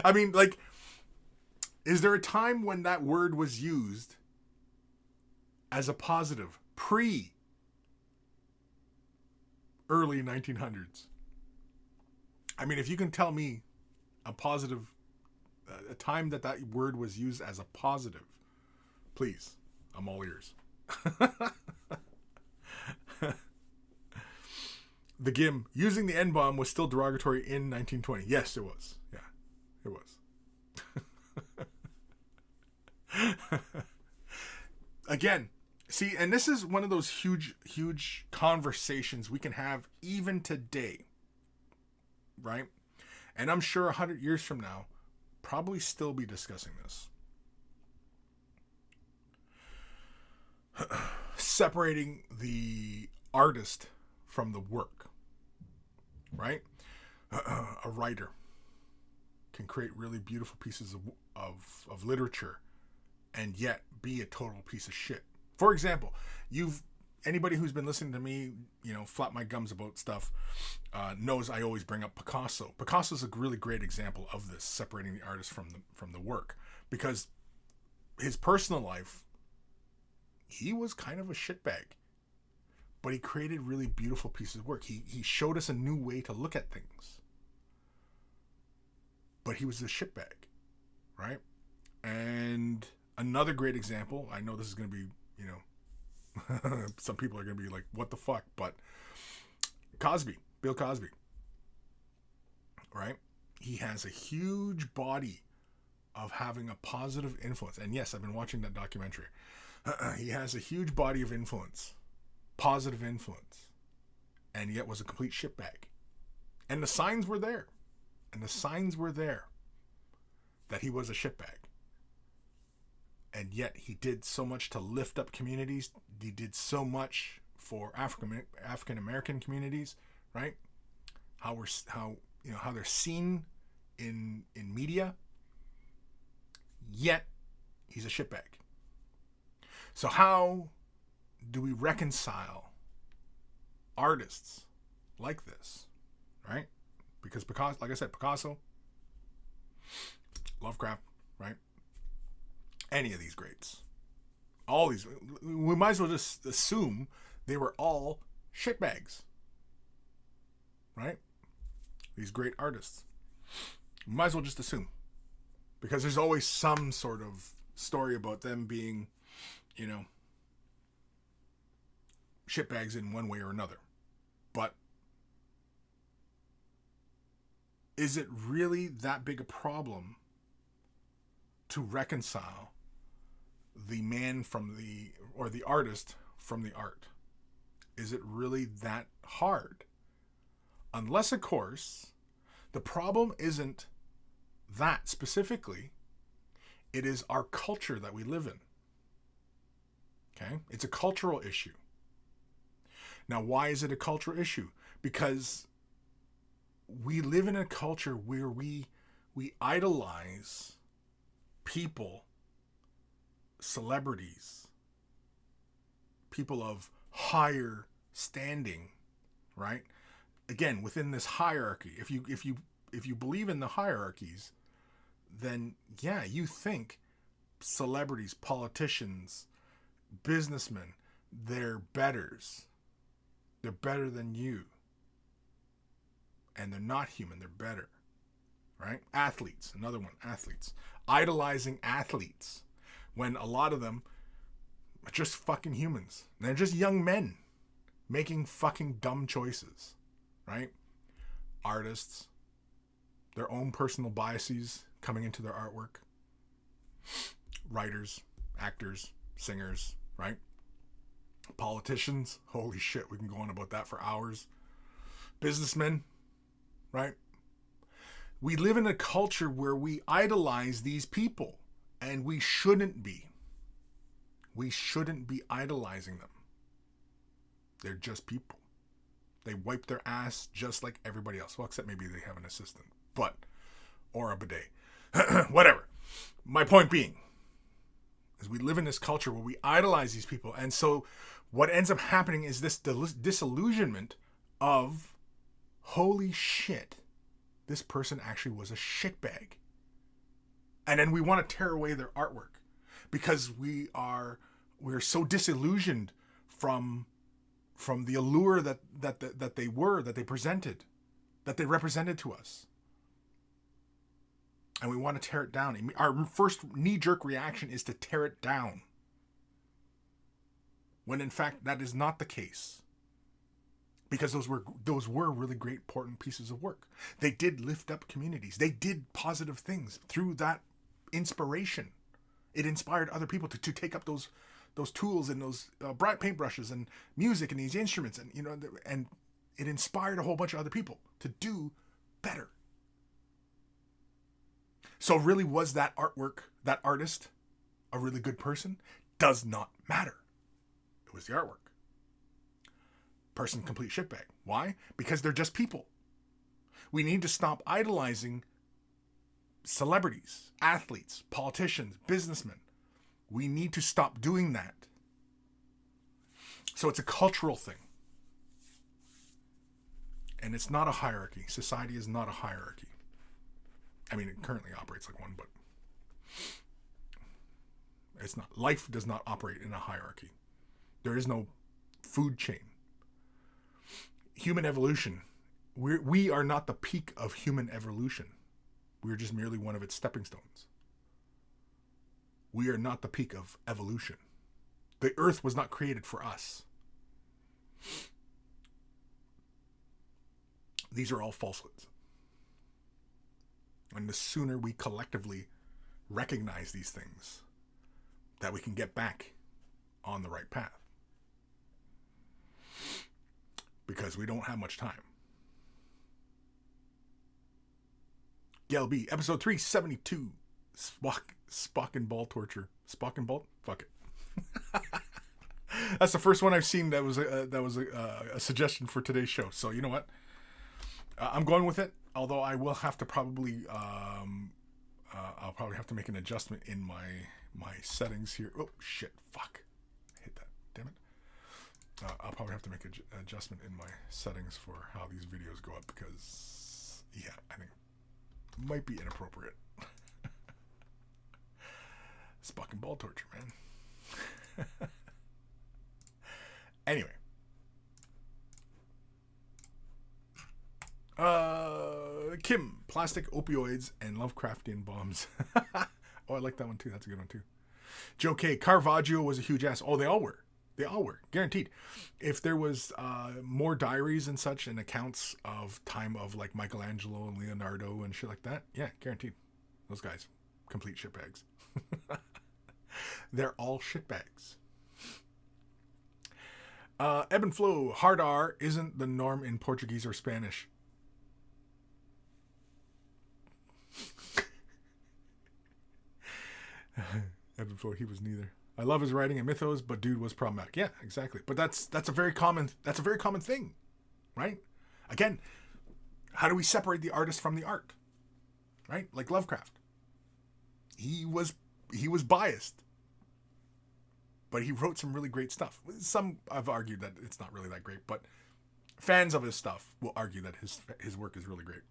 I mean, like, is there a time when that word was used as a positive? Early 1900s. I mean, if you can tell me a positive, a time that word was used as a positive, please, I'm all ears. The Gim, using the N-bomb was still derogatory in 1920. Yes, it was. Yeah, it was. Again, see, and this is one of those huge conversations we can have even today, right? And I'm sure 100 years from now, probably still be discussing this. Separating the artist from the work, right? A writer can create really beautiful pieces of literature and yet be a total piece of shit. For example, anybody who's been listening to me, you know, flap my gums about stuff, knows I always bring up Picasso. Picasso's a really great example of this, separating the artist from the work, because his personal life, he was kind of a shitbag, but he created really beautiful pieces of work. He showed us a new way to look at things, but he was a shitbag, right? And another great example, I know this is going to be, you know, some people are going to be like, what the fuck? But Bill Cosby, right? He has a huge body of having a positive influence. And yes, I've been watching that documentary. He has a huge body of influence, positive influence, and yet was a complete shitbag. And the signs were there. That he was a shitbag. And yet he did so much to lift up communities. He did so much for African American communities, right? How they're seen in media. Yet he's a shitbag. So how do we reconcile artists like this, right? Because like I said, Picasso, Lovecraft, right? Any of these greats, all these, we might as well just assume they were all shitbags, right? These great artists, we might as well just assume, because there's always some sort of story about them being, you know, shitbags in one way or another. But is it really that big a problem to reconcile the man from or the artist from the art? Is it really that hard? Unless, of course, the problem isn't that specifically. It is our culture that we live in. Okay? It's a cultural issue. Now, why is it a cultural issue? Because we live in a culture where we idolize people, celebrities, people of higher standing, right? Again, within this hierarchy, if you believe in the hierarchies, then yeah, you think celebrities, politicians, businessmen, they're betters. They're better than you. And they're not human, they're better. Right? Athletes, another one, athletes. Idolizing athletes when a lot of them are just fucking humans. They're just young men making fucking dumb choices. Right? Artists, their own personal biases coming into their artwork. Writers, actors, singers, right? Politicians, holy shit, we can go on about that for hours. Businessmen, right? We live in a culture where we idolize these people, and we shouldn't be. We shouldn't be idolizing them. They're just people. They wipe their ass just like everybody else. Well, except maybe they have an assistant, or a bidet. Whatever. My point being is we live in this culture where we idolize these people. And so what ends up happening is this disillusionment of, holy shit, this person actually was a shitbag. And then we want to tear away their artwork because we're so disillusioned from the allure that they presented, that they represented to us. And we want to tear it down. Our first knee-jerk reaction is to tear it down. When in fact, that is not the case. Because those were really great, important pieces of work. They did lift up communities. They did positive things through that inspiration. It inspired other people to take up those tools and those bright paintbrushes and music and these instruments. And it inspired a whole bunch of other people to do better. So really, was that artwork, that artist, a really good person? Does not matter. It was the artwork. Person, complete shitbag. Why? Because they're just people. We need to stop idolizing celebrities, athletes, politicians, businessmen. We need to stop doing that. So it's a cultural thing. And it's not a hierarchy. Society is not a hierarchy. I mean, it currently operates like one, but it's not. Life does not operate in a hierarchy. There is no food chain. Human evolution. We are not the peak of human evolution. We are just merely one of its stepping stones. We are not the peak of evolution. The earth was not created for us. These are all falsehoods. And the sooner we collectively recognize these things, that we can get back on the right path. Because we don't have much time. Gail B, episode 372, Spock and ball torture. Spock and ball? Fuck it. That's the first one I've seen that was a suggestion for today's show. So you know what? I'm going with it. Although I will have to probably, I'll probably have to make an adjustment in my settings here. Oh shit! Fuck! I hit that. Damn it! I'll probably have to make an adjustment in my settings for how these videos go up because, yeah, I think it might be inappropriate. Spock and ball torture, man. Anyway. Kim, plastic opioids and Lovecraftian bombs. Oh, I like that one too. That's a good one too. Joe K, Caravaggio was a huge ass. Oh, they all were. They all were. Guaranteed. If there was more diaries and such and accounts of time of like Michelangelo and Leonardo and shit like that, yeah, guaranteed. Those guys, complete shitbags. They're all shitbags. Ebb and flow, hard R isn't the norm in Portuguese or Spanish. Ebb and flow, he was neither. I love his writing and mythos, but dude was problematic. Yeah, exactly. But that's a very common thing, right? Again, how do we separate the artist from the art? Right? Like Lovecraft. He was biased, but he wrote some really great stuff. Some I've argued that it's not really that great, but fans of his stuff will argue that his work is really great.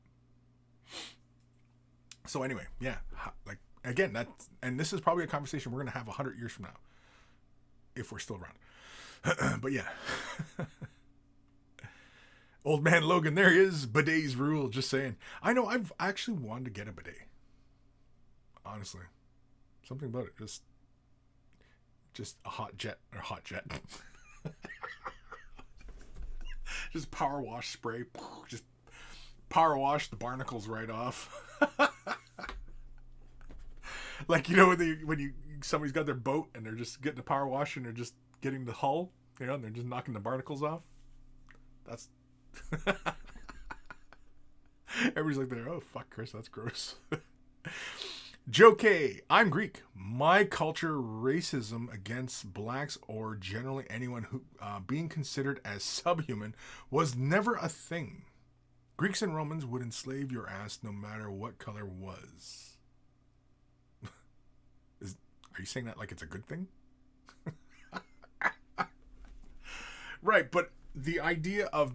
So anyway, yeah, like again, and this is probably a conversation we're gonna have 100 years from now, if we're still around. But yeah. Old man Logan, there he is. Bidets rule, just saying. I know, I've actually wanted to get a bidet. Honestly. Something about it. Just a hot jet. Just power wash spray. Just power wash the barnacles right off. Like, you know, when somebody's got their boat and they're just getting the power wash and they're just getting the hull, you know, and they're just knocking the barnacles off. That's... Everybody's like there, oh fuck Kris, that's gross. Joe K, I'm Greek. My culture, racism against blacks or generally anyone who being considered as subhuman was never a thing. Greeks and Romans would enslave your ass no matter what color was. Are you saying that like it's a good thing? Right, but the idea of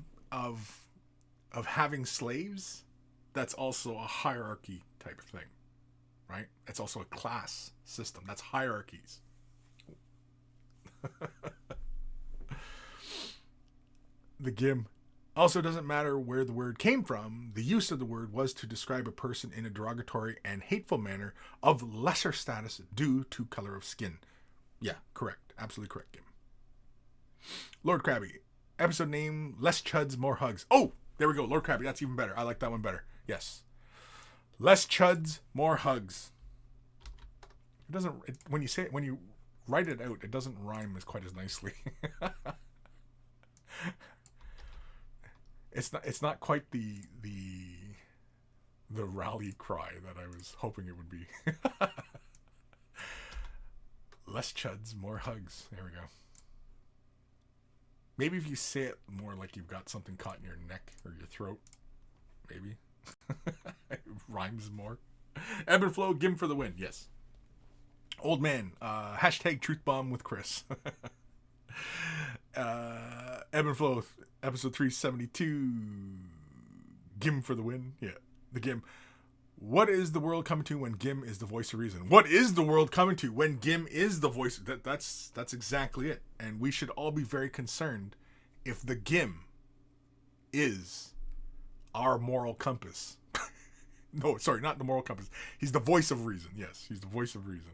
having slaves, that's also a hierarchy type of thing, right? It's also a class system. That's hierarchies. The Gim. Also doesn't matter where the word came from. The use of the word was to describe a person in a derogatory and hateful manner of lesser status due to color of skin. Yeah, correct. Absolutely correct, Gim. Lord Krabby. Episode name, Less Chuds, More Hugs. Oh, there we go. Lord Krabby. That's even better. I like that one better. Yes. Less Chuds, More Hugs. It doesn't, when you say it, when you write it out, it doesn't rhyme as quite as nicely. It's not quite the rally cry that I was hoping it would be. Less chuds, more hugs. There we go. Maybe if you say it more like you've got something caught in your neck or your throat. Maybe. It rhymes more. Ebb and flow, Gim for the win. Yes. Old man. Hashtag truth bomb with Kris. Ebb and flow, episode 372. Gim for the win. Yeah. The Gim. What is the world coming to when Gim is the voice of reason? What is the world coming to when Gim is the voice? That's exactly it. And we should all be very concerned if the Gim is our moral compass. No, sorry, not the moral compass. He's the voice of reason. Yes, he's the voice of reason.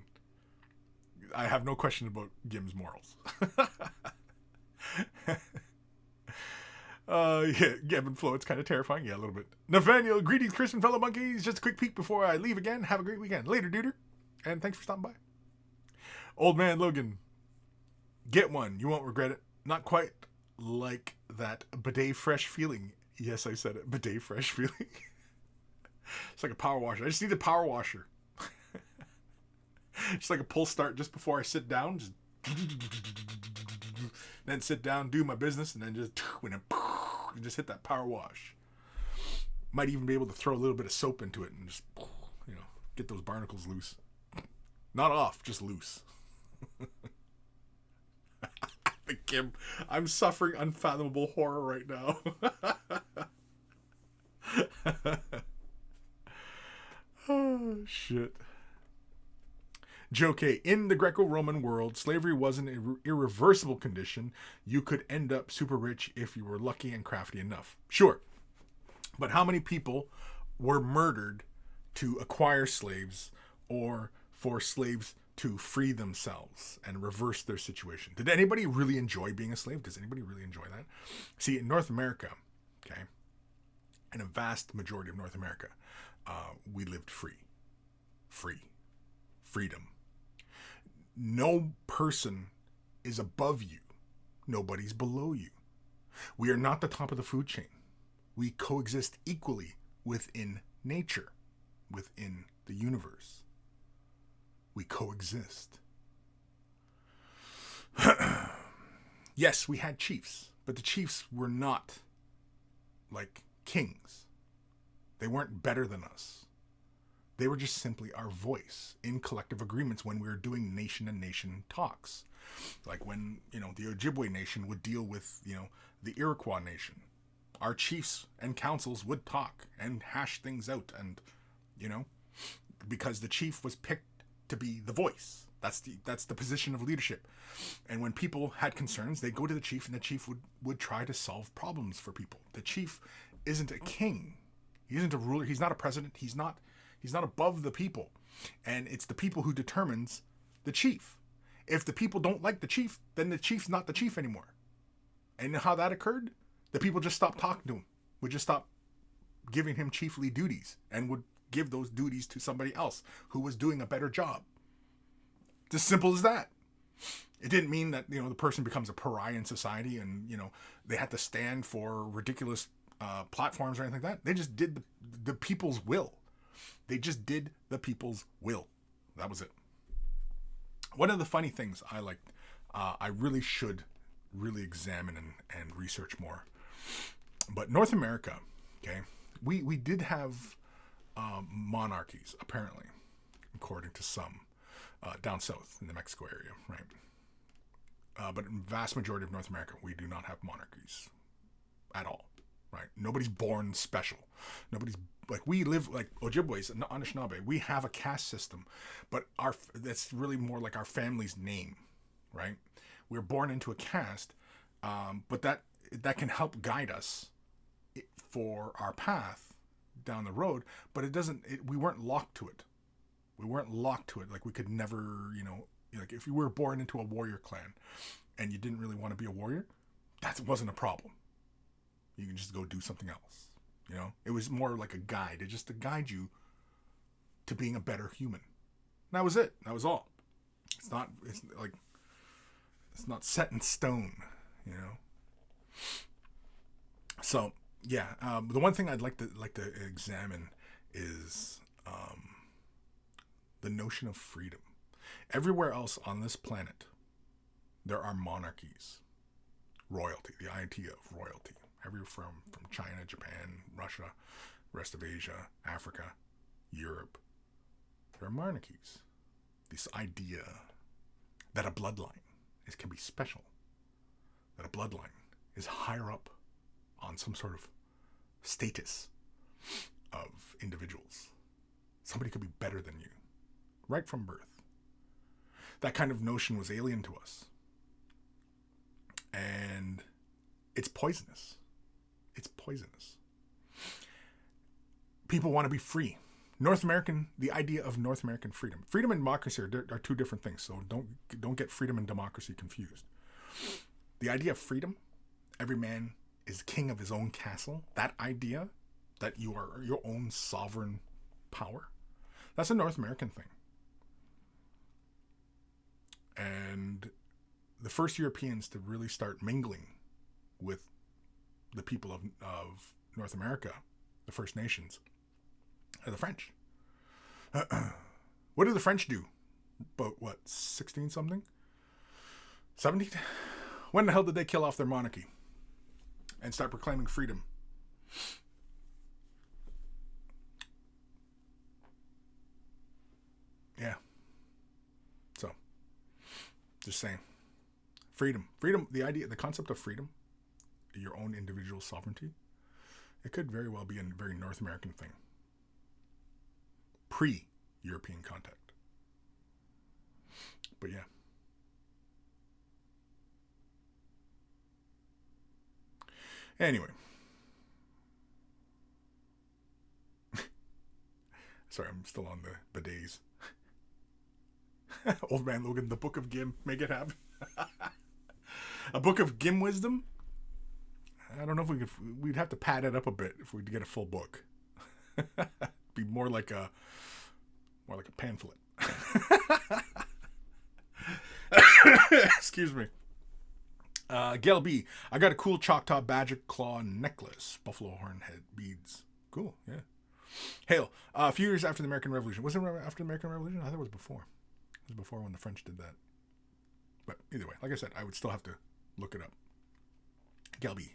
I have no question about Gim's morals. Yeah, Ebb and flow, it's kind of terrifying. Yeah, a little bit. Nathaniel, greetings, Kris and fellow monkeys. Just a quick peek before I leave again. Have a great weekend. Later, duder. And thanks for stopping by. Old man Logan, get one. You won't regret it. Not quite like that bidet fresh feeling. Yes, I said it. Bidet fresh feeling. It's like a power washer. I just need a power washer. Just like a pull start just before I sit down. Just then sit down, do my business, and then just hit that power wash. Might even be able to throw a little bit of soap into it and just, get those barnacles loose. Not off, just loose. Kim, I'm suffering unfathomable horror right now. Oh, shit. Joe K. In the Greco-Roman world, slavery was an irreversible condition. You could end up super rich if you were lucky and crafty enough. Sure. But how many people were murdered to acquire slaves or for slaves to free themselves and reverse their situation? Did anybody really enjoy being a slave? Does anybody really enjoy that? See, in North America, okay, in a vast majority of North America, we lived free. Freedom. No person is above you. Nobody's below you. We are not the top of the food chain. We coexist equally within nature, within the universe. We coexist. Yes, we had chiefs, but the chiefs were not like kings. They weren't better than us. They were just simply our voice in collective agreements when we were doing nation and nation talks. Like when, the Ojibwe nation would deal with, the Iroquois nation. Our chiefs and councils would talk and hash things out and, because the chief was picked to be the voice. That's the position of leadership. And when people had concerns, they'd go to the chief, and the chief would try to solve problems for people. The chief isn't a king. He isn't a ruler. He's not a president. He's not above the people. And it's the people who determines the chief. If the people don't like the chief, then the chief's not the chief anymore. And how that occurred? The people just stopped talking to him. Would just stop giving him chiefly duties and would give those duties to somebody else who was doing a better job. It's as simple as that. It didn't mean that, the person becomes a pariah in society and, they had to stand for ridiculous platforms or anything like that. They just did the people's will. They just did the people's will. That was it. One of the funny things I liked, I really should really examine and research more. But North America, okay, we did have monarchies, apparently, according to some, down south in the Mexico area, right? But in the vast majority of North America, we do not have monarchies at all, right? Nobody's born special. Nobody's like, we live like Ojibways and Anishinaabe. We have a caste system, but that's really more like our family's name, right? We're born into a caste, but that can help guide us for our path down the road, but we weren't locked to it. We weren't locked to it. Like, we could never, like if you were born into a warrior clan and you didn't really want to be a warrior, that wasn't a problem. You can just go do something else. It was more like a guide. It's just to guide you to being a better human. And that was it. That was all. It's not set in stone, So yeah, the one thing I'd like to examine is the notion of freedom. Everywhere else on this planet, there are monarchies, royalty, the idea of royalty. Everywhere from China, Japan, Russia, rest of Asia, Africa, Europe, there are monarchies. This idea that a bloodline can be special, that a bloodline is higher up on some sort of status of individuals. Somebody could be better than you, right from birth. That kind of notion was alien to us. And it's poisonous. It's poisonous. People want to be free. The idea of North American freedom. Freedom and democracy are two different things, so don't get freedom and democracy confused. The idea of freedom, every man is king of his own castle, that idea that you are your own sovereign power, that's a North American thing. And the first Europeans to really start mingling with the people of North America, the First Nations, are the French. What did the French do? About 16 something? 70? When the hell did they kill off their monarchy and start proclaiming freedom? Yeah. So, just saying. Freedom, the concept of freedom, your own individual sovereignty, it could very well be a very North American thing. Pre-European contact. But yeah. Anyway. Sorry, I'm still on the bidets. Old Man Logan, the Book of Gim, make it happen. A book of Gim wisdom? I don't know if we'd have to pad it up a bit if we'd get a full book. Be more like a pamphlet. Excuse me. Gail B. I got a cool Choctaw Badger Claw necklace. Buffalo horn head beads. Cool, yeah. Hale. A few years after the American Revolution. Was it after the American Revolution? I thought it was before. It was before when the French did that. But either way, like I said, I would still have to look it up. Gail B.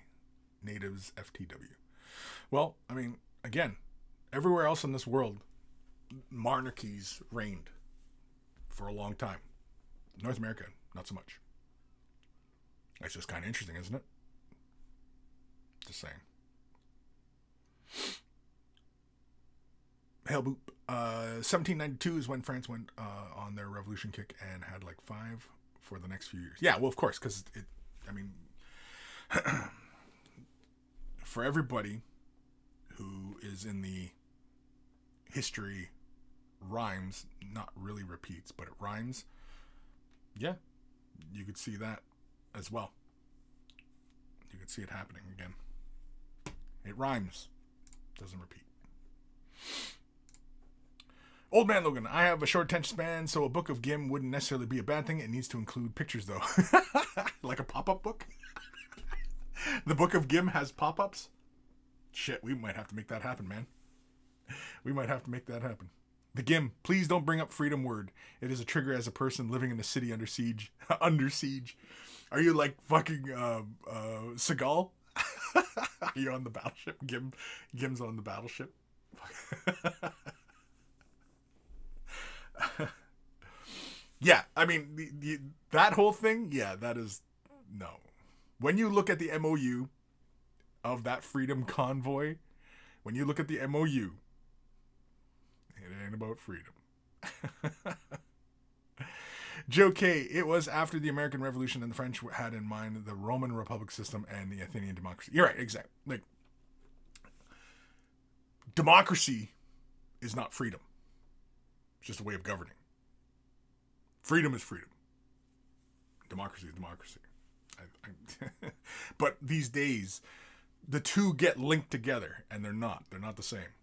Natives FTW. Well, I mean, again, everywhere else in this world, monarchies reigned for a long time. North America, not so much. That's just kind of interesting, isn't it? Just saying. Hell boop. 1792 is when France went on their revolution kick and had like 5 for the next few years. Yeah, well, of course, because for everybody who is in the history rhymes, not really repeats, but it rhymes. Yeah, you could see that as well. You could see it happening again. It rhymes, doesn't repeat. Old Man Logan, I have a short attention span, so a book of Gim wouldn't necessarily be a bad thing. It needs to include pictures, though. Like a pop-up book? The book of Gim has pop-ups? Shit, we might have to make that happen, man. We might have to make that happen. The Gim, please don't bring up freedom word. It is a trigger as a person living in a city under siege. Under siege. Are you like fucking Seagal? Are you on the battleship? Gim's on the battleship. Yeah, I mean, that whole thing, yeah, that is, no. When you look at the MOU of that freedom convoy, when you look at the MOU, it ain't about freedom. Joe K. It was after the American Revolution and the French had in mind the Roman Republic system and the Athenian democracy. You're right, exactly. Like, democracy is not freedom. It's just a way of governing. Freedom is freedom. Democracy is democracy. But these days, the two get linked together, and they're not. They're not the same.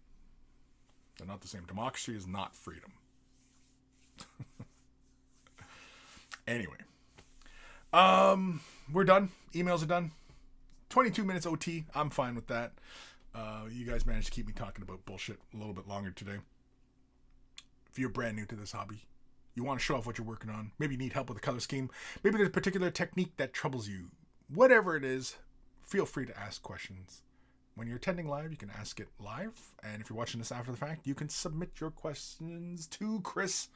They're not the same. Democracy is not freedom. Anyway. We're done. Emails are done. 22 minutes OT. I'm fine with that. You guys managed to keep me talking about bullshit a little bit longer today. If you're brand new to this hobby, you want to show off what you're working on, maybe you need help with the color scheme, maybe there's a particular technique that troubles you, whatever it is, feel free to ask questions. When you're attending live, you can ask it live, and if you're watching this after the fact, you can submit your questions to Kris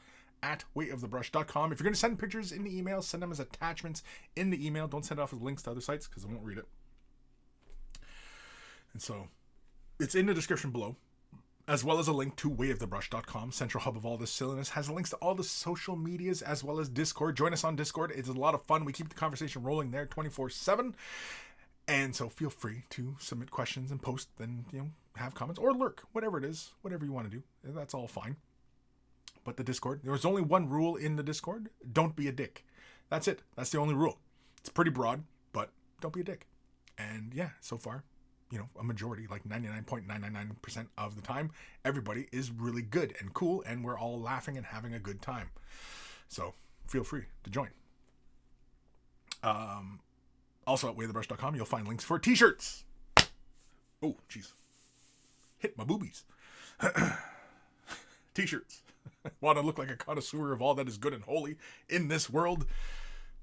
at wayofthebrush.com. If you're going to send pictures in the email, send them as attachments in the email. Don't send off as links to other sites because I won't read it. And so it's in the description below, as well as a link to wayofthebrush.com, central hub of all this silliness. Has links to all the social medias as well as Discord. Join us on Discord. It's a lot of fun. We keep the conversation rolling there 24/7. And so feel free to submit questions and post, then, have comments or lurk, whatever it is, whatever you want to do. That's all fine. But the Discord, there was only one rule in the Discord. Don't be a dick. That's it. That's the only rule. It's pretty broad, but don't be a dick. And yeah, so far, a majority, like 99.999% of the time, everybody is really good and cool, and we're all laughing and having a good time. So feel free to join. Also at wayofthebrush.com, you'll find links for t-shirts. Oh, jeez. Hit my boobies. T-shirts. Want to look like a connoisseur of all that is good and holy in this world?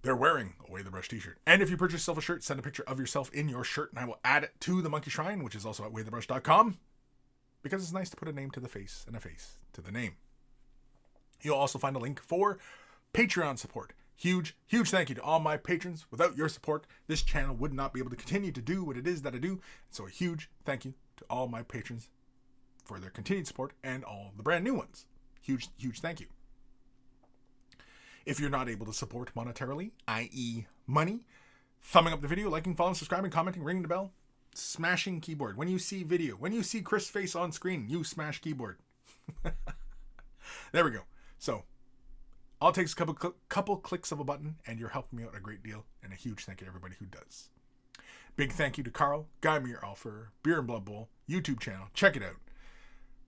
They're wearing a Way the Brush t-shirt. And if you purchase yourself a shirt, send a picture of yourself in your shirt, and I will add it to the Monkey Shrine, which is also at wayofthebrush.com, because it's nice to put a name to the face and a face to the name. You'll also find a link for Patreon support. Huge thank you to all my patrons. Without your support, this channel would not be able to continue to do what it is that I do. So a huge thank you to all my patrons for their continued support and all the brand new ones. Huge thank you. If you're not able to support monetarily, i.e. money, thumbing up the video, liking, following, subscribing, commenting, ringing the bell, smashing keyboard. When you see video, when you see Kris' face on screen, you smash keyboard. There we go. So, all it takes a couple clicks of a button, and you're helping me out a great deal, and a huge thank you to everybody who does. Big thank you to Carl, Guy Meir Alfer, Beer and Blood Bowl, YouTube channel. Check it out.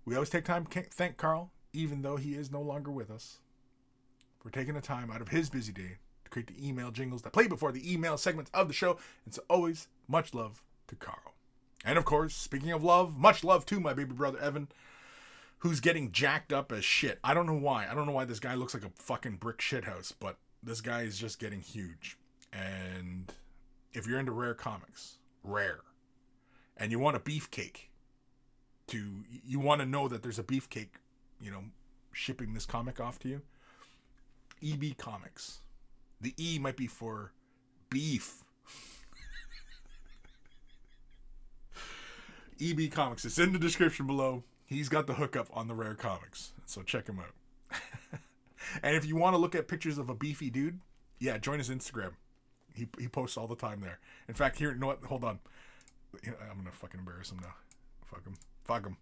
We always take time to thank Carl, even though he is no longer with us, for taking the time out of his busy day to create the email jingles that play before the email segments of the show. And so always much love to Carl. And of course, speaking of love, much love to my baby brother Evan, who's getting jacked up as shit. I don't know why. I don't know why this guy looks like a fucking brick shithouse, but this guy is just getting huge. And if you're into rare comics, and you want a beefcake, you want to know that there's a beefcake, shipping this comic off to you, EB Comics. The E might be for beef. EB Comics. It's in the description below. He's got the hookup on the rare comics, so check him out. And if you want to look at pictures of a beefy dude, yeah, join his Instagram. He posts all the time there. In fact, here, you know what? Hold on. I'm gonna fucking embarrass him now. Fuck him.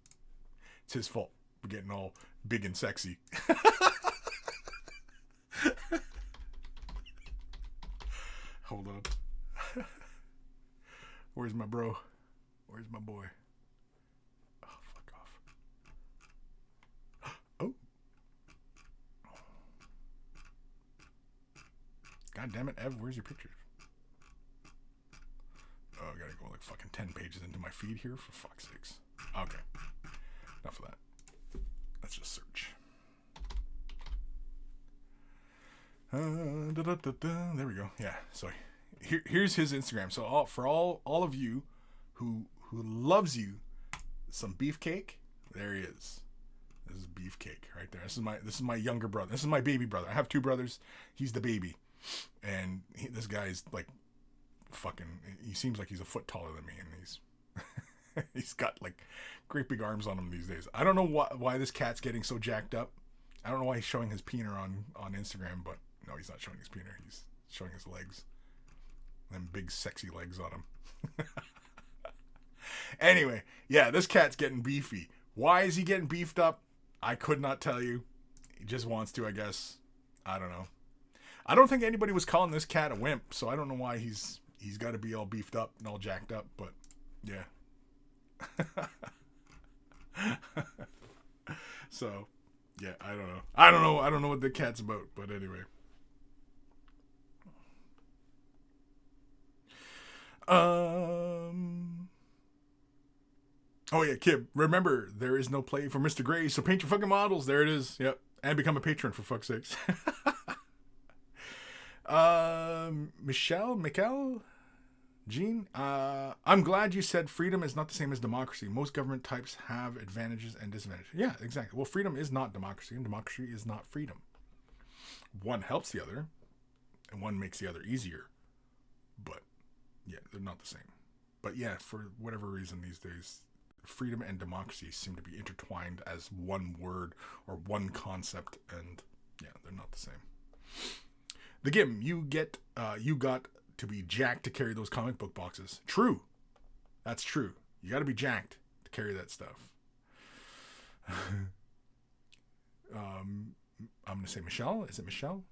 It's his fault for getting all big and sexy. Hold on. Where's my bro? Where's my boy? Oh, fuck off. Oh. God damn it, Ev, where's your pictures? Oh, I gotta go like fucking 10 pages into my feed here, for fuck's sakes. Okay. Enough of that. Let's just search. There we go. Yeah. So here's his Instagram. So for all of you who loves you some beefcake, there he is. This is beefcake right there. This is my younger brother. This is my baby brother. I have two brothers. He's the baby, and this guy's like fucking. He seems like he's a foot taller than me, and he's got like great big arms on him these days. I don't know why this cat's getting so jacked up. I don't know why he's showing his peener on Instagram, but no, he's not showing his peener. He's showing his legs. Them big sexy legs on him. Anyway, yeah, this cat's getting beefy. Why is he getting beefed up? I could not tell you. He just wants to, I guess. I don't know. I don't think anybody was calling this cat a wimp, so I don't know why he's got to be all beefed up and all jacked up, but yeah. So, yeah, I don't know what the cat's about, but anyway. Oh yeah, Kib, remember, there is no play for Mr. Gray, so paint your fucking models. There it is. Yep. And become a patron, for fuck's sakes. Michael, Jean, I'm glad you said freedom is not the same as democracy. Most government types have advantages and disadvantages. Yeah, exactly. Well, freedom is not democracy, and democracy is not freedom. One helps the other, and one makes the other easier. But, yeah, they're not the same. But, yeah, for whatever reason these days, freedom and democracy seem to be intertwined as one word or one concept, and, yeah, they're not the same. The Gim, you got to be jacked to carry those comic book boxes. True. That's true. You got to be jacked to carry that stuff. I'm going to say Michelle. Is it Michelle?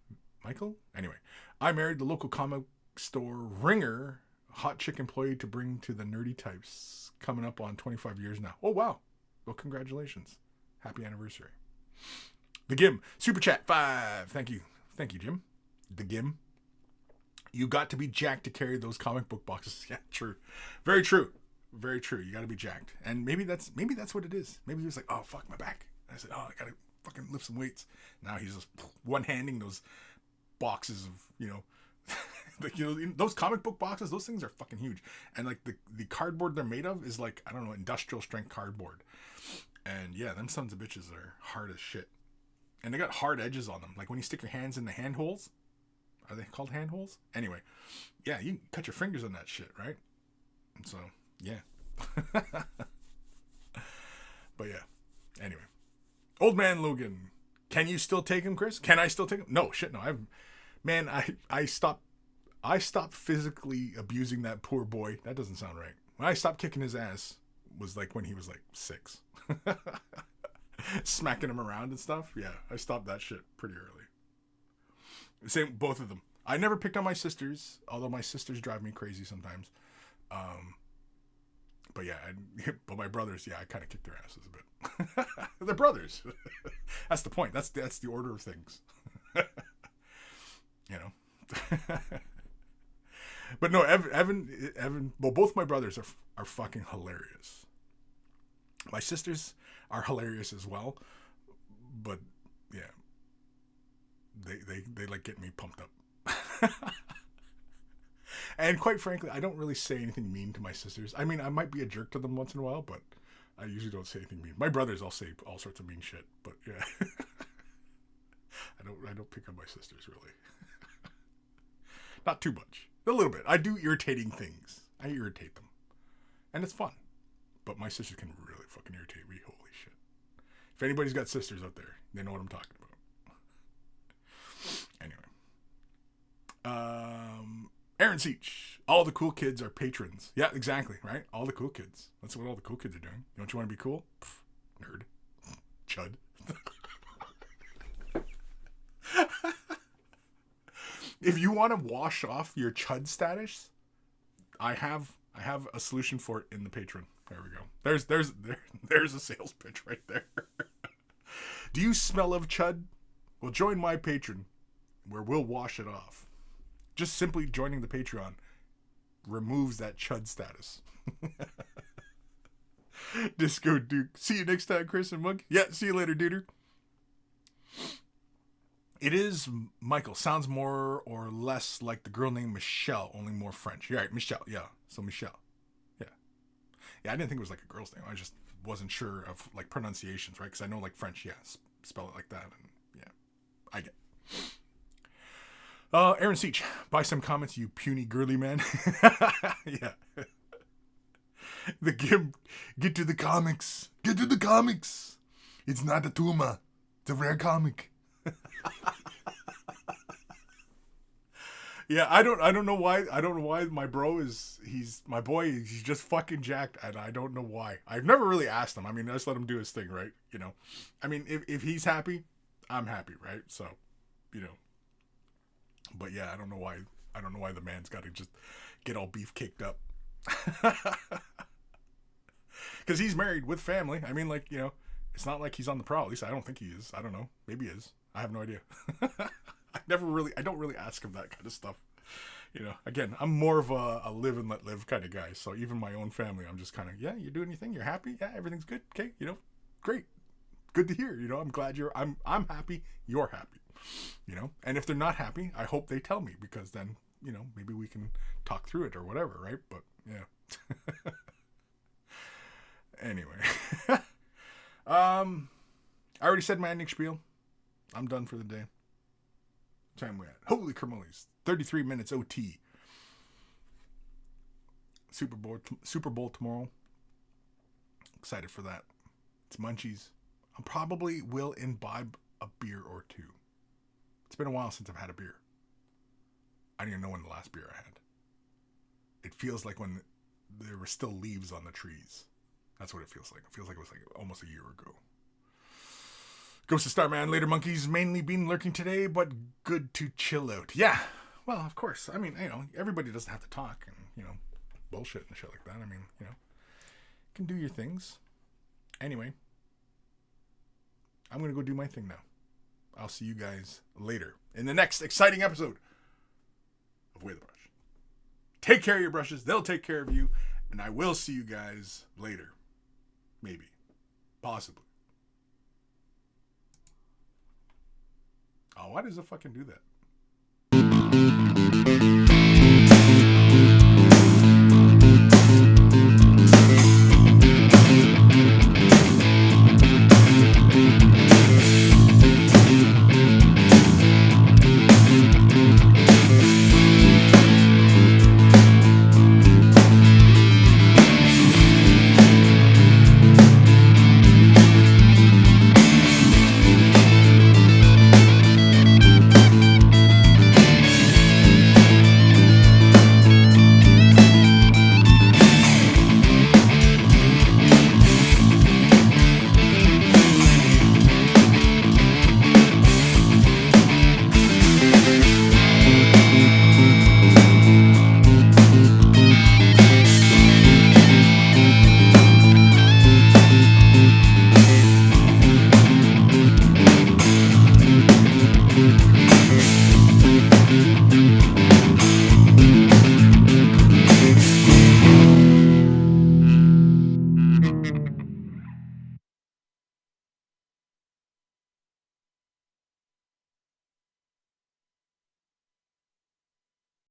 Michael? Anyway, I married the local comic store ringer, hot chick employee to bring to the nerdy types. Coming up on 25 years now. Oh, wow. Well, congratulations. Happy anniversary. The Gim, Super Chat 5. Thank you. Thank you, Jim. The Gim. You got to be jacked to carry those comic book boxes. Yeah, true. Very true. Very true. You got to be jacked. And maybe that's what it is. Maybe he was like, oh, fuck, my back. And I said, oh, I got to fucking lift some weights. Now he's just one-handing those boxes of, like, those comic book boxes, those things are fucking huge. And like the cardboard they're made of is like, I don't know, industrial strength cardboard. And yeah, them sons of bitches are hard as shit. And they got hard edges on them. Like when you stick your hands in the hand holes. Are they called hand holes? Anyway, yeah, you can cut your fingers on that shit, right? And so, yeah. But yeah, anyway. Old Man Logan. Can you still take him, Kris? Can I still take him? No, shit, no. I stopped physically abusing that poor boy. That doesn't sound right. When I stopped kicking his ass was like when he was like 6. Smacking him around and stuff. Yeah, I stopped that shit pretty early. Same, both of them. I never picked on my sisters, although my sisters drive me crazy sometimes. But yeah, but my brothers, yeah, I kind of kicked their asses a bit. They're brothers. That's the point. That's the order of things. But no, Evan. Well, both my brothers are fucking hilarious. My sisters are hilarious as well, but yeah, they like get me pumped up. And quite frankly, I don't really say anything mean to my sisters. I mean, I might be a jerk to them once in a while, but I usually don't say anything mean. My brothers, I'll say all sorts of mean shit, but yeah, I don't pick on my sisters really. Not too much, a little bit. I do irritating things. I irritate them, and it's fun. But my sisters can really fucking irritate me. Holy shit! If anybody's got sisters out there, they know what I'm talking about. Anyway, Aaron Seach. All the cool kids are patrons. Yeah, exactly. Right. All the cool kids. That's what all the cool kids are doing. Don't you want to be cool? Pff, nerd. Chud. If you want to wash off your chud status, I have a solution for it in the Patreon. There we go. There's a sales pitch right there. Do you smell of chud? Well, join my Patreon, where we'll wash it off. Just simply joining the Patreon removes that chud status. Disco Duke. See you next time, Kris and Monk. Yeah, see you later, duder. It is Michael. Sounds more or less like the girl named Michelle, only more French. You're right, Michelle. Yeah, so Michelle. Yeah. Yeah, I didn't think it was like a girl's name. I just wasn't sure of like pronunciations, right? Because I know like French, yeah, spell it like that. And yeah, I get it. Aaron Seach, buy some comments, you puny girly man. Yeah. Get to the comics. Get to the comics. It's not a tumor. It's a rare comic. Yeah, I don't know why my bro he's my boy, he's just fucking jacked, and I don't know why. I've never really asked him. I mean, I just let him do his thing, right? You know. I mean, if he's happy, I'm happy, right? So, you know. But yeah, I don't know why the man's got to just get all beef kicked up. Cuz he's married with family. I mean, like, you know, it's not like he's on the prowl. At least I don't think he is. I don't know. Maybe he is. I have no idea. I don't really ask him that kind of stuff. You know, again, I'm more of a live and let live kind of guy. So even my own family, I'm just kind of, yeah, you're doing your thing. You're happy. Yeah, everything's good. Okay. You know, great. Good to hear. You know, I'm glad I'm happy. You're happy. You know, and if they're not happy, I hope they tell me, because then, you know, maybe we can talk through it or whatever. Right. But yeah. Anyway. I already said my ending spiel. I'm done for the day. What time we at? Holy cramolies. 33 minutes OT. Super Bowl tomorrow. Excited for that. It's munchies. I probably will imbibe a beer or two. It's been a while since I've had a beer. I don't even know when the last beer I had. It feels like when there were still leaves on the trees. That's what it feels like. It feels like it was like almost a year ago. Ghost of Starman, later monkeys, mainly been lurking today, but good to chill out. Yeah, well, of course. I mean, you know, everybody doesn't have to talk and, you know, bullshit and shit like that. I mean, you know, you can do your things. Anyway, I'm going to go do my thing now. I'll see you guys later in the next exciting episode of Way the Brush. Take care of your brushes. They'll take care of you. And I will see you guys later. Maybe. Possibly. Oh, why does it fucking do that?